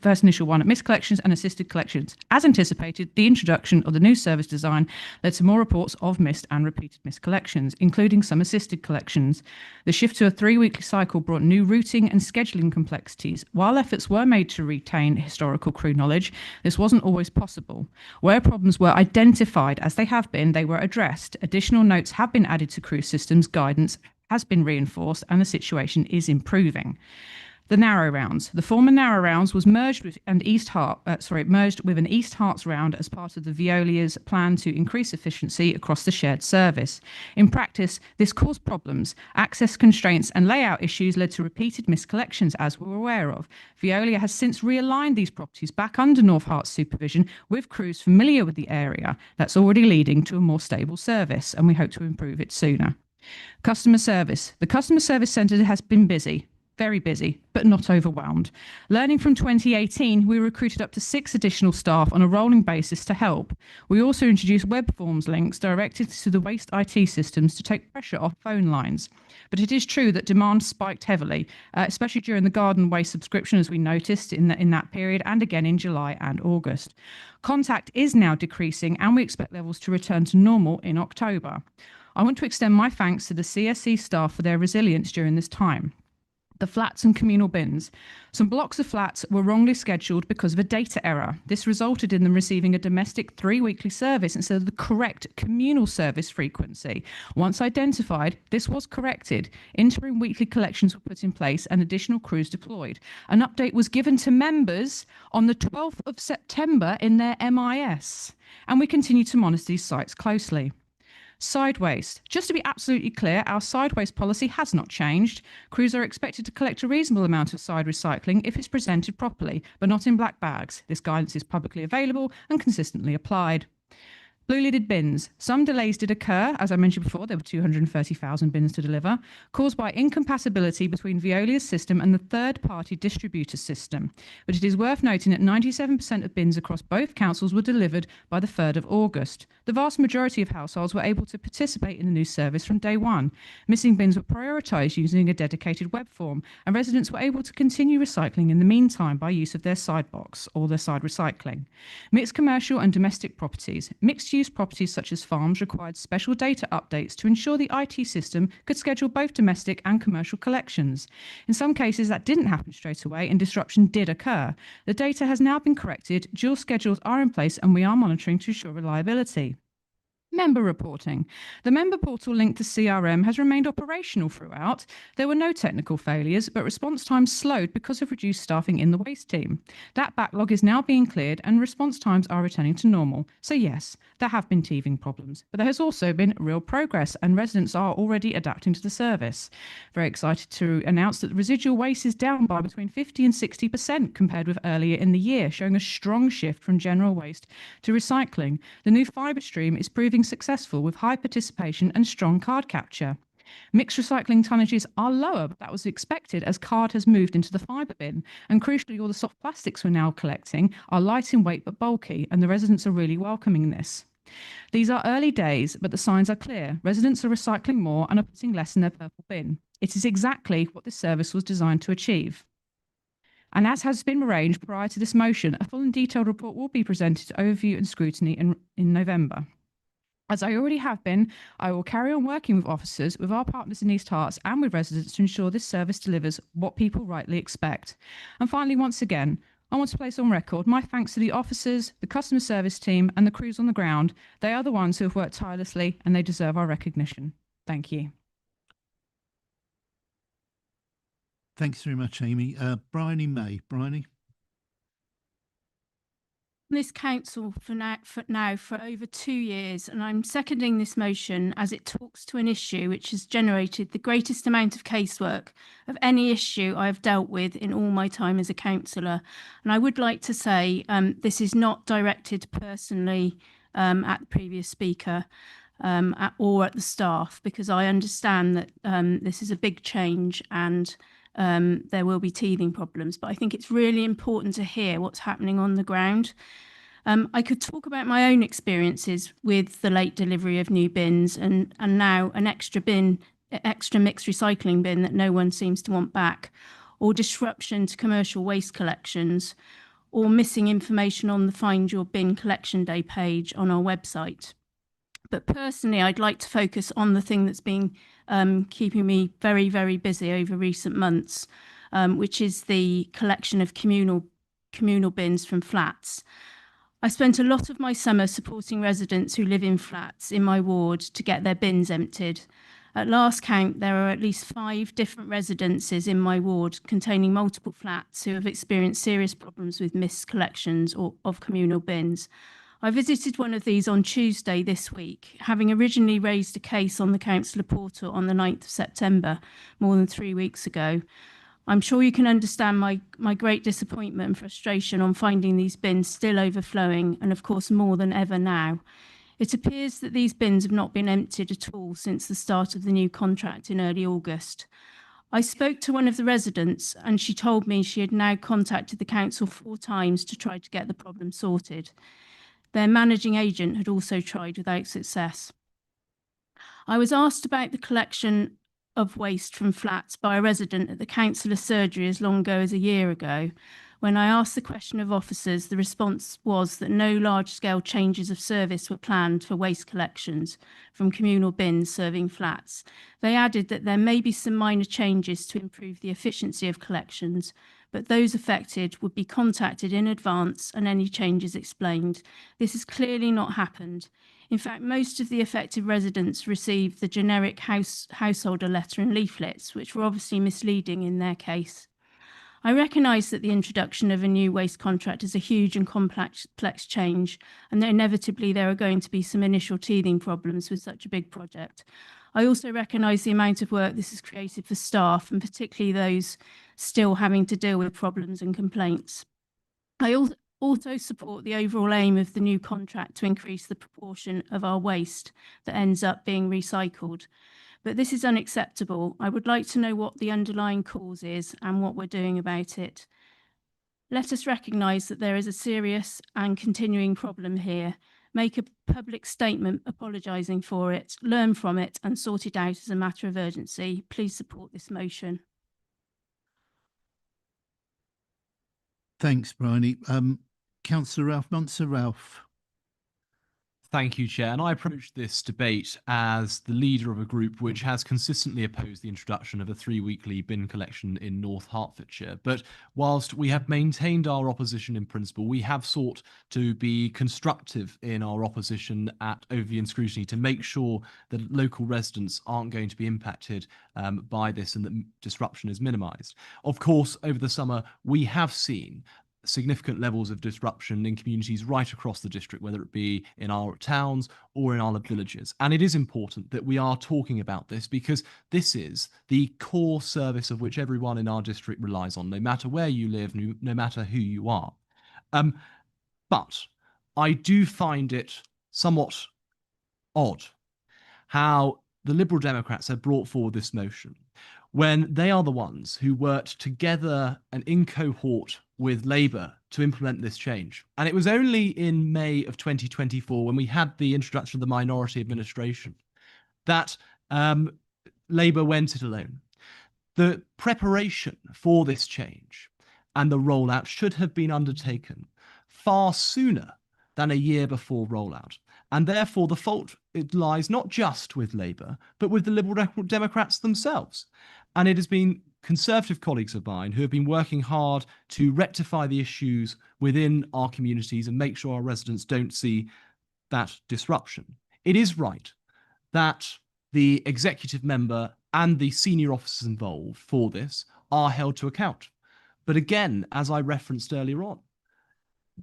first initial one, missed collections and assisted collections as anticipated, the introduction of the new service design led to more reports of missed and repeated missed collections, including some assisted collections. The shift to a 3-weekly cycle brought new routing and scheduling complexities. While efforts were made to retain historical crew knowledge, this wasn't always possible. Where problems were identified, as they have been, they were addressed. Additional notes have been added to crew systems, guidance has been reinforced, and the situation is improving. The narrow rounds. The former narrow rounds was merged with an East Herts round as part of the Veolia's plan to increase efficiency across the shared service. In practice, this caused problems. Access constraints and layout issues led to repeated miscollections, as we're aware of. Veolia has since realigned these properties back under North Herts supervision with crews familiar with the area. That's already leading to a more stable service, and we hope to improve it sooner. Customer service. The customer service centre has been busy. Very busy, but not overwhelmed. Learning from 2018, we recruited up to 6 additional staff on a rolling basis to help. We also introduced web forms links directed to the waste IT systems to take pressure off phone lines. But it is true that demand spiked heavily, especially during the garden waste subscription, as we noticed in that period, and again in July and August. Contact is now decreasing, and we expect levels to return to normal in October. I want to extend my thanks to the CSC staff for their resilience during this time. The flats and communal bins. Some blocks of flats were wrongly scheduled because of a data error. This resulted in them receiving a domestic 3-weekly service instead of the correct communal service frequency. Once identified, this was corrected. Interim weekly collections were put in place and additional crews deployed. An update was given to members on the 12th of September in their MIS, and we continue to monitor these sites closely. Side waste. Just to be absolutely clear, our side waste policy has not changed. Crews are expected to collect a reasonable amount of side recycling if it's presented properly, but not in black bags. This guidance is publicly available and consistently applied. Blue-lidded bins. Some delays did occur. As I mentioned before, there were 230,000 bins to deliver, caused by incompatibility between Veolia's system and the third-party distributor system. But it is worth noting that 97% of bins across both councils were delivered by the 3rd of August. The vast majority of households were able to participate in the new service from day one. Missing bins were prioritised using a dedicated web form, and residents were able to continue recycling in the meantime by use of their side box or their side recycling. Mixed commercial and domestic properties. Mixed-use properties such as farms required special data updates to ensure the IT system could schedule both domestic and commercial collections. In some cases, that didn't happen straight away and disruption did occur. The data has now been corrected, dual schedules are in place, and we are monitoring to ensure reliability. Member reporting. The member portal linked to CRM has remained operational throughout. There were no technical failures, but response times slowed because of reduced staffing in the waste team. That backlog is now being cleared and response times are returning to normal. So yes, there have been teething problems, but there has also been real progress and residents are already adapting to the service. Very excited to announce that the residual waste is down by between 50 and 60% compared with earlier in the year, showing a strong shift from general waste to recycling. The new fibre stream is proving successful with high participation and strong card capture. Mixed recycling tonnages are lower, but that was expected as card has moved into the fibre bin. And crucially, all the soft plastics we're now collecting are light in weight but bulky, and the residents are really welcoming this. These are early days, but the signs are clear. Residents are recycling more and are putting less in their purple bin. It is exactly what this service was designed to achieve. And as has been arranged prior to this motion, a full and detailed report will be presented to overview and scrutiny in November. As I already have been, I will carry on working with officers, with our partners in East Herts and with residents to ensure this service delivers what people rightly expect. And finally, once again, I want to place on record my thanks to the officers, the customer service team and the crews on the ground. They are the ones who have worked tirelessly and they deserve our recognition. Thank you. Thanks very much, Amy. Bryony May. Bryony? this council for over 2 years, and I'm seconding this motion as it talks to an issue which has generated the greatest amount of casework of any issue I have dealt with in all my time as a councillor. And I would like to say this is not directed personally at the previous speaker or at the staff, because I understand that this is a big change and there will be teething problems, but I think it's really important to hear what's happening on the ground. I could talk about my own experiences with the late delivery of new bins and now an extra mixed recycling bin that no one seems to want back, or disruption to commercial waste collections, or missing information on the Find Your Bin Collection Day page on our website. But personally, I'd like to focus on the thing that's been keeping me very, very busy over recent months, which is the collection of communal bins from flats. I spent a lot of my summer supporting residents who live in flats in my ward to get their bins emptied. At last count, there are at least 5 different residences in my ward containing multiple flats who have experienced serious problems with missed collections of communal bins. I visited one of these on Tuesday this week, having originally raised a case on the councillor portal on the 9th of September, more than 3 weeks ago. I'm sure you can understand my great disappointment and frustration on finding these bins still overflowing, and of course more than ever now. It appears that these bins have not been emptied at all since the start of the new contract in early August. I spoke to one of the residents and she told me she had now contacted the council 4 times to try to get the problem sorted. Their managing agent had also tried without success. I was asked about the collection of waste from flats by a resident at the councillor surgery as long ago as a year ago. When I asked the question of officers, the response was that no large-scale changes of service were planned for waste collections from communal bins serving flats. They added that there may be some minor changes to improve the efficiency of collections, but those affected would be contacted in advance and any changes explained. This has clearly not happened. In fact, most of the affected residents received the generic householder letter and leaflets, which were obviously misleading in their case. I recognise that the introduction of a new waste contract is a huge and complex change, and that inevitably there are going to be some initial teething problems with such a big project. I also recognise the amount of work this has created for staff, and particularly those still having to deal with problems and complaints. I also support the overall aim of the new contract to increase the proportion of our waste that ends up being recycled. But this is unacceptable. I would like to know what the underlying cause is and what we're doing about it. Let us recognise that there is a serious and continuing problem here. Make a public statement apologising for it, learn from it and sort it out as a matter of urgency. Please support this motion. Thanks, Bryony. Councillor Ralph Muntzer. Ralph. Thank you, Chair. And I approach this debate as the leader of a group which has consistently opposed the introduction of a 3-weekly bin collection in North Hertfordshire. But whilst we have maintained our opposition in principle, we have sought to be constructive in our opposition at overview and scrutiny to make sure that local residents aren't going to be impacted by this and that disruption is minimised. Of course, over the summer, we have seen significant levels of disruption in communities right across the district, whether it be in our towns or in our villages. And it is important that we are talking about this because this is the core service of which everyone in our district relies on, no matter where you live, no matter who you are. But I do find it somewhat odd how the Liberal Democrats have brought forward this motion when they are the ones who worked together and in cohort with Labour to implement this change. And it was only in May of 2024, when we had the introduction of the minority administration, that Labour went it alone. The preparation for this change and the rollout should have been undertaken far sooner than a year before rollout. And therefore, the fault it lies not just with Labour, but with the Liberal Democrats themselves. And it has been Conservative colleagues of mine who have been working hard to rectify the issues within our communities and make sure our residents don't see that disruption. It is right that the executive member and the senior officers involved for this are held to account. But again, as I referenced earlier on,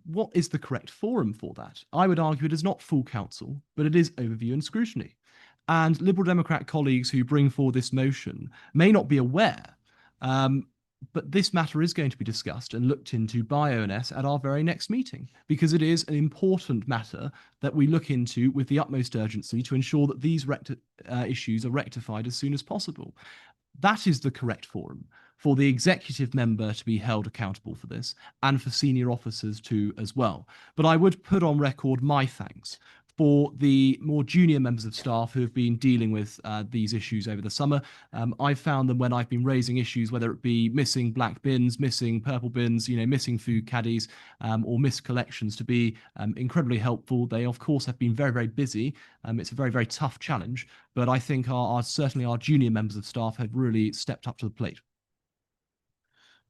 What is the correct forum for that? I would argue it is not full council, but it is overview and scrutiny. And Liberal Democrat colleagues who bring forward this motion may not be aware, but this matter is going to be discussed and looked into by ONS at our very next meeting, because it is an important matter that we look into with the utmost urgency to ensure that these issues are rectified as soon as possible. That is the correct forum for the executive member to be held accountable for this, and for senior officers too as well. But I would put on record my thanks for the more junior members of staff who have been dealing with these issues over the summer. I've found them when I've been raising issues, whether it be missing black bins, missing purple bins, missing food caddies, or missed collections, to be incredibly helpful. They, of course, have been very, very busy. It's a very, very tough challenge, but I think certainly our junior members of staff have really stepped up to the plate.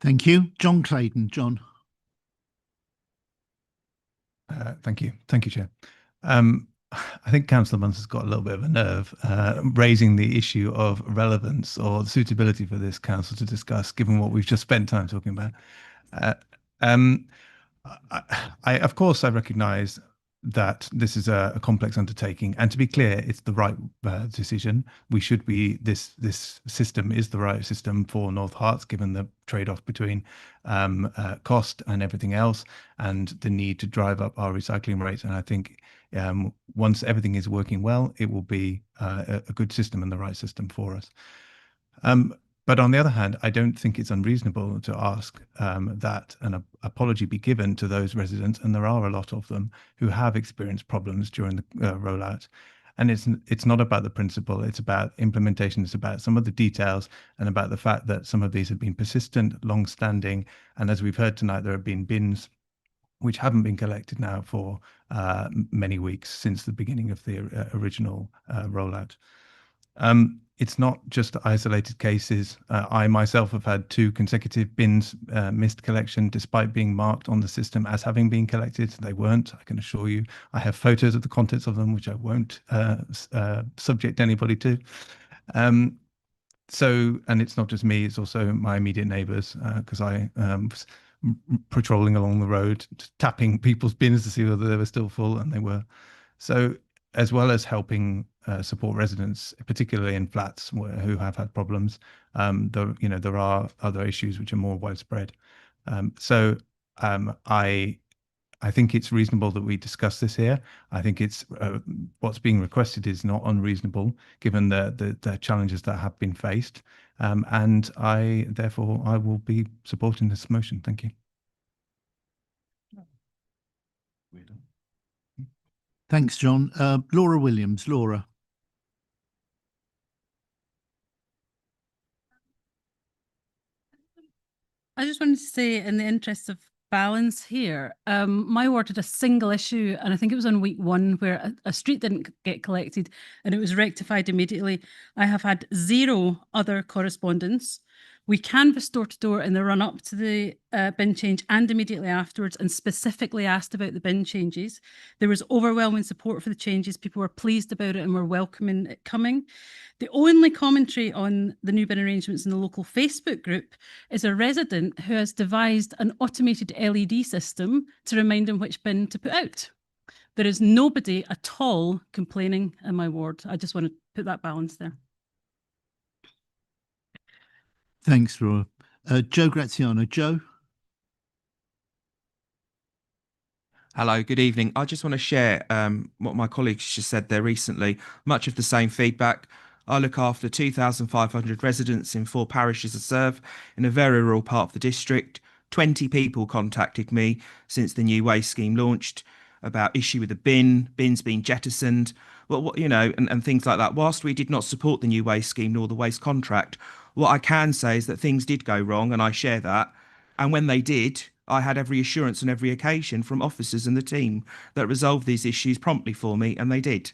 Thank you. John Clayton. John. Thank you. Thank you, Chair. I think Councillor Muntz has got a little bit of a nerve raising the issue of relevance or the suitability for this council to discuss, given what we've just spent time talking about. Of course, I recognise that this is a complex undertaking, and to be clear, it's the right decision. We should be this system is the right system for North Herts, given the trade-off between cost and everything else, and the need to drive up our recycling rates. And I think once everything is working well, it will be a good system and the right system for us. But on the other hand, I don't think it's unreasonable to ask that an apology be given to those residents, and there are a lot of them, who have experienced problems during the rollout. And it's not about the principle, it's about implementation, it's about some of the details, and about the fact that some of these have been persistent, long-standing, and as we've heard tonight, there have been bins which haven't been collected now for many weeks since the beginning of the original rollout. It's not just isolated cases. I myself have had 2 consecutive bins missed collection, despite being marked on the system as having been collected. They weren't, I can assure you. I have photos of the contents of them, which I won't subject anybody to. And it's not just me, it's also my immediate neighbours, because I was patrolling along the road, tapping people's bins to see whether they were still full, and they were. So, as well as helping support residents, particularly in flats who have had problems, there are other issues which are more widespread. I think it's reasonable that we discuss this here. I think it's what's being requested is not unreasonable, given the challenges that have been faced. And therefore I will be supporting this motion. Thank you. Thanks, John. Laura Williams. Laura. I just wanted to say, in the interest of balance here, my ward had a single issue, and I think it was on week 1, where a street didn't get collected and it was rectified immediately. I have had 0 other correspondence. We canvassed door to door in the run up to the bin change and immediately afterwards, and specifically asked about the bin changes. There was overwhelming support for the changes. People were pleased about it and were welcoming it coming. The only commentary on the new bin arrangements in the local Facebook group is a resident who has devised an automated LED system to remind him which bin to put out. There is nobody at all complaining in my ward. I just want to put that balance there. Thanks, Laura. Joe Graziano. Joe? Hello, good evening. I just want to share what my colleagues just said there recently. Much of the same feedback. I look after 2,500 residents in 4 parishes I serve in a very rural part of the district. 20 people contacted me since the new waste scheme launched about issue with the bins being jettisoned, and things like that. Whilst we did not support the new waste scheme nor the waste contract, what I can say is that things did go wrong, and I share that. And when they did, I had every assurance on every occasion from officers and the team that resolved these issues promptly for me, and they did.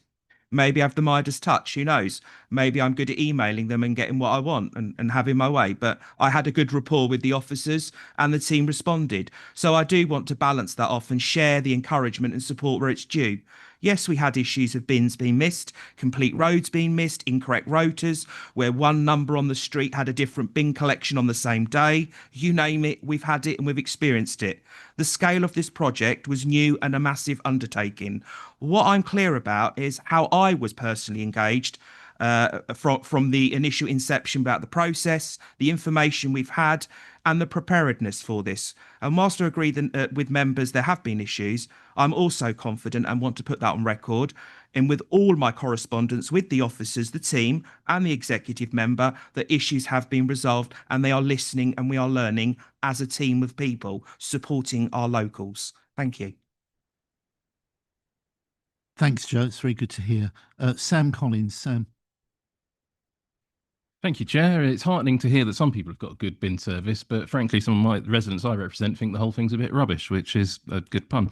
Maybe I have the Midas touch, who knows? Maybe I'm good at emailing them and getting what I want and having my way, but I had a good rapport with the officers and the team responded. So I do want to balance that off and share the encouragement and support where it's due. Yes, we had issues of bins being missed, complete roads being missed, incorrect rotas, where one number on the street had a different bin collection on the same day. You name it, we've had it and we've experienced it. The scale of this project was new and a massive undertaking. What I'm clear about is how I was personally engaged from the initial inception about the process, the information we've had, and the preparedness for this. And whilst I agree that, with members there have been issues, I'm also confident and want to put that on record, and with all my correspondence with the officers, the team, and the executive member, that issues have been resolved and they are listening and we are learning as a team of people supporting our locals. Thank you. Thanks, Joe. It's very good to hear. Sam Collins. Sam. Thank you, Chair. It's heartening to hear that some people have got good bin service, but frankly, some of my residents I represent think the whole thing's a bit rubbish, which is a good pun.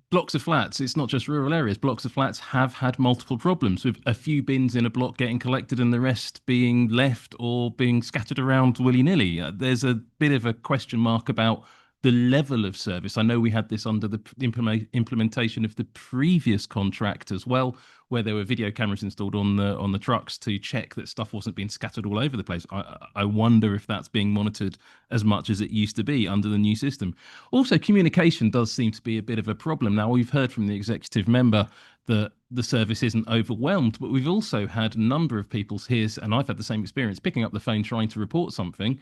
Blocks of flats, it's not just rural areas. Blocks of flats have had multiple problems, with a few bins in a block getting collected and the rest being left or being scattered around willy-nilly. There's a bit of a question mark about the level of service. I know we had this under the implementation of the previous contract as well, where there were video cameras installed on the trucks to check that stuff wasn't being scattered all over the place. I wonder if that's being monitored as much as it used to be under the new system. Also, communication does seem to be a bit of a problem. Now, we've heard from the executive member that the service isn't overwhelmed, but we've also had a number of people here, and I've had the same experience, picking up the phone trying to report something,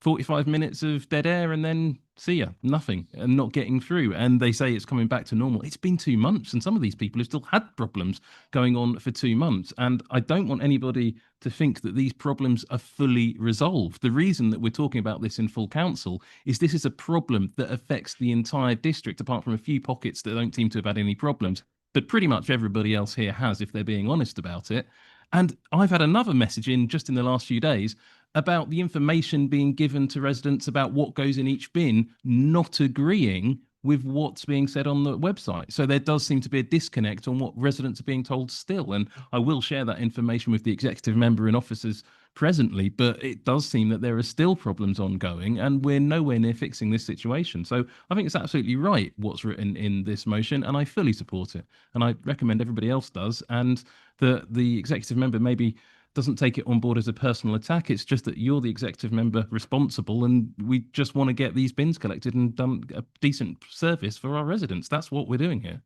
45 minutes of dead air and then see ya, nothing, and not getting through. And they say it's coming back to normal. It's been 2 months, and some of these people have still had problems going on for 2 months. And I don't want anybody to think that these problems are fully resolved. The reason that we're talking about this in full council is this is a problem that affects the entire district, apart from a few pockets that don't seem to have had any problems. But pretty much everybody else here has, if they're being honest about it. And I've had another message in just in the last few days about the information being given to residents about what goes in each bin, not agreeing with what's being said on the website. So there does seem to be a disconnect on what residents are being told still. And I will share that information with the executive member and officers presently, but it does seem that there are still problems ongoing and we're nowhere near fixing this situation. So I think it's absolutely right what's written in this motion, and I fully support it. And I recommend everybody else does, and the executive member maybe doesn't take it on board as a personal attack. It's just that you're the executive member responsible, and we just want to get these bins collected and done a decent service for our residents. That's what we're doing here.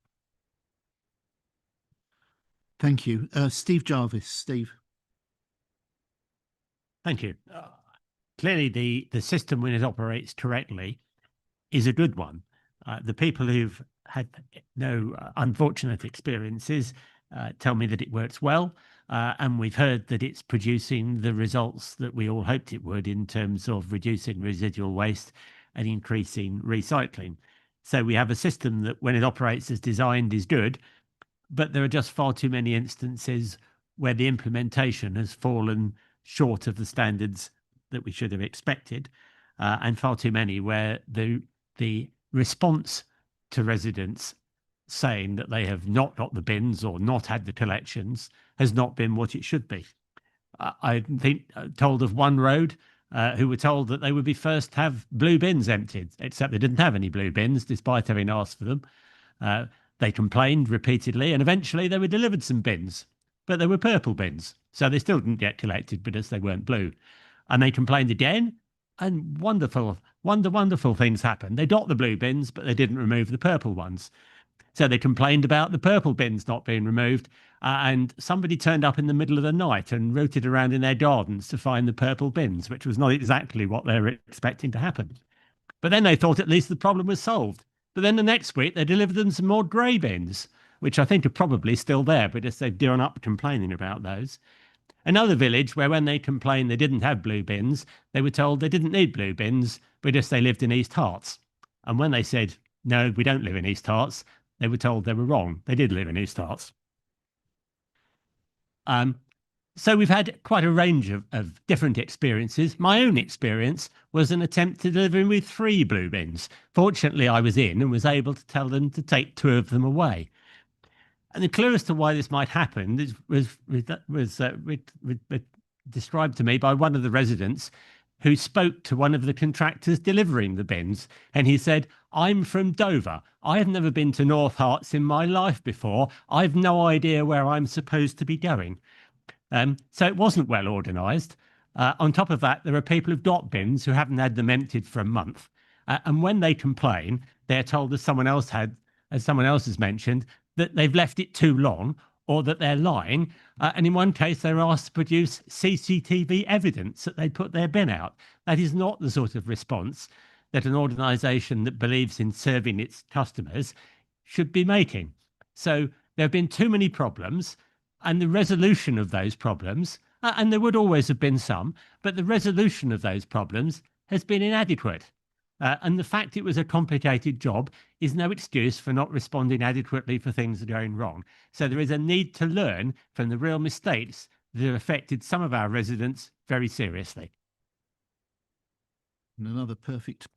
Thank you. Steve Jarvis. Steve. Thank you. Clearly, the system, when it operates correctly, is a good one. The people who've had no unfortunate experiences tell me that it works well. And we've heard that it's producing the results that we all hoped it would in terms of reducing residual waste and increasing recycling. So we have a system that, when it operates as designed, is good, but there are just far too many instances where the implementation has fallen short of the standards that we should have expected, and far too many where the response to residents saying that they have not got the bins or not had the collections has not been what it should be. I think told of one road who were told that they would be first to have blue bins emptied, except they didn't have any blue bins despite having asked for them. They complained repeatedly, and eventually they were delivered some bins, but they were purple bins, so they still didn't get collected because they weren't blue. And they complained again, and wonderful things happened. They got the blue bins, but they didn't remove the purple ones. So they complained about the purple bins not being removed, and somebody turned up in the middle of the night and rooted around in their gardens to find the purple bins, which was not exactly what they were expecting to happen. But then they thought at least the problem was solved. But then the next week they delivered them some more grey bins, which I think are probably still there, but just they've given up complaining about those. Another village where, when they complained they didn't have blue bins, they were told they didn't need blue bins because they lived in East Herts. And when they said, no, we don't live in East Herts, they were told they were wrong. They did live in East Herts. So we've had quite a range of different experiences. My own experience was an attempt to deliver with 3 blue bins. Fortunately, I was in and was able to tell them to take 2 of them away. And the clue as to why this might happen was described to me by one of the residents who spoke to one of the contractors delivering the bins, and he said, "I'm from Dover. I have never been to North Herts in my life before. I've no idea where I'm supposed to be going." So it wasn't well organised. On top of that, there are people who've got bins who haven't had them emptied for a month. And when they complain, they're told, as someone else has mentioned, that they've left it too long or that they're lying. And in one case, they were asked to produce CCTV evidence that they put their bin out. That is not the sort of response that an organisation that believes in serving its customers should be making. So there have been too many problems, and the resolution of those problems, and there would always have been some, but the resolution of those problems has been inadequate. And the fact it was a complicated job is no excuse for not responding adequately for things that are going wrong. So there is a need to learn from the real mistakes that have affected some of our residents very seriously. And another perfect.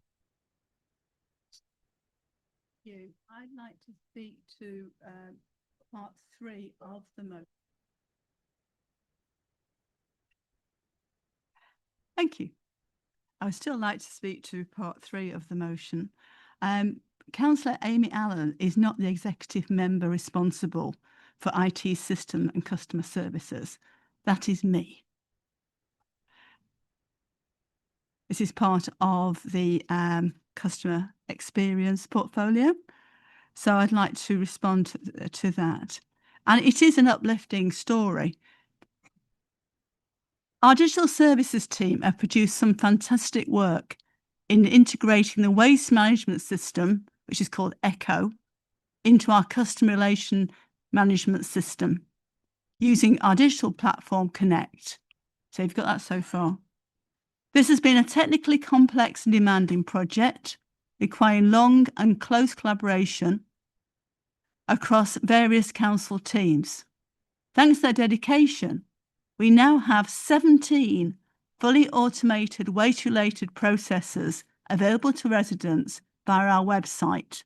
I'd like to speak to part 3 of the motion. Thank you. I would still like to speak to part 3 of the motion. Councillor Amy Allen is not the executive member responsible for IT system and customer services. That is me. This is part of the customer experience portfolio. So I'd like to respond to that. And it is an uplifting story. Our digital services team have produced some fantastic work in integrating the waste management system, which is called Echo, into our customer relation management system using our digital platform Connect. So you've got that so far. This has been a technically complex and demanding project requiring long and close collaboration across various council teams. Thanks to their dedication, we now have 17 fully automated waste-related processes available to residents via our website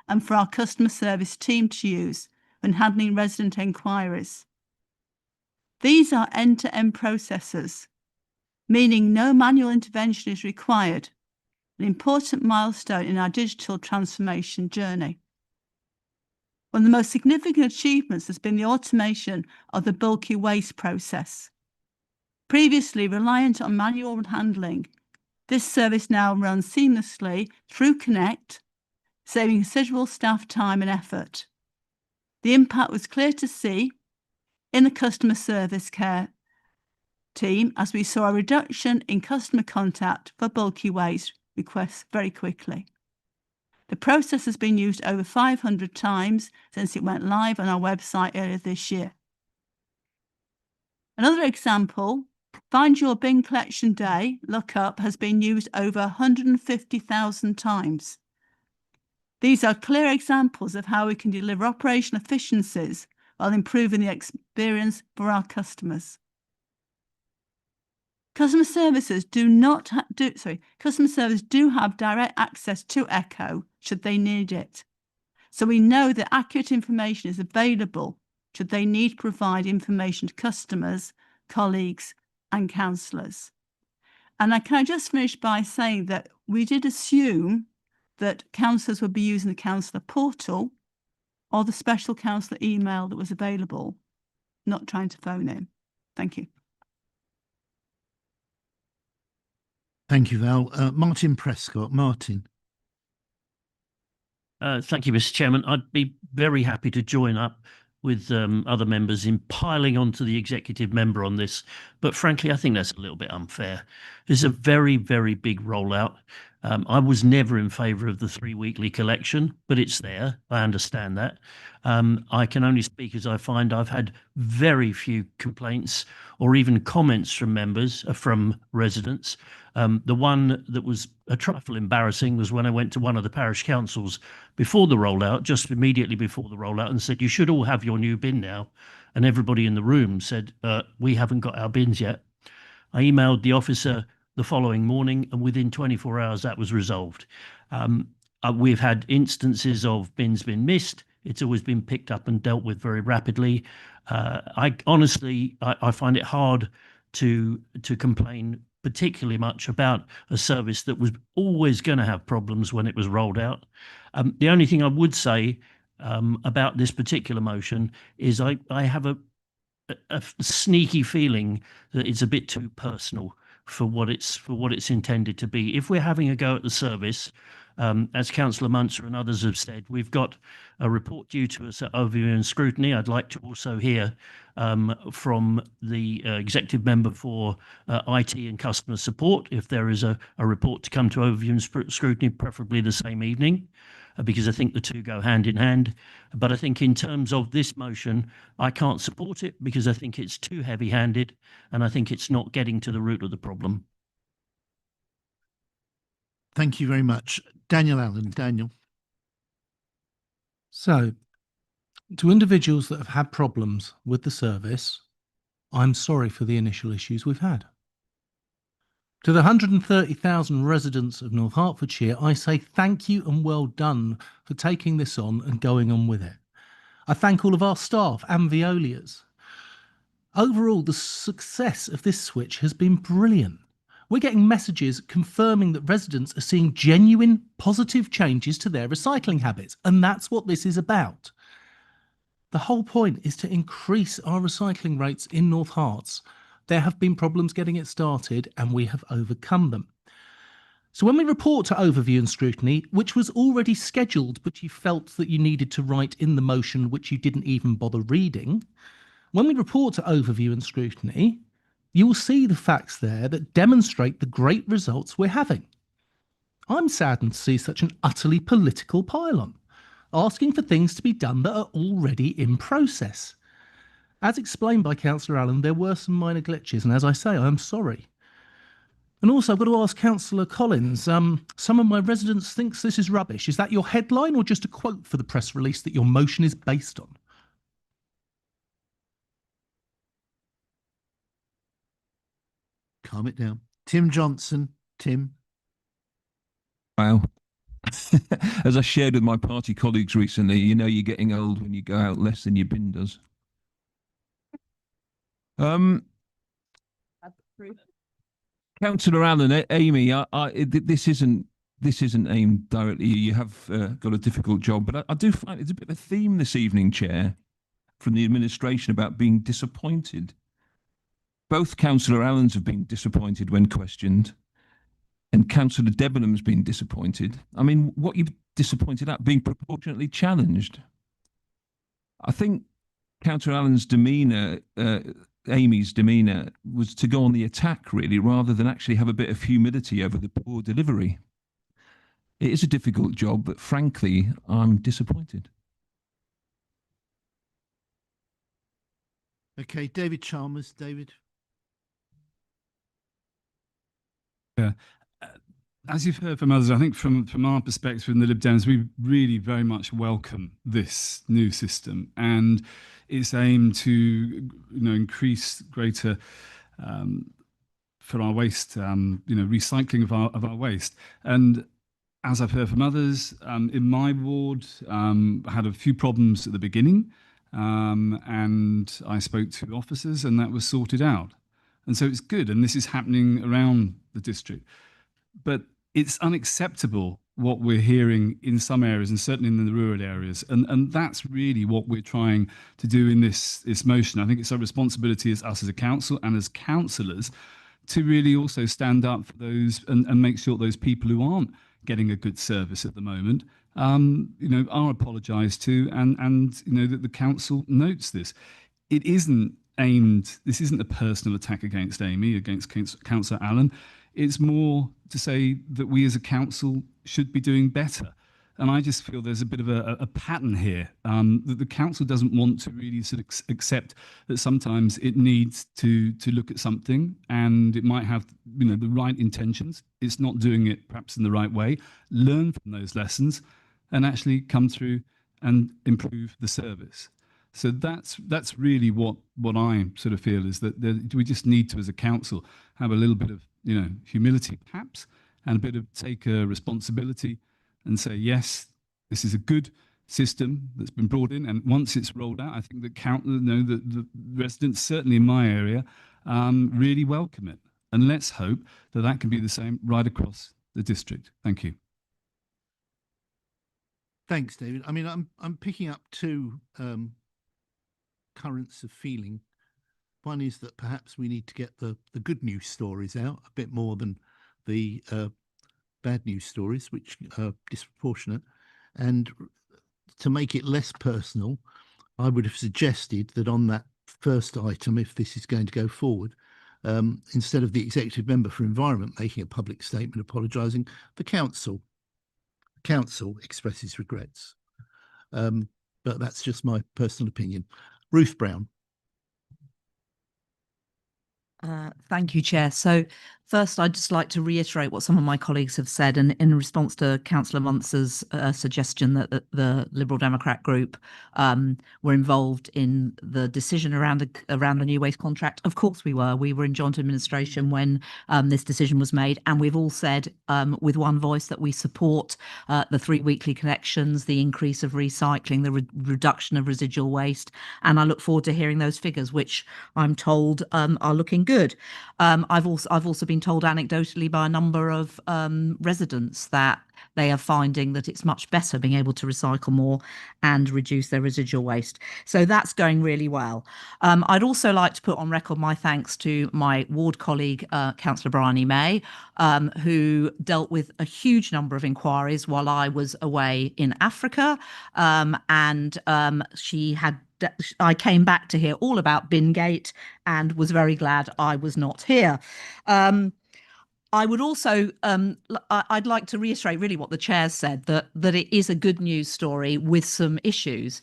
and for our customer service team to use when handling resident enquiries. These are end-to-end processes, meaning no manual intervention is required, an important milestone in our digital transformation journey. One of the most significant achievements has been the automation of the bulky waste process. Previously reliant on manual handling, this service now runs seamlessly through Connect, saving considerable staff time and effort. The impact was clear to see in the customer service care team as we saw a reduction in customer contact for bulky waste requests very quickly. The process has been used over 500 times since it went live on our website earlier this year. Another example, Find Your Bin Collection Day lookup has been used over 150,000 times. These are clear examples of how we can deliver operational efficiencies while improving the experience for our customers. Customer services do have direct access to Echo should they need it. So we know that accurate information is available should they need to provide information to customers, colleagues and councillors. And can I just finish by saying that we did assume that councillors would be using the councillor portal or the special councillor email that was available, not trying to phone in. Thank you. Thank you, Val. Martin Prescott. Martin. Thank you, Mr. Chairman. I'd be very happy to join up with other members in piling onto the executive member on this. But frankly, I think that's a little bit unfair. It's a very, very big rollout. I was never in favour of the 3 weekly collection, but it's there. I understand that. I can only speak as I find I've had very few complaints or even comments from members, from residents. The one that was a trifle embarrassing was when I went to one of the parish councils before the rollout, just immediately before the rollout, and said, "You should all have your new bin now." And everybody in the room said, "We haven't got our bins yet." I emailed the officer the following morning, and within 24 hours that was resolved. We've had instances of bins been missed. It's always been picked up and dealt with very rapidly. I honestly find it hard to complain particularly much about a service that was always going to have problems when it was rolled out. The only thing I would say about this particular motion is I have a sneaky feeling that it's a bit too personal for what it's intended to be. If we're having a go at the service, as Councillor Munster and others have said, we've got a report due to us at overview and scrutiny. I'd like to also hear from the executive member for IT and customer support if there is a report to come to overview and scrutiny, preferably the same evening, because I think the two go hand in hand. But I think in terms of this motion, I can't support it because I think it's too heavy-handed and I think it's not getting to the root of the problem. Thank you very much. Daniel Allen. Daniel. So, to individuals that have had problems with the service, I'm sorry for the initial issues we've had. To the 130,000 residents of North Hertfordshire, I say thank you and well done for taking this on and going on with it. I thank all of our staff and Veolias. Overall, the success of this switch has been brilliant. We're getting messages confirming that residents are seeing genuine positive changes to their recycling habits, and that's what this is about. The whole point is to increase our recycling rates in North Herts. There have been problems getting it started, and we have overcome them. So when we report to overview and scrutiny, which was already scheduled, but you felt that you needed to write in the motion, which you didn't even bother reading, when we report to overview and scrutiny, you will see the facts there that demonstrate the great results we're having. I'm saddened to see such an utterly political pile-on, asking for things to be done that are already in process. As explained by Councillor Allen, there were some minor glitches, and as I say, I'm sorry. And also, I've got to ask Councillor Collins, some of my residents thinks this is rubbish. Is that your headline or just a quote for the press release that your motion is based on? Calm it down. Tim Johnson. Tim. Wow. As I shared with my party colleagues recently, you know you're getting old when you go out less than your bin does. Councillor Allen, Amy, this isn't aimed directly. You have got a difficult job, but I do find it's a bit of a theme this evening, Chair, from the administration about being disappointed. Both Councillor Allens have been disappointed when questioned, and Councillor Debenham's been disappointed. I mean, what you're disappointed at? Being proportionately challenged. I think Councillor Allen's demeanour, Amy's demeanour, was to go on the attack, really, rather than actually have a bit of humility over the poor delivery. It is a difficult job, but frankly, I'm disappointed. Okay, David Chalmers. David. Yeah. As you've heard from others, I think from our perspective in the Lib Dems, we really very much welcome this new system, and it's aimed to increase greater for our waste, recycling of our waste. And as I've heard from others, in my ward, I had a few problems at the beginning, and I spoke to officers, and that was sorted out. And so it's good, and this is happening around the district. But it's unacceptable what we're hearing in some areas, and certainly in the rural areas. And that's really what we're trying to do in this motion. I think it's our responsibility as us as a council and as councillors to really also stand up for those and make sure those people who aren't getting a good service at the moment are apologised to, and that the council notes this. It isn't this isn't a personal attack against Amy, against Councillor Allen. It's more to say that we as a council should be doing better. And I just feel there's a bit of a pattern here, that the council doesn't want to really sort of accept that sometimes it needs to look at something, and it might have the right intentions. It's not doing it perhaps in the right way. Learn from those lessons and actually come through and improve the service. So that's really what I sort of feel is that we just need to, as a council, have a little bit of humility perhaps, and a bit of take a responsibility and say, yes, this is a good system that's been brought in, and once it's rolled out, I think that the residents, certainly in my area, really welcome it. And let's hope that that can be the same right across the district. Thank you. Thanks, David. I mean, I'm picking up two currents of feeling. One is that perhaps we need to get the good news stories out a bit more than the bad news stories, which are disproportionate. And to make it less personal, I would have suggested that on that first item, if this is going to go forward, instead of the executive member for environment making a public statement apologising, the council expresses regrets. But that's just my personal opinion. Ruth Brown. Thank you, Chair. So first, I'd just like to reiterate what some of my colleagues have said, and in response to Councillor Munster's suggestion that the Liberal Democrat group were involved in the decision around the new waste contract. Of course we were. We were in joint administration when this decision was made, and we've all said with one voice that we support the 3 weekly collections, the increase of recycling, the reduction of residual waste, and I look forward to hearing those figures, which I'm told are looking good. I've also been told anecdotally by a number of residents that they are finding that it's much better being able to recycle more and reduce their residual waste. So that's going really well. I'd also like to put on record my thanks to my ward colleague, Councillor Bryony May, who dealt with a huge number of inquiries while I was away in Africa. I came back to hear all about Bingate and was very glad I was not here. I would also, I'd like to reiterate really what the chair said, that it is a good news story with some issues.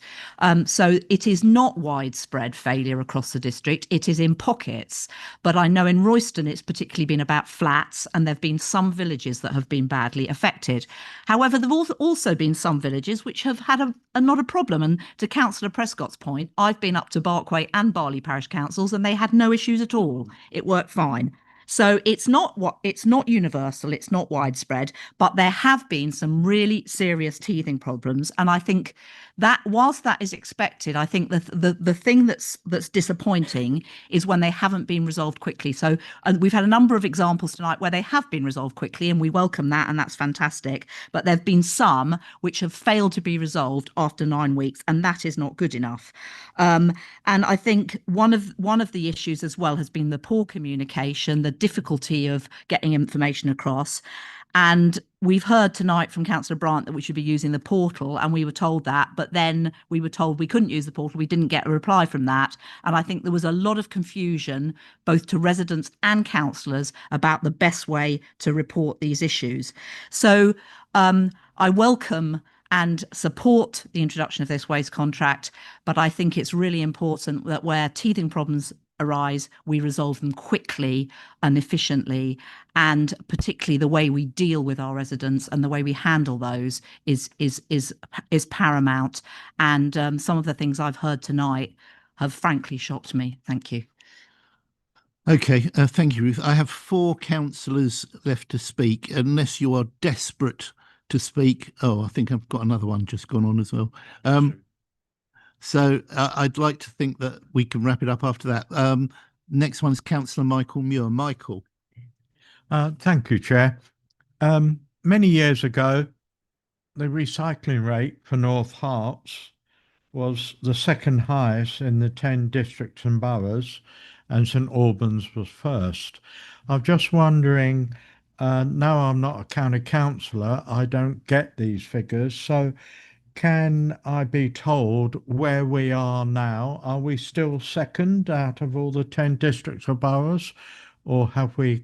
So it is not widespread failure across the district. It is in pockets. But I know in Royston, it's particularly been about flats, and there have been some villages that have been badly affected. However, there have also been some villages which have had not a problem. And to Councillor Prescott's point, I've been up to Barkway and Barley Parish Councils, and they had no issues at all. It worked fine. So it's not universal, it's not widespread, but there have been some really serious teething problems. And I think that whilst that is expected, I think that the thing that's disappointing is when they haven't been resolved quickly. So we've had a number of examples tonight where they have been resolved quickly, and we welcome that, and that's fantastic. But there have been some which have failed to be resolved after 9 weeks, and that is not good enough. And I think one of the issues as well has been the poor communication, the difficulty of getting information across. And we've heard tonight from Councillor Brandt that we should be using the portal, and we were told that, but then we were told we couldn't use the portal. We didn't get a reply from that. And I think there was a lot of confusion, both to residents and councillors, about the best way to report these issues. So I welcome and support the introduction of this waste contract, but I think it's really important that where teething problems arise, we resolve them quickly and efficiently, and particularly the way we deal with our residents and the way we handle those is paramount. And some of the things I've heard tonight have frankly shocked me. Thank you. Okay, thank you, Ruth. I have 4 councillors left to speak, unless you are desperate to speak. Oh, I think I've got another one just gone on as well. So I'd like to think that we can wrap it up after that. Next one is Councillor Michael Muir. Michael. Thank you, Chair. Many years ago, the recycling rate for North Herts was the second highest in the 10 districts and boroughs, and St Albans was first. I'm just wondering, now I'm not a county councillor, I don't get these figures, so can I be told where we are now? Are we still second out of all the 10 districts or boroughs, or have we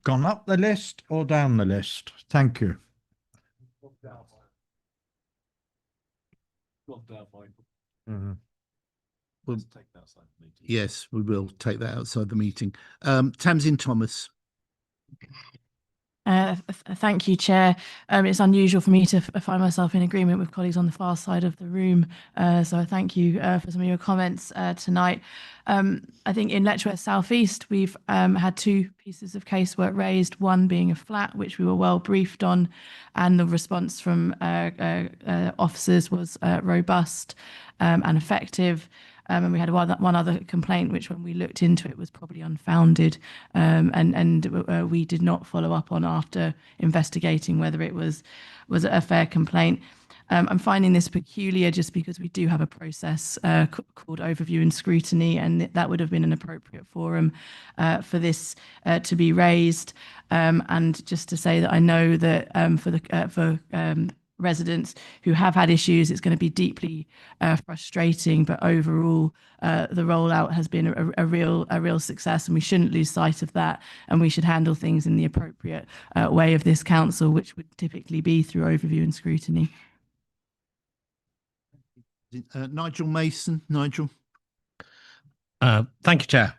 gone up the list or down the list? Thank you. Yes, we will take that outside the meeting. Tamsin Thomas. Thank you, Chair. It's unusual for me to find myself in agreement with colleagues on the far side of the room. So I thank you for some of your comments tonight. I think in Letchworth South East, we've had 2 pieces of casework raised, one being a flat, which we were well briefed on, and the response from officers was robust and effective. and we had one other complaint, which when we looked into it was probably unfounded, and we did not follow up on after investigating whether it was a fair complaint. I'm finding this peculiar just because we do have a process called overview and scrutiny, and that would have been an appropriate forum for this to be raised. And just to say that I know that for residents who have had issues, it's going to be deeply frustrating. But overall, the rollout has been a real success, and we shouldn't lose sight of that. And we should handle things in the appropriate way of this council, which would typically be through overview and scrutiny. Nigel Mason. Nigel. Thank you, Chair.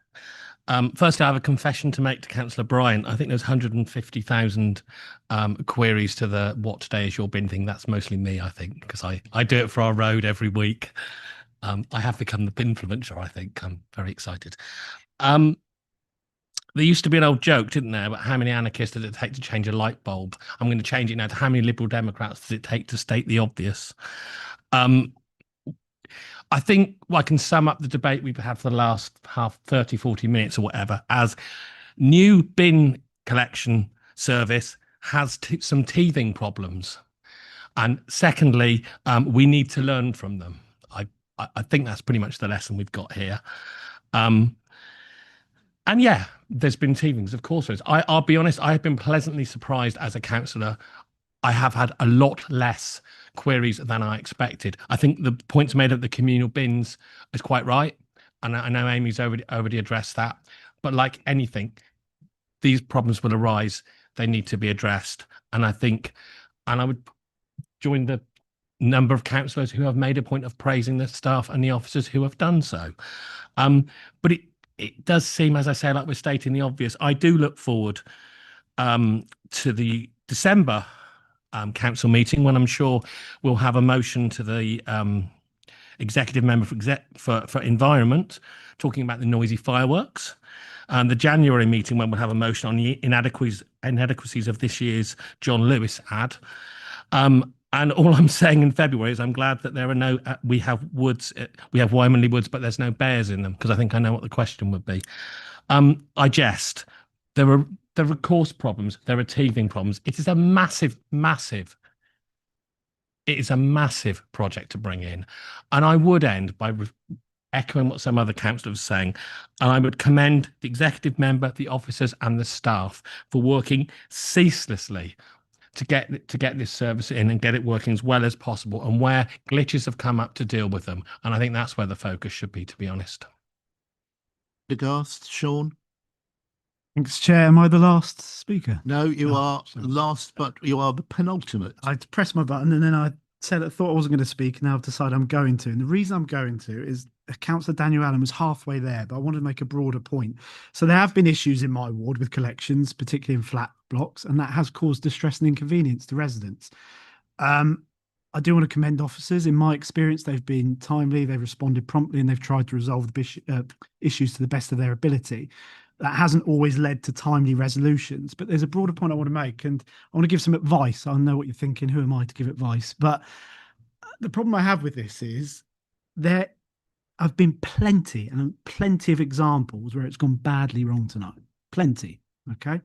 Firstly, I have a confession to make to Councillor Bryant. I think there's 150,000 queries to the "what today is your bin" thing. That's mostly me, I think, because I do it for our road every week. I have become the binfluencer, I think. I'm very excited. There used to be an old joke, didn't there, about how many anarchists does it take to change a light bulb? I'm going to change it now to how many Liberal Democrats does it take to state the obvious? I think I can sum up the debate we've had for the last 30, 40 minutes or whatever as new bin collection service has some teething problems. And secondly, we need to learn from them. I think that's pretty much the lesson we've got here. And yeah, there's been teethings, of course there is. I'll be honest, I have been pleasantly surprised as a councillor. I have had a lot less queries than I expected. I think the points made at the communal bins is quite right. And I know Amy's already addressed that. But like anything, these problems will arise. They need to be addressed. And I think, and I would join the number of councillors who have made a point of praising the staff and the officers who have done so. But it does seem, as I say, like we're stating the obvious. I do look forward to the December council meeting, when I'm sure we'll have a motion to the executive member for environment talking about the noisy fireworks, and the January meeting when we'll have a motion on the inadequacies of this year's John Lewis ad. And all I'm saying in February is I'm glad that there are no we have woods, we have Wymanley Woods, but there's no bears in them, because I think I know what the question would be. I jest. There are course problems. There are teething problems. It is a massive project to bring in. And I would end by echoing what some other councillors were saying. And I would commend the executive member, the officers and the staff for working ceaselessly to get this service in and get it working as well as possible, and where glitches have come up to deal with them. And I think that's where the focus should be, to be honest. Deghast, Sean. Thanks, Chair. Am I the last speaker? No, you are last, but you are the penultimate. I pressed my button and then I thought I wasn't going to speak. Now I've decided I'm going to. And the reason I'm going to is Councillor Daniel Allen was halfway there, but I wanted to make a broader point. So there have been issues in my ward with collections, particularly in flat blocks, and that has caused distress and inconvenience to residents. I do want to commend officers. In my experience, they've been timely, they've responded promptly, and they've tried to resolve the issues to the best of their ability. That hasn't always led to timely resolutions, but there's a broader point I want to make, and I want to give some advice. I know what you're thinking. Who am I to give advice? But the problem I have with this is there have been plenty of examples where it's gone badly wrong tonight. Plenty. Okay.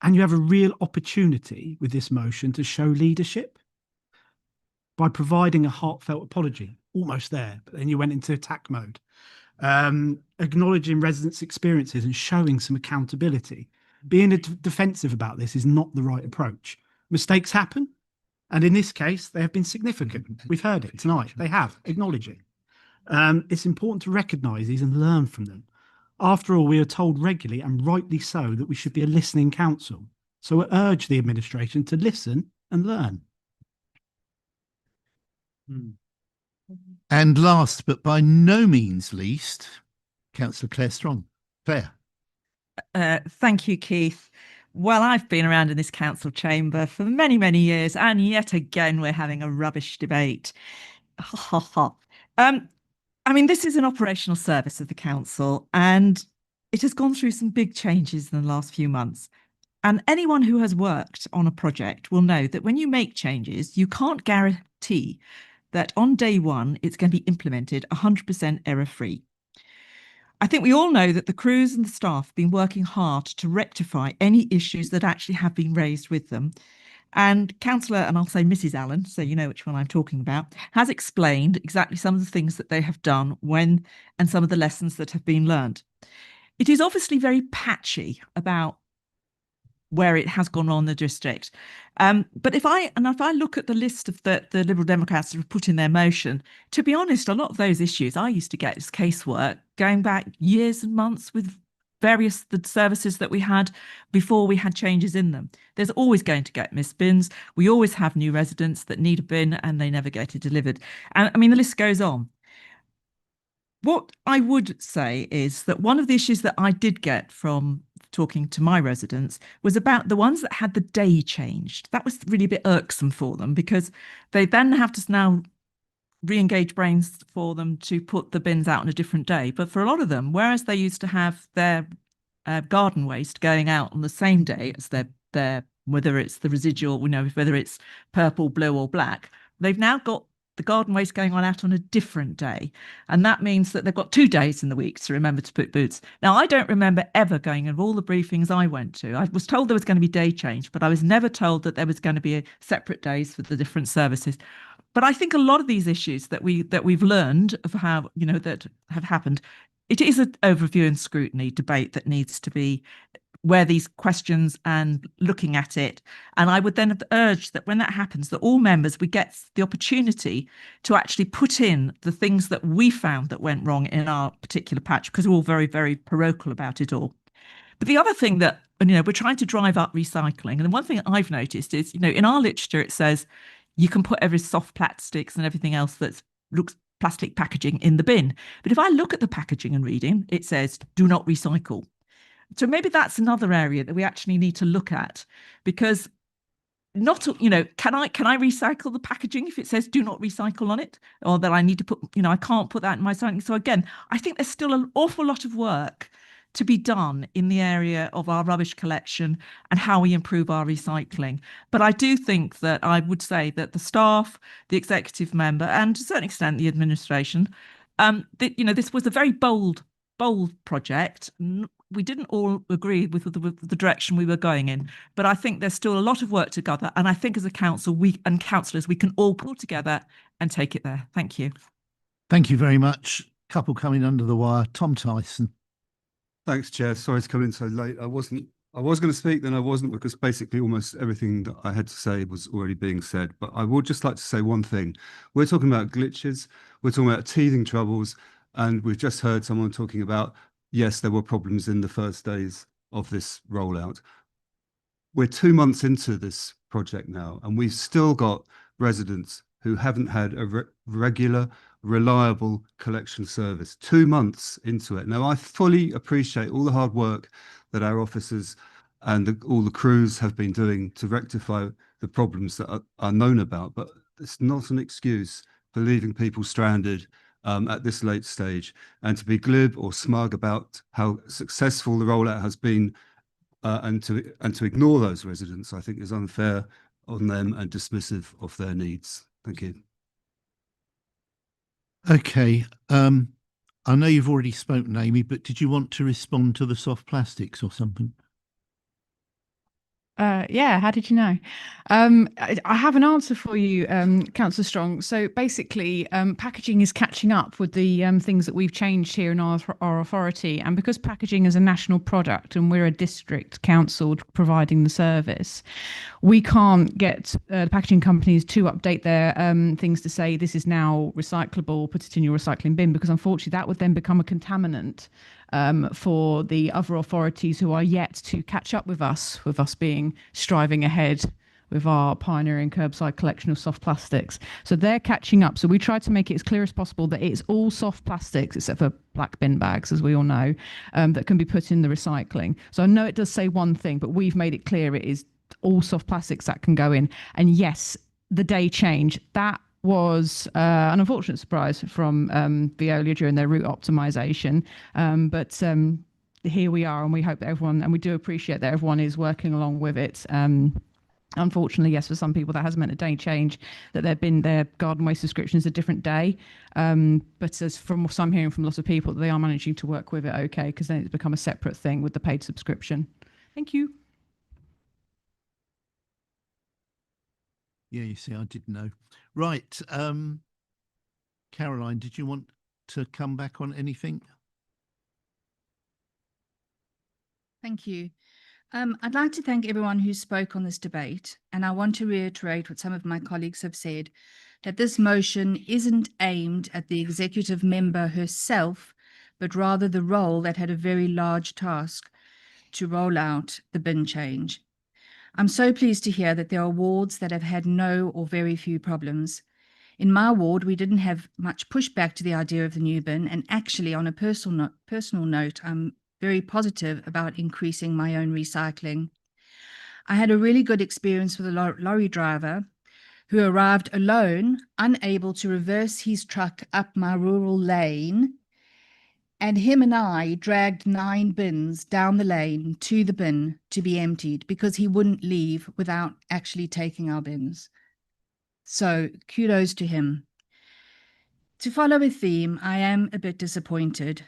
And you have a real opportunity with this motion to show leadership by providing a heartfelt apology. Almost there, but then you went into attack mode. Acknowledging residents' experiences and showing some accountability. Being defensive about this is not the right approach. Mistakes happen, and in this case, they have been significant. We've heard it tonight. They have. Acknowledge it. It's important to recognise these and learn from them. After all, we are told regularly, and rightly so, that we should be a listening council. So I urge the administration to listen and learn. And last, but by no means least, Councillor Claire Strong. Claire. Thank you, Keith. Well, I've been around in this council chamber for many, many years, and yet again, we're having a rubbish debate. I mean, this is an operational service of the council, and it has gone through some big changes in the last few months. And anyone who has worked on a project will know that when you make changes, you can't guarantee that on day one, it's going to be implemented 100% error-free. I think we all know that the crews and the staff have been working hard to rectify any issues that actually have been raised with them. And Councillor, and I'll say Mrs. Allen, so you know which one I'm talking about, has explained exactly some of the things that they have done when and some of the lessons that have been learned. It is obviously very patchy about where it has gone on in the district. But if I look at the list of the Liberal Democrats that have put in their motion, to be honest, a lot of those issues I used to get as casework going back years and months with various the services that we had before we had changes in them. There's always going to get missed bins. We always have new residents that need a bin and they never get it delivered. And I mean, the list goes on. What I would say is that one of the issues that I did get from talking to my residents was about the ones that had the day changed. That was really a bit irksome for them because they then have to now re-engage brains for them to put the bins out on a different day. But for a lot of them, whereas they used to have their garden waste going out on the same day as their whether it's the residual, whether it's purple, blue or black, they've now got the garden waste going out on a different day. And that means that they've got 2 days in the week to remember to put boots. Now, I don't remember ever going of all the briefings I went to. I was told there was going to be day change, but I was never told that there was going to be separate days for the different services. But I think a lot of these issues that we've learned of how, that have happened, it is an overview and scrutiny debate that needs to be where these questions and looking at it. And I would then have urged that when that happens, that all members, we get the opportunity to actually put in the things that we found that went wrong in our particular patch, because we're all very, very parochial about it all. But the other thing that, we're trying to drive up recycling. And one thing I've noticed is, in our literature, it says you can put every soft plastics and everything else that looks plastic packaging in the bin. But if I look at the packaging and reading, it says do not recycle. So maybe that's another area that we actually need to look at, because not, can I recycle the packaging if it says do not recycle on it, or that I need to put, I can't put that in my signing. So again, I think there's still an awful lot of work to be done in the area of our rubbish collection and how we improve our recycling. But I do think that I would say that the staff, the executive member, and to a certain extent the administration, this was a very bold project. We didn't all agree with the direction we were going in, but I think there's still a lot of work to gather. And I think as a council, we and councillors, we can all pull together and take it there. Thank you. Thank you very much. Couple coming under the wire. Tom Tyson. Thanks, Chair. Sorry to come in so late. I was going to speak, then I wasn't, because basically almost everything that I had to say was already being said. But I would just like to say one thing. We're talking about glitches. We're talking about teething troubles. And we've just heard someone talking about, yes, there were problems in the first days of this rollout. We're 2 months into this project now, and we've still got residents who haven't had a regular, reliable collection service. 2 months into it. Now, I fully appreciate all the hard work that our officers and all the crews have been doing to rectify the problems that are known about, but it's not an excuse for leaving people stranded at this late stage, and to be glib or smug about how successful the rollout has been, and to ignore those residents, I think is unfair on them and dismissive of their needs. Thank you. Okay. I know you've already spoken, Amy, but did you want to respond to the soft plastics or something? Yeah, how did you know? I have an answer for you, Councillor Strong. So basically, packaging is catching up with the things that we've changed here in our authority. And because packaging is a national product and we're a district council providing the service, we can't get the packaging companies to update their things to say this is now recyclable, put it in your recycling bin, because unfortunately that would then become a contaminant for the other authorities who are yet to catch up with us being striving ahead with our pioneering curbside collection of soft plastics. So they're catching up. So we try to make it as clear as possible that it's all soft plastics, except for black bin bags, as we all know, that can be put in the recycling. So I know it does say one thing, but we've made it clear it is all soft plastics that can go in. And yes, the day change, that was an unfortunate surprise from Veolia during their route optimization. But here we are, and we hope that everyone, and we do appreciate that everyone is working along with it. Unfortunately, yes, for some people that has meant a day change, that their garden waste subscription is a different day. But as from what I'm hearing from lots of people, they are managing to work with it okay, because then it's become a separate thing with the paid subscription. Thank you. Yeah, you see, I didn't know. Right. Caroline, did you want to come back on anything? Thank you. I'd like to thank everyone who spoke on this debate, and I want to reiterate what some of my colleagues have said, that this motion isn't aimed at the executive member herself, but rather the role that had a very large task to roll out the bin change. I'm so pleased to hear that there are wards that have had no or very few problems. In my ward, we didn't have much pushback to the idea of the new bin, and actually, on a personal note, I'm very positive about increasing my own recycling. I had a really good experience with a lorry driver who arrived alone, unable to reverse his truck up my rural lane, and him and I dragged 9 bins down the lane to the bin to be emptied because he wouldn't leave without actually taking our bins. So kudos to him. To follow a theme, I am a bit disappointed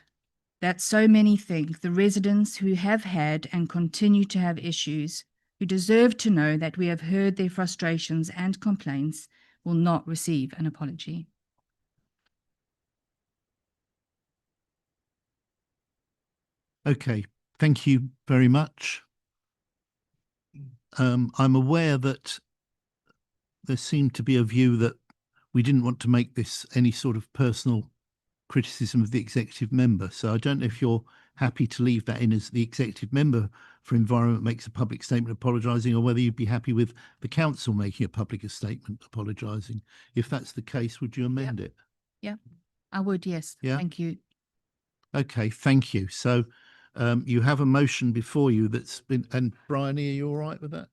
that so many think the residents who have had and continue to have issues, who deserve to know that we have heard their frustrations and complaints, will not receive an apology. Okay, thank you very much. I'm aware that there seemed to be a view that we didn't want to make this any sort of personal criticism of the executive member. So I don't know if you're happy to leave that in as the executive member for environment makes a public statement apologising, or whether you'd be happy with the council making a public statement apologising. If that's the case, would you amend it? Yeah, I would, yes. Yeah. Thank you. Okay, thank you. So you have a motion before you that's been, and Brian, are you all right with that?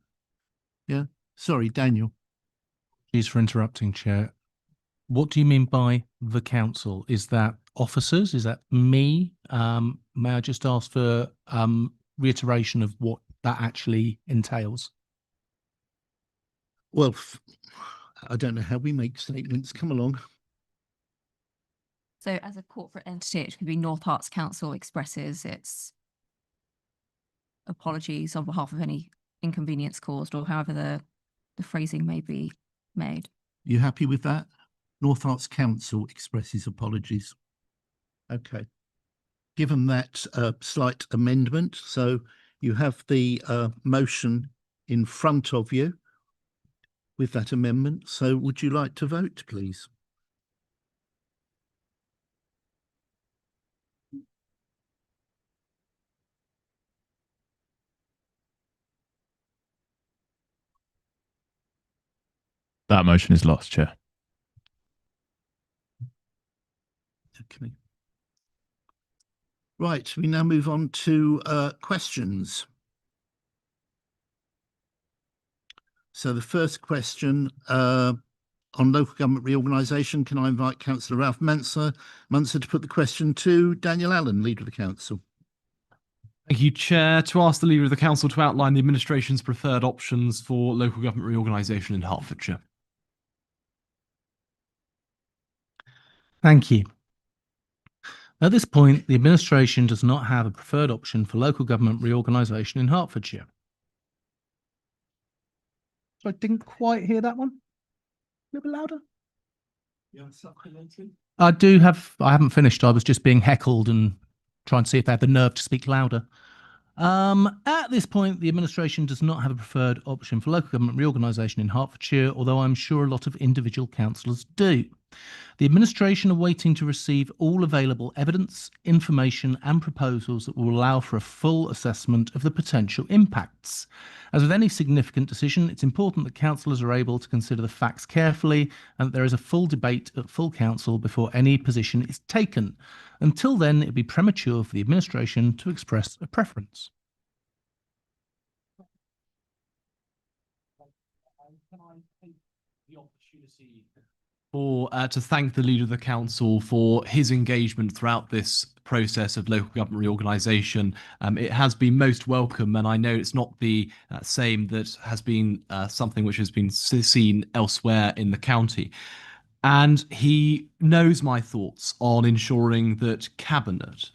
Yeah. Sorry, Daniel. Please for interrupting, Chair. What do you mean by the council? Is that officers? Is that me? May I just ask for reiteration of what that actually entails? Well, I don't know how we make statements. Come along. So as a corporate entity, it could be North Herts Council expresses its apologies on behalf of any inconvenience caused, or however the phrasing may be made. You happy with that? North Herts Council expresses apologies. Okay. Given that slight amendment, so you have the motion in front of you with that amendment. So would you like to vote, please? That motion is lost, Chair. Okay. Right, we now move on to questions. So the first question on local government reorganisation, can I invite Councillor Ralph Manser to put the question to Daniel Allen, Leader of the Council? Thank you, Chair. To ask the Leader of the Council to outline the administration's preferred options for local government reorganisation in Hertfordshire. Thank you. At this point, the administration does not have a preferred option for local government reorganisation in Hertfordshire. So I didn't quite hear that one. A little bit louder. I haven't finished. I was just being heckled and trying to see if they had the nerve to speak louder. At this point, the administration does not have a preferred option for local government reorganisation in Hertfordshire, although I'm sure a lot of individual councillors do. The administration are waiting to receive all available evidence, information and proposals that will allow for a full assessment of the potential impacts. As with any significant decision, it's important that councillors are able to consider the facts carefully and that there is a full debate at full council before any position is taken. Until then, it would be premature for the administration to express a preference. Can I take the opportunity to thank the leader of the council for his engagement throughout this process of local government reorganisation. It has been most welcome, and I know it's not the same that has been something which has been seen elsewhere in the county. And he knows my thoughts on ensuring that Cabinet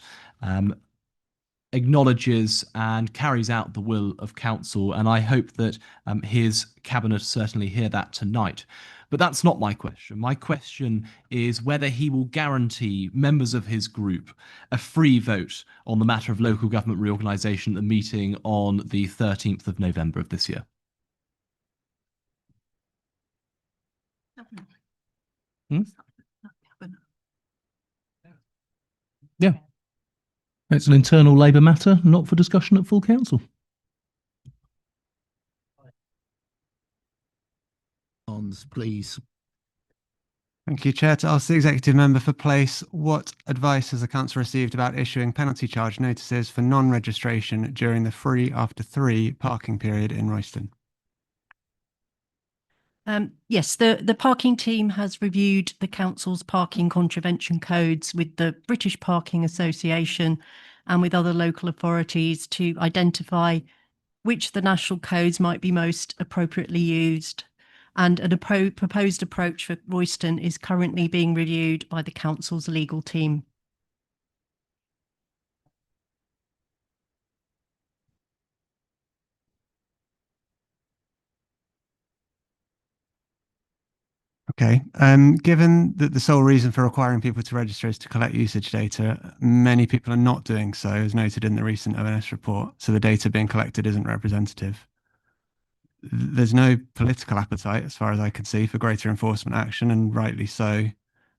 acknowledges and carries out the will of council, and I hope that his Cabinet certainly hear that tonight. But that's not my question. My question is whether he will guarantee members of his group a free vote on the matter of local government reorganisation at the meeting on the 13th of November of this year. Yeah. It's an internal Labour matter, not for discussion at full council. Please. Thank you, Chair. To ask the executive member for Place, what advice has the council received about issuing penalty charge notices for non-registration during the free after 3 parking period in Royston? Yes, the parking team has reviewed the council's parking contravention codes with the British Parking Association and with other local authorities to identify which of the national codes might be most appropriately used. And a proposed approach for Royston is currently being reviewed by the council's legal team. Okay. Given that the sole reason for requiring people to register is to collect usage data, many people are not doing so, as noted in the recent ONS report, so the data being collected isn't representative. There's no political appetite, as far as I can see, for greater enforcement action, and rightly so.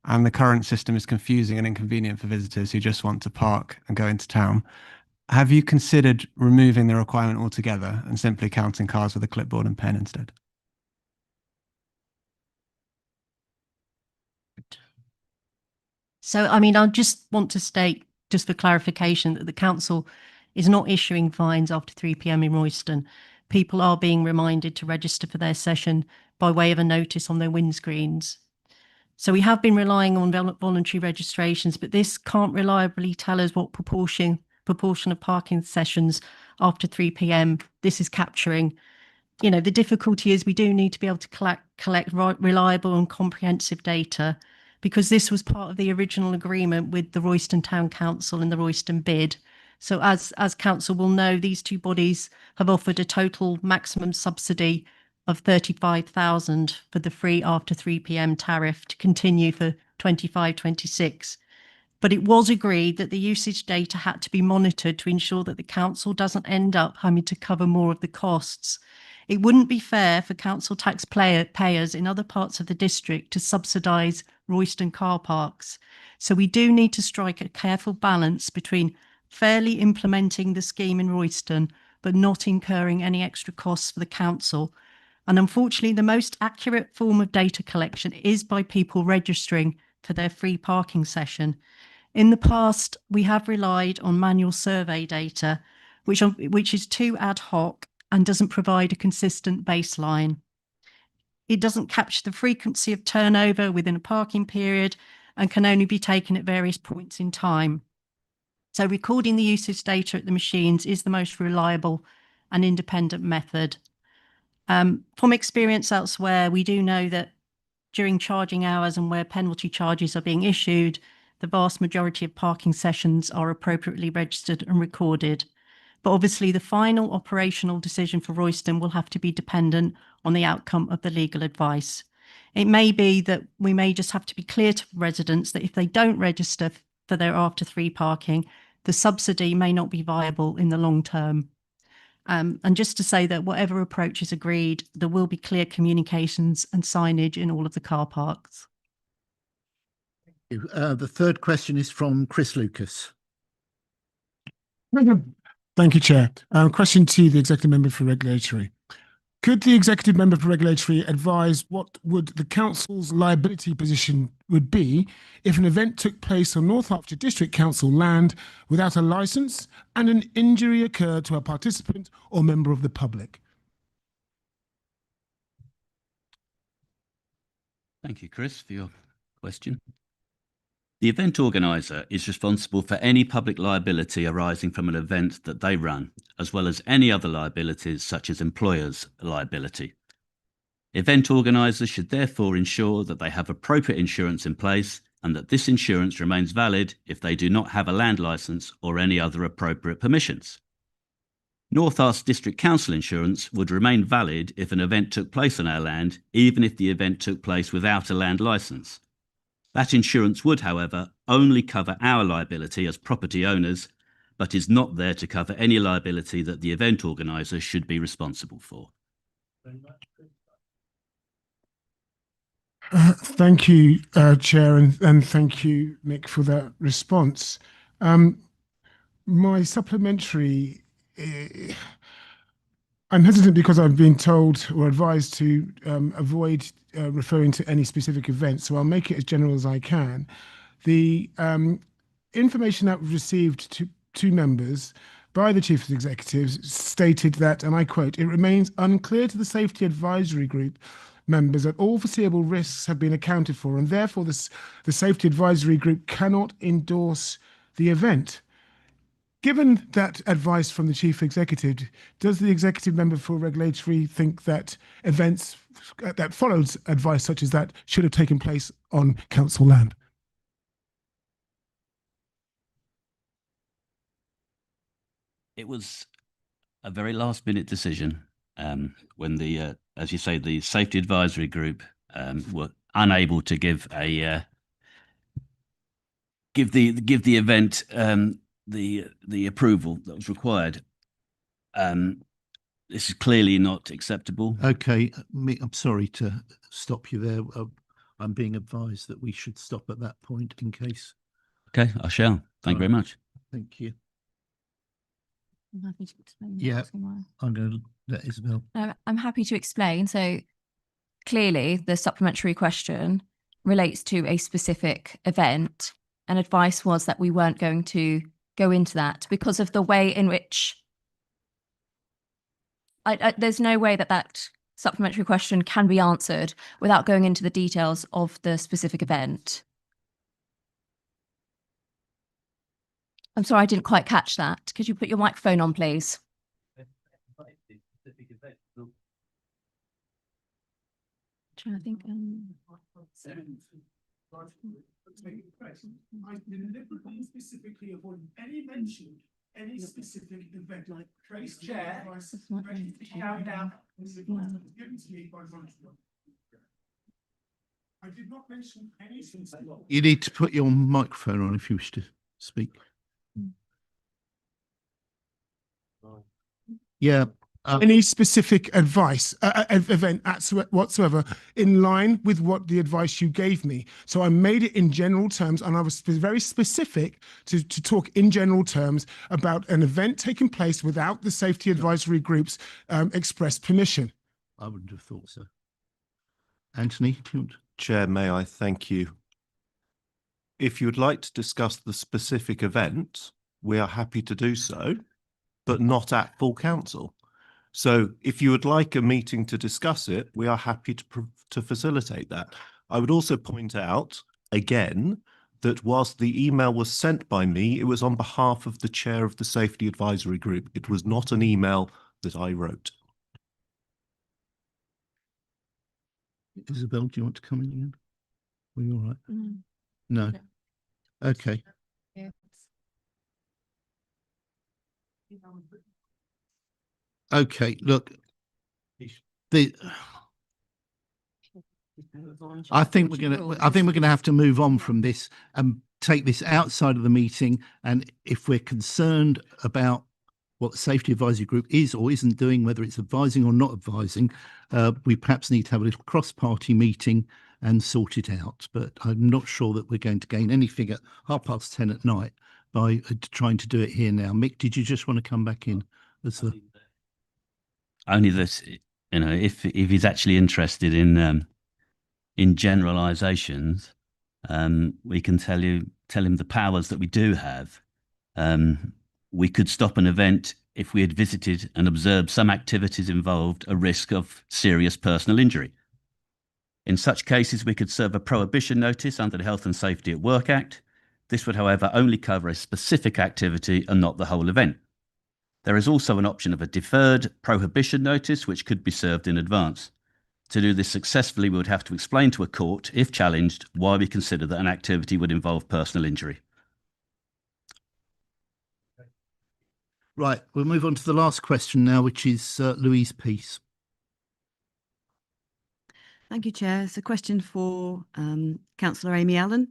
And the current system is confusing and inconvenient for visitors who just want to park and go into town. Have you considered removing the requirement altogether and simply counting cars with a clipboard and pen instead? So, I mean, I just want to state, just for clarification, that the council is not issuing fines after 3 p.m. in Royston. People are being reminded to register for their session by way of a notice on their windscreens. So we have been relying on voluntary registrations, but this can't reliably tell us what proportion of parking sessions after 3 p.m. this is capturing. You know, the difficulty is we do need to be able to collect reliable and comprehensive data, because this was part of the original agreement with the Royston Town Council and the Royston bid. So as council will know, these two bodies have offered a total maximum subsidy of 35,000 for the free after 3 p.m. tariff to continue for 25-26. But it was agreed that the usage data had to be monitored to ensure that the council doesn't end up having to cover more of the costs. It wouldn't be fair for council taxpayers in other parts of the district to subsidise Royston car parks. So we do need to strike a careful balance between fairly implementing the scheme in Royston, but not incurring any extra costs for the council. And unfortunately, the most accurate form of data collection is by people registering for their free parking session. In the past, we have relied on manual survey data, which is too ad hoc and doesn't provide a consistent baseline. It doesn't capture the frequency of turnover within a parking period and can only be taken at various points in time. So recording the usage data at the machines is the most reliable and independent method. From experience elsewhere, we do know that during charging hours and where penalty charges are being issued, the vast majority of parking sessions are appropriately registered and recorded. But obviously the final operational decision for Royston will have to be dependent on the outcome of the legal advice. It may be that we may just have to be clear to residents that if they don't register for their after 3 parking, the subsidy may not be viable in the long term. And just to say that whatever approach is agreed, there will be clear communications and signage in all of the car parks. The third question is from Chris Lucas. Thank you, Chair. Question to the Executive Member for Regulatory. Could the Executive Member for Regulatory advise what would the Council's liability position would be if an event took place on North Hertfordshire District Council land without a licence and an injury occurred to a participant or member of the public? Thank you, Chris, for your question. The event organiser is responsible for any public liability arising from an event that they run, as well as any other liabilities such as employers' liability. Event organisers should therefore ensure that they have appropriate insurance in place and that this insurance remains valid if they do not have a land licence or any other appropriate permissions. North Arts District Council insurance would remain valid if an event took place on our land, even if the event took place without a land licence. That insurance would, however, only cover our liability as property owners, but is not there to cover any liability that the event organiser should be responsible for. Thank you, Chair, and thank you, Mick, for that response. My supplementary, I'm hesitant because I've been told or advised to avoid referring to any specific event, so I'll make it as general as I can. The information that was received to two members by the Chief Executive stated that, and I quote, "It remains unclear to the Safety Advisory Group members that all foreseeable risks have been accounted for, and therefore the Safety Advisory Group cannot endorse the event." Given that advice from the Chief Executive, does the Executive Member for Regulatory think that events that follows advice such as that should have taken place on council land? It was a very last-minute decision when the, as you say, the Safety Advisory Group were unable to give a give the event the approval that was required. This is clearly not acceptable. Okay, Mick, I'm sorry to stop you there. I'm being advised that we should stop at that point in case. Okay, I shall. Thank you very much. Thank you. I'm happy to explain. Yeah, I'm going to let Isabel. I'm happy to explain. So clearly the supplementary question relates to a specific event, and advice was that we weren't going to go into that because of the way in which there's no way that that supplementary question can be answered without going into the details of the specific event. I'm sorry, I didn't quite catch that. Could you put your microphone on, please? I think I deliberately specifically avoid any mention, any specific event, like Trace Chair, carried out given to me by Montreal. I did not mention any specific. You need to put your microphone on if you wish to speak. Yeah. Any specific advice, event whatsoever, in line with what the advice you gave me. So I made it in general terms, and I was very specific to talk in general terms about an event taking place without the Safety Advisory Group's express permission. I wouldn't have thought so. Anthony? Chair, may I thank you? If you would like to discuss the specific event, we are happy to do so, but not at full council. So if you would like a meeting to discuss it, we are happy to facilitate that. I would also point out, again, that whilst the email was sent by me, it was on behalf of the chair of the Safety Advisory Group. It was not an email that I wrote. Isabel, do you want to come in again? Are you all right? No. Okay. Okay, look, I think we're gonna have to move on from this and take this outside of the meeting. And if we're concerned about what the Safety Advisory Group is or isn't doing, whether it's advising or not advising, we perhaps need to have a little cross-party meeting and sort it out. But I'm not sure that we're going to gain anything at 10:30 at night by trying to do it here now. Mick, did you just want to come back in as the... Only that, you know, if he's actually interested in generalizations, we can tell him the powers that we do have. We could stop an event if we had visited and observed some activities involved a risk of serious personal injury. In such cases, we could serve a prohibition notice under the Health and Safety at Work Act. This would, however, only cover a specific activity and not the whole event. There is also an option of a deferred prohibition notice, which could be served in advance. To do this successfully, we would have to explain to a court, if challenged, why we consider that an activity would involve personal injury. Right, we'll move on to the last question now, which is Louise Peace. Thank you, Chair. It's a question for Councillor Amy Allen.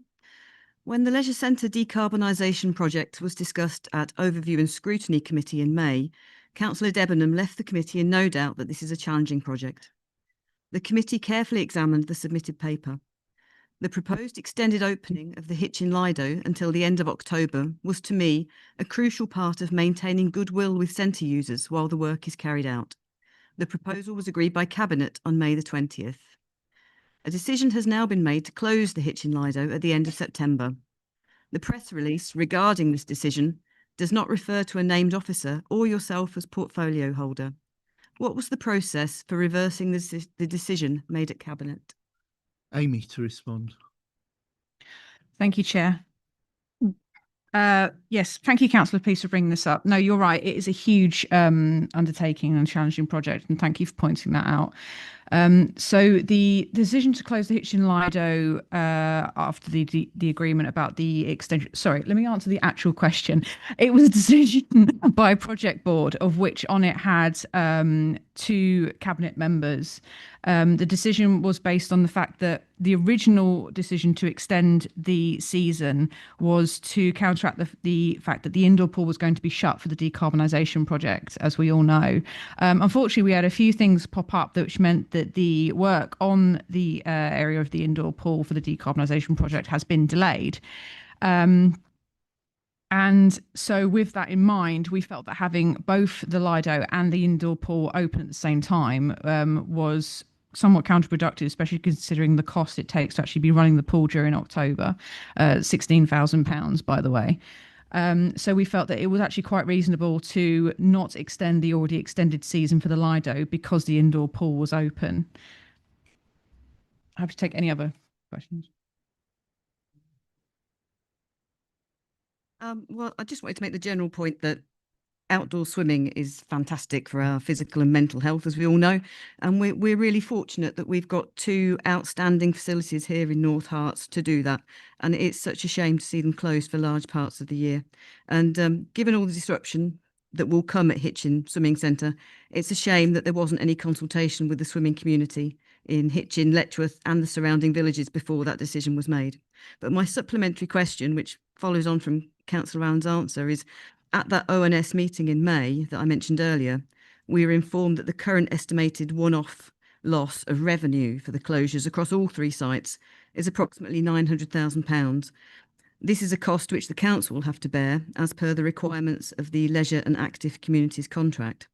When the Leisure Centre decarbonisation project was discussed at Overview and Scrutiny Committee in May, Councillor Debenham left the committee in no doubt that this is a challenging project. The committee carefully examined the submitted paper. The proposed extended opening of the Hitchin Lido until the end of October was, to me, a crucial part of maintaining goodwill with centre users while the work is carried out. The proposal was agreed by Cabinet on May the 20th. A decision has now been made to close the Hitchin Lido at the end of September. The press release regarding this decision does not refer to a named officer or yourself as portfolio holder. What was the process for reversing the decision made at Cabinet? Amy to respond. Thank you, Chair. Yes, thank you, Councillor Peace, for bringing this up. No, you're right. It is a huge undertaking and challenging project, and thank you for pointing that out. So the decision to close the Hitchin Lido after the agreement about the extension. Sorry, let me answer the actual question. It was a decision by a project board of which on it had 2 cabinet members. The decision was based on the fact that the original decision to extend the season was to counteract the fact that the indoor pool was going to be shut for the decarbonisation project, as we all know. Unfortunately, we had a few things pop up which meant that the work on the area of the indoor pool for the decarbonisation project has been delayed. And so with that in mind, we felt that having both the Lido and the indoor pool open at the same time was somewhat counterproductive, especially considering the cost it takes to actually be running the pool during October, £16,000, by the way. So we felt that it was actually quite reasonable to not extend the already extended season for the Lido because the indoor pool was open. Happy to take any other questions. Well, I just wanted to make the general point that outdoor swimming is fantastic for our physical and mental health, as we all know. And we're really fortunate that we've got 2 outstanding facilities here in North Herts to do that. And it's such a shame to see them closed for large parts of the year. And given all the disruption that will come at Hitchin Swimming Centre, it's a shame that there wasn't any consultation with the swimming community in Hitchin, Letchworth and the surrounding villages before that decision was made. But my supplementary question, which follows on from Councillor Allen's answer, is at that ONS meeting in May that I mentioned earlier, we were informed that the current estimated one-off loss of revenue for the closures across all 3 sites is approximately £900,000. This is a cost which the council will have to bear as per the requirements of the Leisure and Active Communities contract.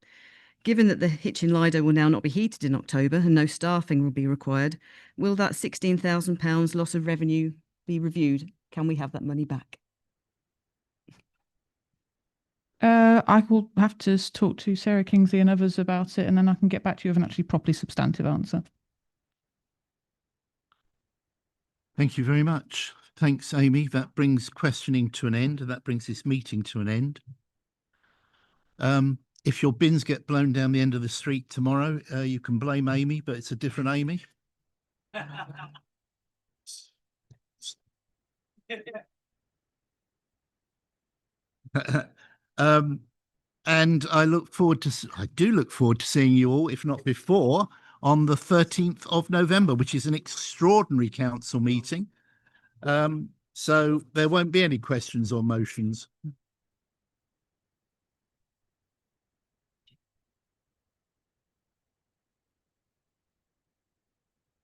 Given that the Hitchin Lido will now not be heated in October and no staffing will be required, will that £16,000 loss of revenue be reviewed? Can we have that money back? I will have to talk to Sarah Kingsley and others about it, and then I can get back to you with an actually properly substantive answer. Thank you very much. Thanks, Amy. That brings questioning to an end, and that brings this meeting to an end. If your bins get blown down the end of the street tomorrow, you can blame Amy, but it's a different Amy. And I do look forward to seeing you all, if not before, on the 13th of November, which is an extraordinary council meeting. So there won't be any questions or motions.